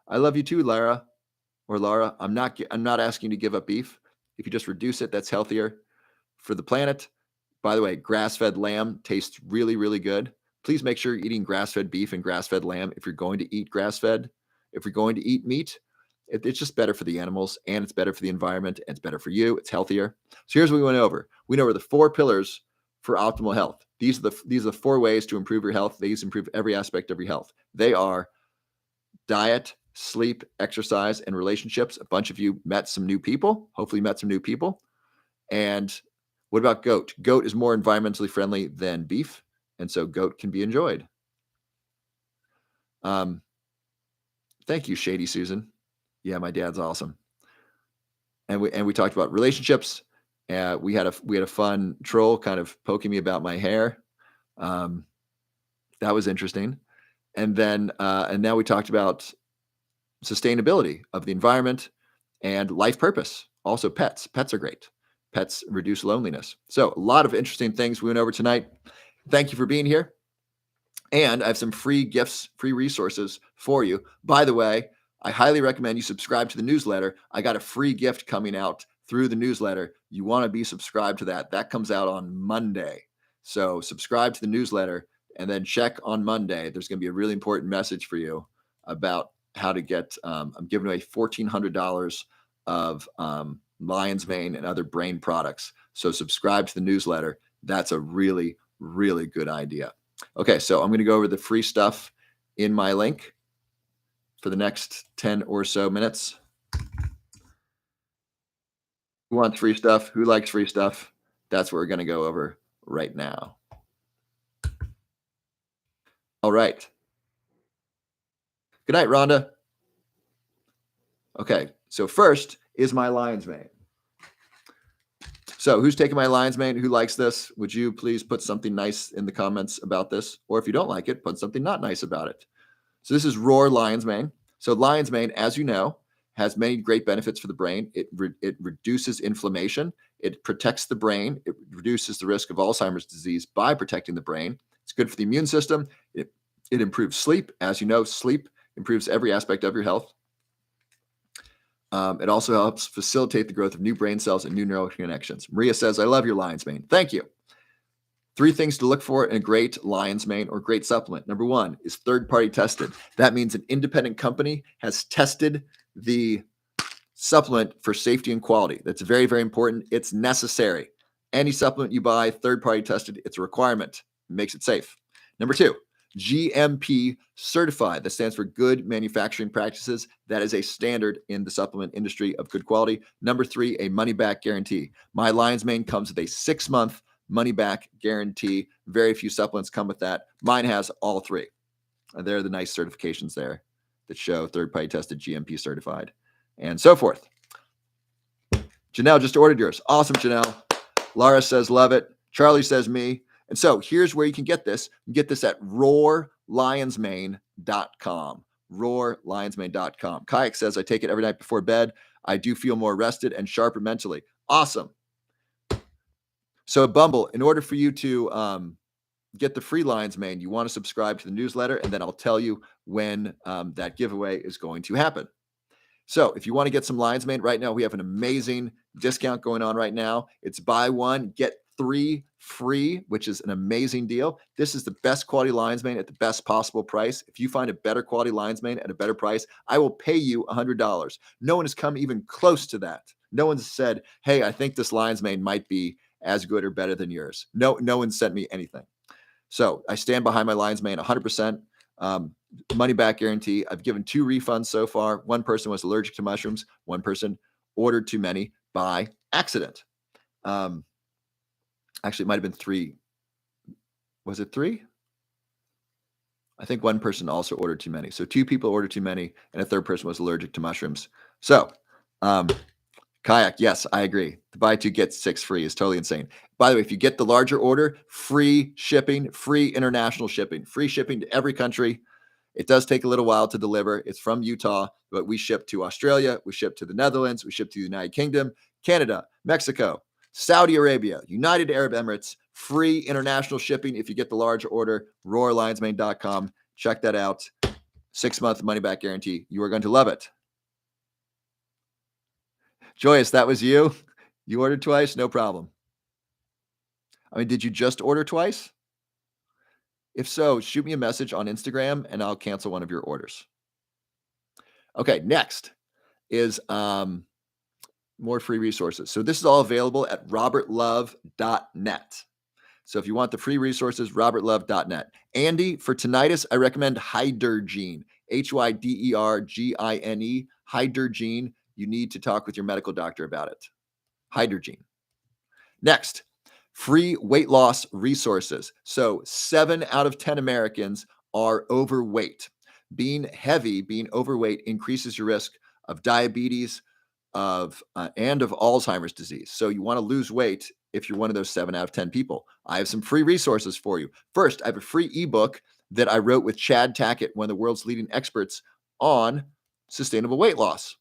I love you too, Lara. Or Laura, I'm not asking you to give up beef. If you just reduce it, that's healthier for the planet. By the way, grass-fed lamb tastes really, really good. Please make sure you're eating grass-fed beef and grass-fed lamb. If you're going to eat grass-fed, if you're going to eat meat, it's just better for the animals and it's better for the environment and it's better for you. It's healthier. So here's what we went over. We went over the 4 pillars for optimal health. These are the 4 ways to improve your health. These improve every aspect of your health. They are diet, sleep, exercise, and relationships. A bunch of you met some new people. Hopefully, met some new people. And what about goat? Goat is more environmentally friendly than beef, and so goat can be enjoyed. Thank you, Shady Susan. Yeah, my dad's awesome. And we talked about relationships. We had a fun troll kind of poking me about my hair. That was interesting. And then and now we talked about sustainability of the environment and life purpose. Also, pets. Pets are great. Pets reduce loneliness. So, a lot of interesting things we went over tonight. Thank you for being here. And I have some free gifts, free resources for you. By the way, I highly recommend you subscribe to the newsletter. I got a free gift coming out through the newsletter. You want to be subscribed to that. That comes out on Monday. So, subscribe to the newsletter and then check on Monday. There's going to be a really important message for you about how to get, I'm giving away $1,400 of lion's mane and other brain products. So subscribe to the newsletter. That's a really, really good idea. Okay, so I'm going to go over the free stuff in my link for the next 10 or so minutes. Who wants free stuff? Who likes free stuff? That's what we're going to go over right now. All right. Good night, Rhonda. Okay, so first is my lion's mane. So who's taking my lion's mane? Who likes this? Would you please put something nice in the comments about this? Or if you don't like it, put something not nice about it. So this is Roar Lion's Mane. So lion's mane, as you know, has many great benefits for the brain. It reduces inflammation. It protects the brain. It reduces the risk of Alzheimer's disease by protecting the brain. It's good for the immune system. It improves sleep. As you know, sleep improves every aspect of your health. It also helps facilitate the growth of new brain cells and new neural connections. Maria says, I love your lion's mane. Thank you. 3 things to look for in a great lion's mane or great supplement. Number 1 is third-party tested. That means an independent company has tested the supplement for safety and quality. That's very, very important. It's necessary. Any supplement you buy, third-party tested, it's a requirement. It makes it safe. Number 2, GMP certified. That stands for Good Manufacturing Practices. That is a standard in the supplement industry of good quality. Number 3, a money-back guarantee. My lion's mane comes with a 6-month money-back guarantee. Very few supplements come with that. Mine has all 3. There are the nice certifications there that show third-party tested, GMP certified, and so forth. Janelle just ordered yours. Awesome, Janelle. Laura says, love it. Charlie says, me. And so here's where you can get this. You can get this at roarlionsmane.com. roarlionsmane.com. Kayak says, I take it every night before bed. I do feel more rested and sharper mentally. Awesome. So Bumble, in order for you to get the free lion's mane, you want to subscribe to the newsletter, and then I'll tell you when that giveaway is going to happen. So if you want to get some lion's mane right now, we have an amazing discount going on right now. It's buy 1, get 3 free, which is an amazing deal. This is the best quality lion's mane at the best possible price. If you find a better quality lion's mane at a better price, I will pay you $100. No one has come even close to that. No one's said, hey, I think this lion's mane might be as good or better than yours. No one sent me anything. So I stand behind my lion's mane 100%. Money back guarantee. I've given 2 refunds so far. One person was allergic to mushrooms. One person ordered too many by accident. Actually, it might have been 3. Was it 3? I think one person also ordered too many. So 2 people ordered too many, and a third person was allergic to mushrooms. So, Kayak, yes, I agree. The buy 2 get 6 free is totally insane. By the way, if you get the larger order, free shipping, free international shipping, free shipping to every country. It does take a little while to deliver. It's from Utah, but we ship to Australia, we ship to the Netherlands, we ship to the United Kingdom, Canada, Mexico, Saudi Arabia, United Arab Emirates, free international shipping if you get the larger order, roarlionsmane.com. Check that out. 6-month money back guarantee. You are going to love it. Joyous, that was you? You ordered twice? No problem. I mean, did you just order twice? If so, shoot me a message on Instagram and I'll cancel one of your orders. Okay, next is more free resources. So this is all available at robertlove.net. So if you want the free resources, robertlove.net. Andy, for tinnitus, I recommend Hydergine, Hydergine, Hydergine. You need to talk with your medical doctor about it. Hydergine. Next, free weight loss resources. So 7 out of 10 Americans are overweight. Being heavy, being overweight increases your risk of diabetes, and of Alzheimer's disease. So you want to lose weight if you're one of those 7 out of 10 people. I have some free resources for you. First, I have a free ebook that I wrote with Chad Tackett, one of the world's leading experts on sustainable weight loss.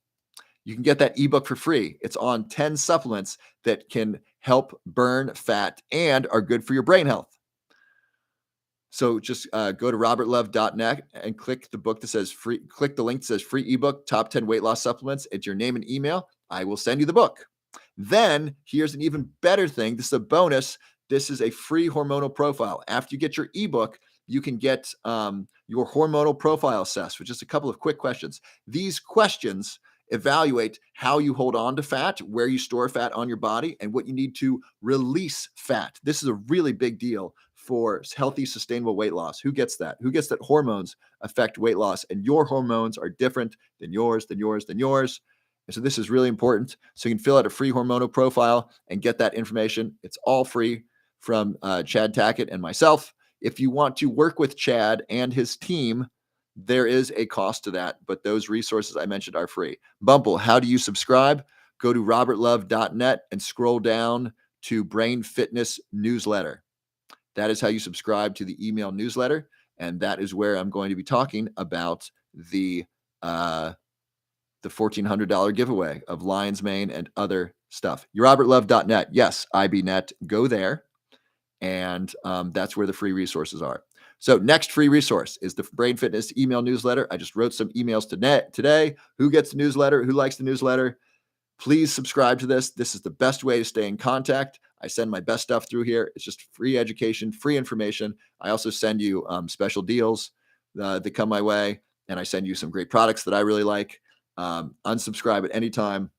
You can get that ebook for free. It's on 10 supplements that can help burn fat and are good for your brain health. So just go to robertlove.net and click the book that says free. Click the link that says free ebook, top 10 weight loss supplements. It's your name and email. I will send you the book. Then here's an even better thing. This is a bonus. This is a free hormonal profile. After you get your ebook, you can get your hormonal profile assessed with just a couple of quick questions. These questions evaluate how you hold on to fat, where you store fat on your body, and what you need to release fat. This is a really big deal for healthy, sustainable weight loss. Who gets that? Who gets that hormones affect weight loss? And your hormones are different than yours. And so this is really important. So you can fill out a free hormonal profile and get that information. It's all free from Chad Tackett and myself. If you want to work with Chad and his team, there is a cost to that, but those resources I mentioned are free. Bumble, how do you subscribe? Go to robertlove.net and scroll down to Brain Fitness Newsletter. That is how you subscribe to the email newsletter, and that is where I'm going to be talking about the $1,400 giveaway of Lion's Mane and other stuff. robertlove.net. Yes, IBNet. Go there, and that's where the free resources are. So next free resource is the Brain Fitness email newsletter. I just wrote some emails today. Who gets the newsletter? Who likes the newsletter? Please subscribe to this. This is the best way to stay in contact. I send my best stuff through here. It's just free education, free information. I also send you special deals that come my way, and I send you some great products that I really like. Unsubscribe at any time.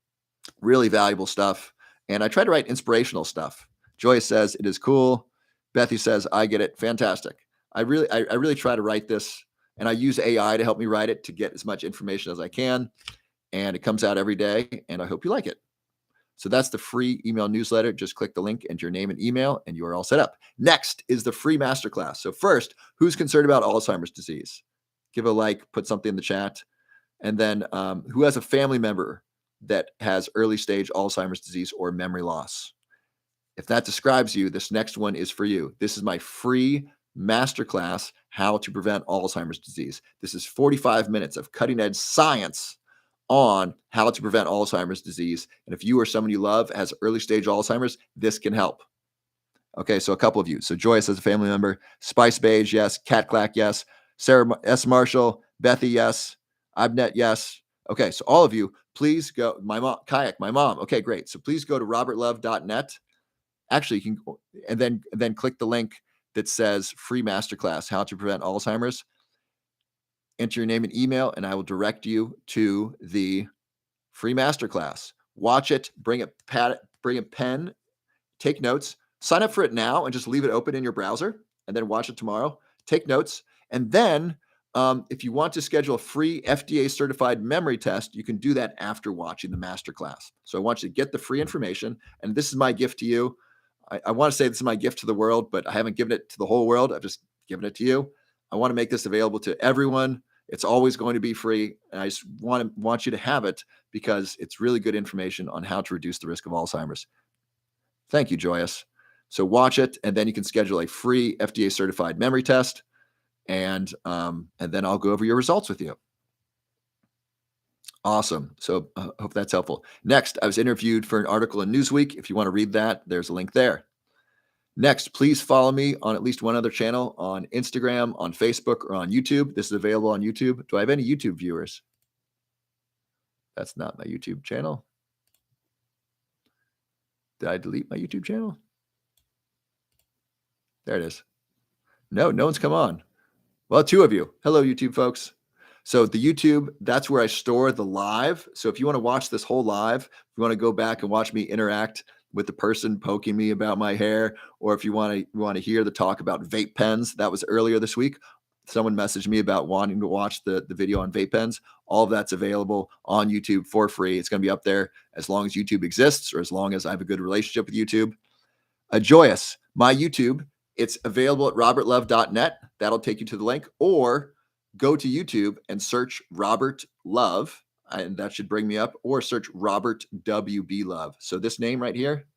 Really valuable stuff. And I try to write inspirational stuff. Joyce says it is cool. Bethy says I get it. Fantastic. I really try to write this, and I use AI to help me write it to get as much information as I can. And it comes out every day, and I hope you like it. So that's the free email newsletter. Just click the link, enter your name and email, and you are all set up. Next is the free masterclass. So first, who's concerned about Alzheimer's disease? Give a like, put something in the chat. And then who has a family member that has early stage Alzheimer's disease or memory loss? If that describes you, this next one is for you. This is my free masterclass, How to Prevent Alzheimer's Disease. This is 45 minutes of cutting edge science on how to prevent Alzheimer's disease. And if you or someone you love has early stage Alzheimer's, this can help. Okay, so a couple of you. So Joyce as a family member, Spice Beige, yes. Cat Clack, yes. Sarah S. Marshall, Bethy, yes. Ibnet, yes. Okay, so all of you, please go. My mom, Kayak, my mom. Okay, great. So please go to robertlove.net. Actually, you can, and then click the link that says free masterclass, How to Prevent Alzheimer's. Enter your name and email, and I will direct you to the free masterclass. Watch it, bring a pen, take notes, sign up for it now, and just leave it open in your browser, and then watch it tomorrow. Take notes, and then if you want to schedule a free FDA certified memory test, you can do that after watching the masterclass. So I want you to get the free information, and this is my gift to you. I want to say this is my gift to the world, but I haven't given it to the whole world. I've just given it to you. I want to make this available to everyone. It's always going to be free. And I just want you to have it because it's really good information on how to reduce the risk of Alzheimer's. Thank you, Joyous. So watch it, and then you can schedule a free FDA certified memory test, and then I'll go over your results with you. Awesome. So I hope that's helpful. Next, I was interviewed for an article in Newsweek. If you want to read that, there's a link there. Next, please follow me on at least one other channel on Instagram, on Facebook, or on YouTube. This is available on YouTube. Do I have any YouTube viewers? That's not my YouTube channel. Did I delete my YouTube channel? There it is. No one's come on. Well, two of you. Hello, YouTube folks. So the YouTube, that's where I store the live. So if you want to watch this whole live, if you want to go back and watch me interact with the person poking me about my hair, or if you want to hear the talk about vape pens, that was earlier this week. Someone messaged me about wanting to watch the video on vape pens. All of that's available on YouTube for free. It's going to be up there as long as YouTube exists, or as long as I have a good relationship with YouTube. Joyous, my YouTube, it's available at robertlove.net. That'll take you to the link, or go to YouTube and search Robert Love, and that should bring me up, or search Robert W.B. Love. So this name right here,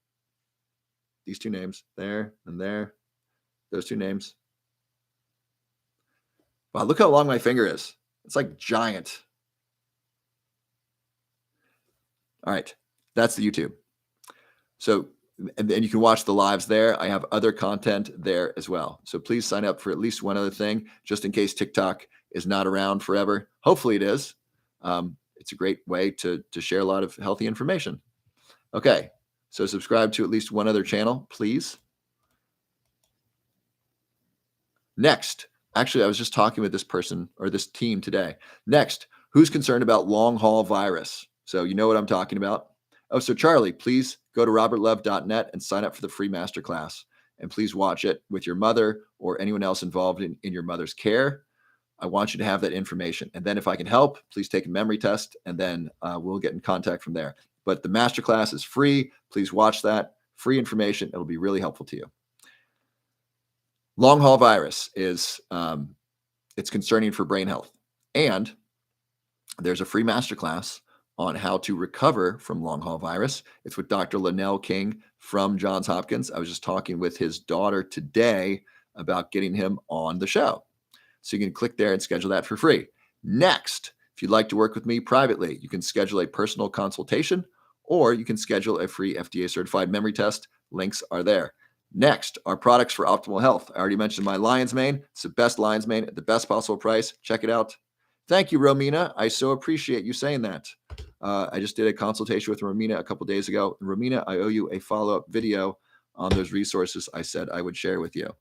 these two names, there and there, those two names. Wow, look how long my finger is. It's like giant. All right, that's the YouTube. So, and then you can watch the lives there. I have other content there as well. So please sign up for at least one other thing, just in case TikTok is not around forever. Hopefully it is. It's a great way to share a lot of healthy information. Okay, so subscribe to at least one other channel, please. Next, actually, I was just talking with this person or this team today. Next, who's concerned about long haul virus? So you know what I'm talking about. Oh, so Charlie, please go to robertlove.net and sign up for the free masterclass. And please watch it with your mother or anyone else involved in your mother's care. I want you to have that information. And then if I can help, please take a memory test, and then we'll get in contact from there. But the masterclass is free. Please watch that. Free information. It'll be really helpful to you. Long haul virus is it's concerning for brain health. And there's a free masterclass on how to recover from long haul virus. It's with Dr. Linnell King from Johns Hopkins. I was just talking with his daughter today about getting him on the show. So you can click there and schedule that for free. Next, if you'd like to work with me privately, you can schedule a personal consultation or you can schedule a free FDA certified memory test. Links are there. Next, our products for optimal health. I already mentioned my Lion's Mane. It's the best Lion's Mane at the best possible price. Check it out. Thank you, Romina. I so appreciate you saying that. I just did a consultation with Romina a couple days ago. And Romina, I owe you a follow-up video on those resources I said I would share with you.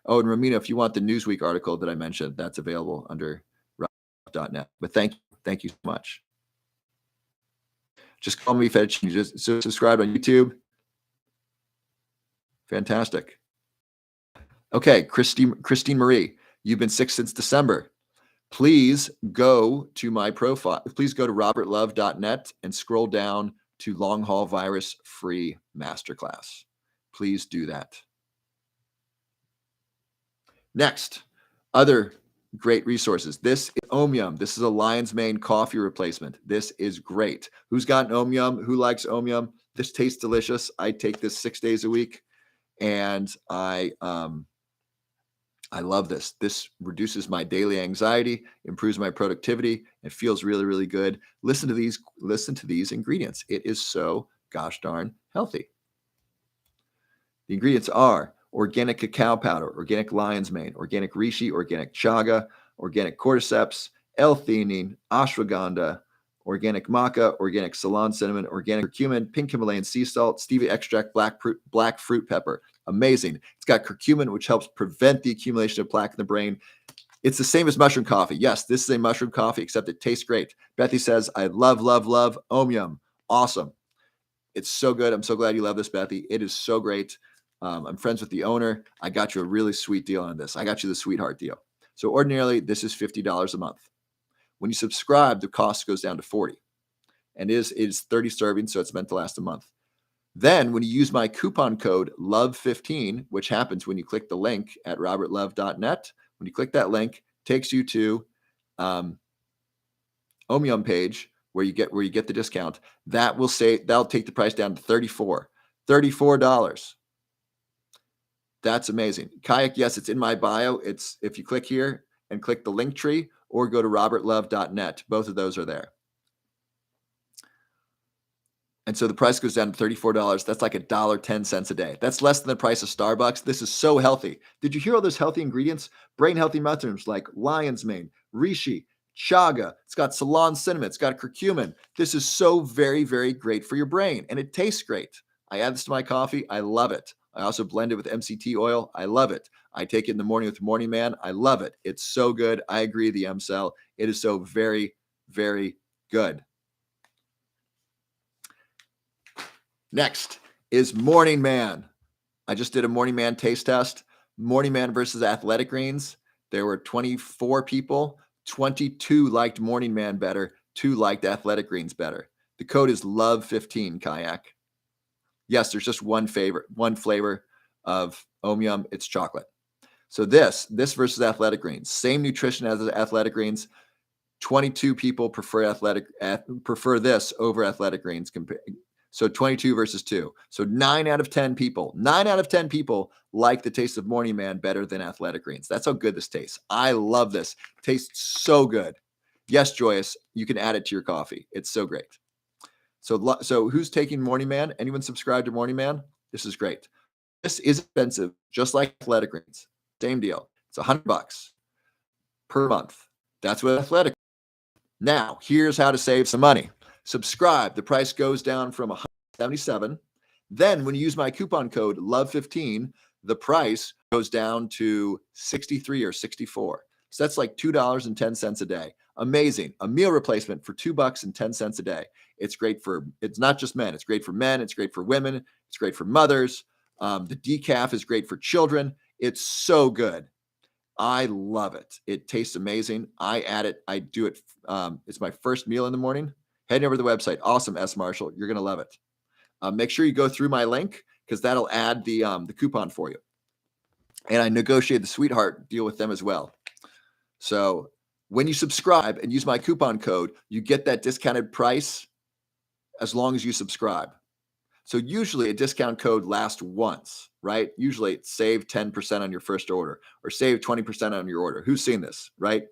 Oh, and Romina, if you want the Newsweek article that I mentioned, that's available under rob.net. But thank you so much. Just call me Fettuccine. Just subscribe on YouTube. Fantastic. Okay, Christine Marie, you've been sick since December. Please go to my profile. Please go to robertlove.net and scroll down to long haul virus free masterclass. Please do that. Next, other great resources. This is Omyum. This is a Lion's Mane coffee replacement. This is great. Who's got an Omyum? Who likes Omyum? This tastes delicious. I take this 6 days a week, and I love this. This reduces my daily anxiety, improves my productivity. It feels really, really good. Listen to these ingredients. It is so gosh darn healthy. The ingredients are organic cacao powder, organic lion's mane, organic reishi, organic chaga, organic cordyceps, L-theanine, ashwagandha, organic maca, organic Ceylon cinnamon, organic curcumin, pink Himalayan sea salt, stevia extract, black fruit pepper. Amazing. It's got curcumin, which helps prevent the accumulation of plaque in the brain. It's the same as mushroom coffee. Yes, this is a mushroom coffee, except it tastes great. Bethy says, I love Omyum. Awesome. It's so good. I'm so glad you love this, Bethy. It is so great. I'm friends with the owner. I got you a really sweet deal on this. I got you the sweetheart deal. So ordinarily, this is $50 a month. When you subscribe, the cost goes down to $40. And it is 30 servings, so it's meant to last a month. Then when you use my coupon code LOVE15, which happens when you click the link at robertlove.net, when you click that link, takes you to Omyum page where you get the discount. That'll take the price down to $34. That's amazing. Kayak, yes, it's in my bio. It's if you click here and click the link tree or go to robertlove.net. Both of those are there. And so the price goes down to $34. That's like $1.10 a day. That's less than the price of Starbucks. This is so healthy. Did you hear all those healthy ingredients? Brain healthy mushrooms like lion's mane, reishi, chaga. It's got Ceylon cinnamon. It's got curcumin. This is so very, very great for your brain. And it tastes great. I add this to my coffee. I love it. I also blend it with MCT oil. I love it. I take it in the morning with Morning Man. I love it. It's so good. I agree, the M-Cell. It is so very, very good. Next is Morning Man. I just did a Morning Man taste test. Morning Man versus Athletic Greens. There were 24 people. 22 liked Morning Man better. 2 liked Athletic Greens better. The code is LOVE15, Kayak. Yes, there's just one flavor of Omyum. It's chocolate. So this versus Athletic Greens. Same nutrition as Athletic Greens. 22 people prefer this over Athletic Greens. So 22 versus 2. So 9 out of 10 people like the taste of Morning Man better than Athletic Greens. That's how good this tastes. I love this. It tastes so good. Yes, Joyous, you can add it to your coffee. It's so great. So who's taking Morning Man? Anyone subscribe to Morning Man? This is great. This is expensive, just like Athletic Greens. Same deal. It's $100 per month. That's what Athletic. Now, here's how to save some money. Subscribe. The price goes down from $177. Then when you use my coupon code LOVE15, the price goes down to $63 or $64. So that's like $2.10 a day. Amazing. A meal replacement for $2.10 a day. It's not just men. It's great for men. It's great for women. It's great for mothers. The decaf is great for children. It's so good. I love it. It tastes amazing. I add it. I do it. It's my first meal in the morning. Head over to the website. Awesome, S. Marshall. You're going to love it. Make sure you go through my link because that'll add the coupon for you. And I negotiated the sweetheart deal with them as well. So when you subscribe and use my coupon code, you get that discounted price as long as you subscribe. So usually a discount code lasts once, right? Usually it's save 10% on your first order or save 20% on your order. Who's seen this, right?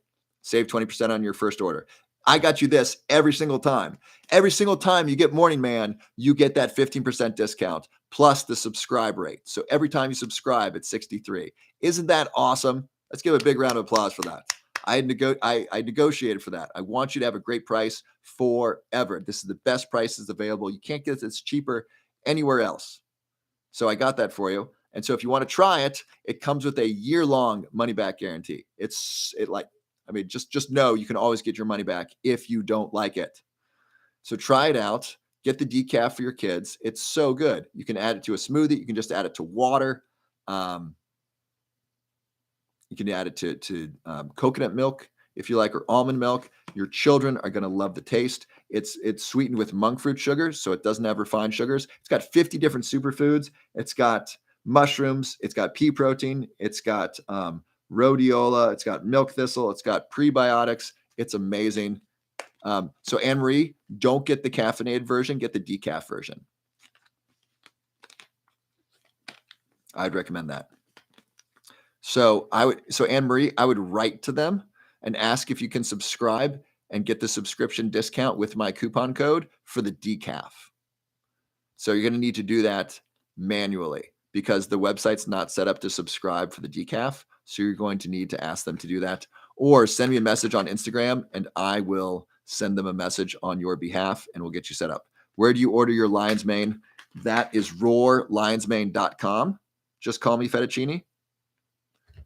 Save 20% on your first order. I got you this every single time. Every single time you get Morning Man, you get that 15% discount plus the subscribe rate. So every time you subscribe, it's 63. Isn't that awesome? Let's give a big round of applause for that. I negotiated for that. I want you to have a great price forever. This is the best prices available. You can't get this cheaper anywhere else. So I got that for you. And so if you want to try it, it comes with a year-long money-back guarantee. Just know you can always get your money back if you don't like it. So try it out. Get the decaf for your kids. It's so good. You can add it to a smoothie. You can just add it to water. You can add it to coconut milk if you like, or almond milk. Your children are going to love the taste. It's sweetened with monk fruit sugars, so it doesn't have refined sugars. It's got 50 different superfoods. It's got mushrooms. It's got pea protein. It's got rhodiola. It's got milk thistle. It's got prebiotics. It's amazing. So Anne Marie, don't get the caffeinated version. Get the decaf version. I'd recommend that. So Anne Marie, I would write to them and ask if you can subscribe and get the subscription discount with my coupon code for the decaf. So you're going to need to do that manually because the website's not set up to subscribe for the decaf. So you're going to need to ask them to do that, or send me a message on Instagram and I will send them a message on your behalf and we'll get you set up. Where do you order your Lion's Mane? That is roarlionsmane.com. Just call me Fettuccine.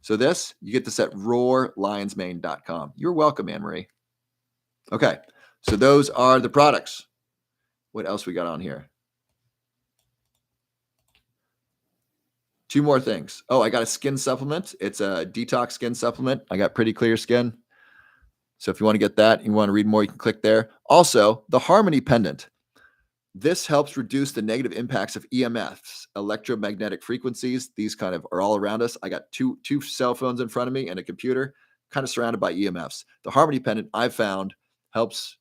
So you get this at roarlionsmane.com. You're welcome, Anne Marie. Okay, so those are the products. What else we got on here? Two more things. Oh, I got a skin supplement. It's a detox skin supplement. I got pretty clear skin. So if you want to get that, you want to read more, you can click there. Also, the Harmony Pendant. This helps reduce the negative impacts of EMFs, electromagnetic frequencies. These kind of are all around us. I got two cell phones in front of me and a computer, kind of surrounded by EMFs. The Harmony Pendant I've found helps.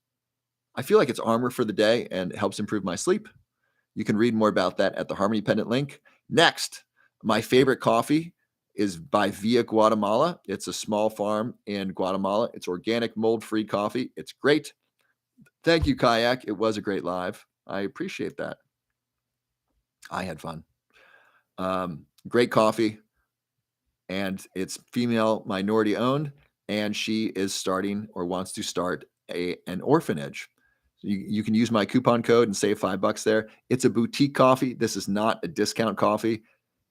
I feel like it's armor for the day and it helps improve my sleep. You can read more about that at the Harmony Pendant link. Next, my favorite coffee is by Via Guatemala. It's a small farm in Guatemala. It's organic, mold-free coffee. It's great. Thank you, Kayak. It was a great live. I appreciate that. I had fun. Great coffee. And it's female minority owned. And she is starting or wants to start an orphanage. You can use my coupon code and save $5 there. It's a boutique coffee. This is not a discount coffee.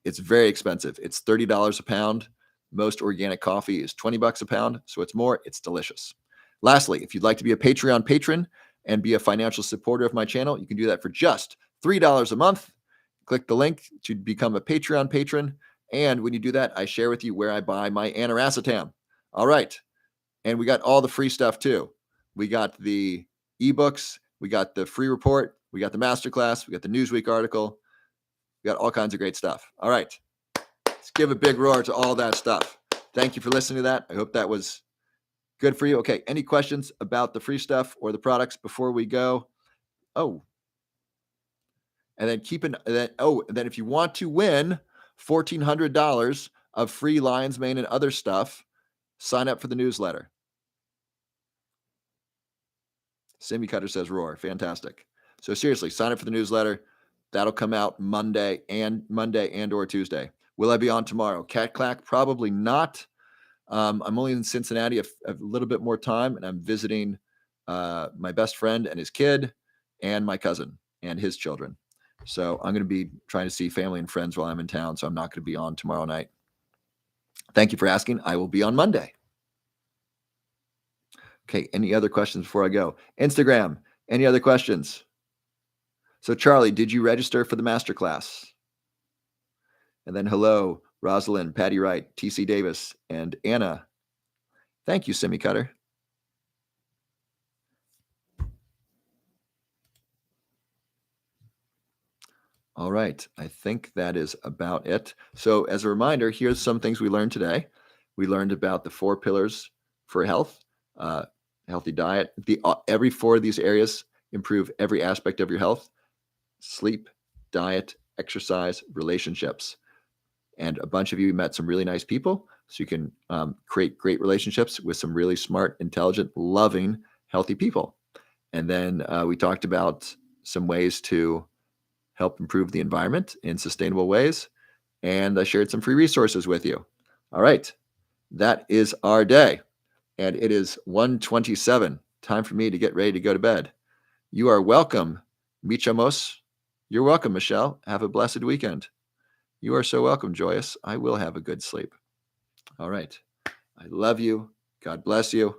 It's very expensive. It's $30 a pound. Most organic coffee is $20 a pound. So it's more. It's delicious. Lastly, if you'd like to be a Patreon patron and be a financial supporter of my channel, you can do that for just $3 a month. Click the link to become a Patreon patron. And when you do that, I share with you where I buy my aniracetam. All right. And we got all the free stuff too. We got the ebooks. We got the free report. We got the masterclass. We got the Newsweek article. We got all kinds of great stuff. All right. Let's give a big roar to all that stuff. Thank you for listening to that. I hope that was good for you. Okay. Any questions about the free stuff or the products before we go? Oh. And then then if you want to win $1,400 of free Lion's Mane and other stuff, sign up for the newsletter. Sammy Cutter says roar. Fantastic. So seriously, sign up for the newsletter. That'll come out Monday and or Tuesday. Will I be on tomorrow? Cat Clack? Probably not. I'm only in Cincinnati a little bit more time, and I'm visiting my best friend and his kid and my cousin and his children. So I'm going to be trying to see family and friends while I'm in town, so I'm not going to be on tomorrow night. Thank you for asking. I will be on Monday. Okay, any other questions before I go? Instagram, any other questions? So Charlie, did you register for the masterclass? And then hello, Rosalind, Patty Wright, TC Davis, and Anna. Thank you, Semi Cutter. All right. I think that is about it. So, as a reminder, here's some things we learned today. We learned about the 4 pillars for health, uh, healthy diet. Every 4 of these areas improve every aspect of your health: sleep, diet, exercise, relationships. And a bunch of you met some really nice people. So you can create great relationships with some really smart, intelligent, loving, healthy people. And then we talked about some ways to help improve the environment in sustainable ways. And I shared some free resources with you. All right. That is our day. And it is 1:27. Time for me to get ready to go to bed. You are welcome, Michamos. You're welcome, Michelle. Have a blessed weekend. You are so welcome, Joyous. I will have a good sleep. All right. I love you. God bless you.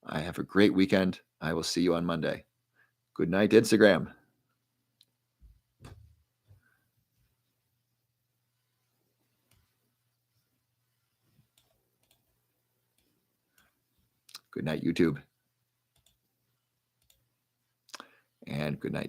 I have a great weekend. I will see you on Monday. Good night, Instagram. Good night, YouTube. And good night.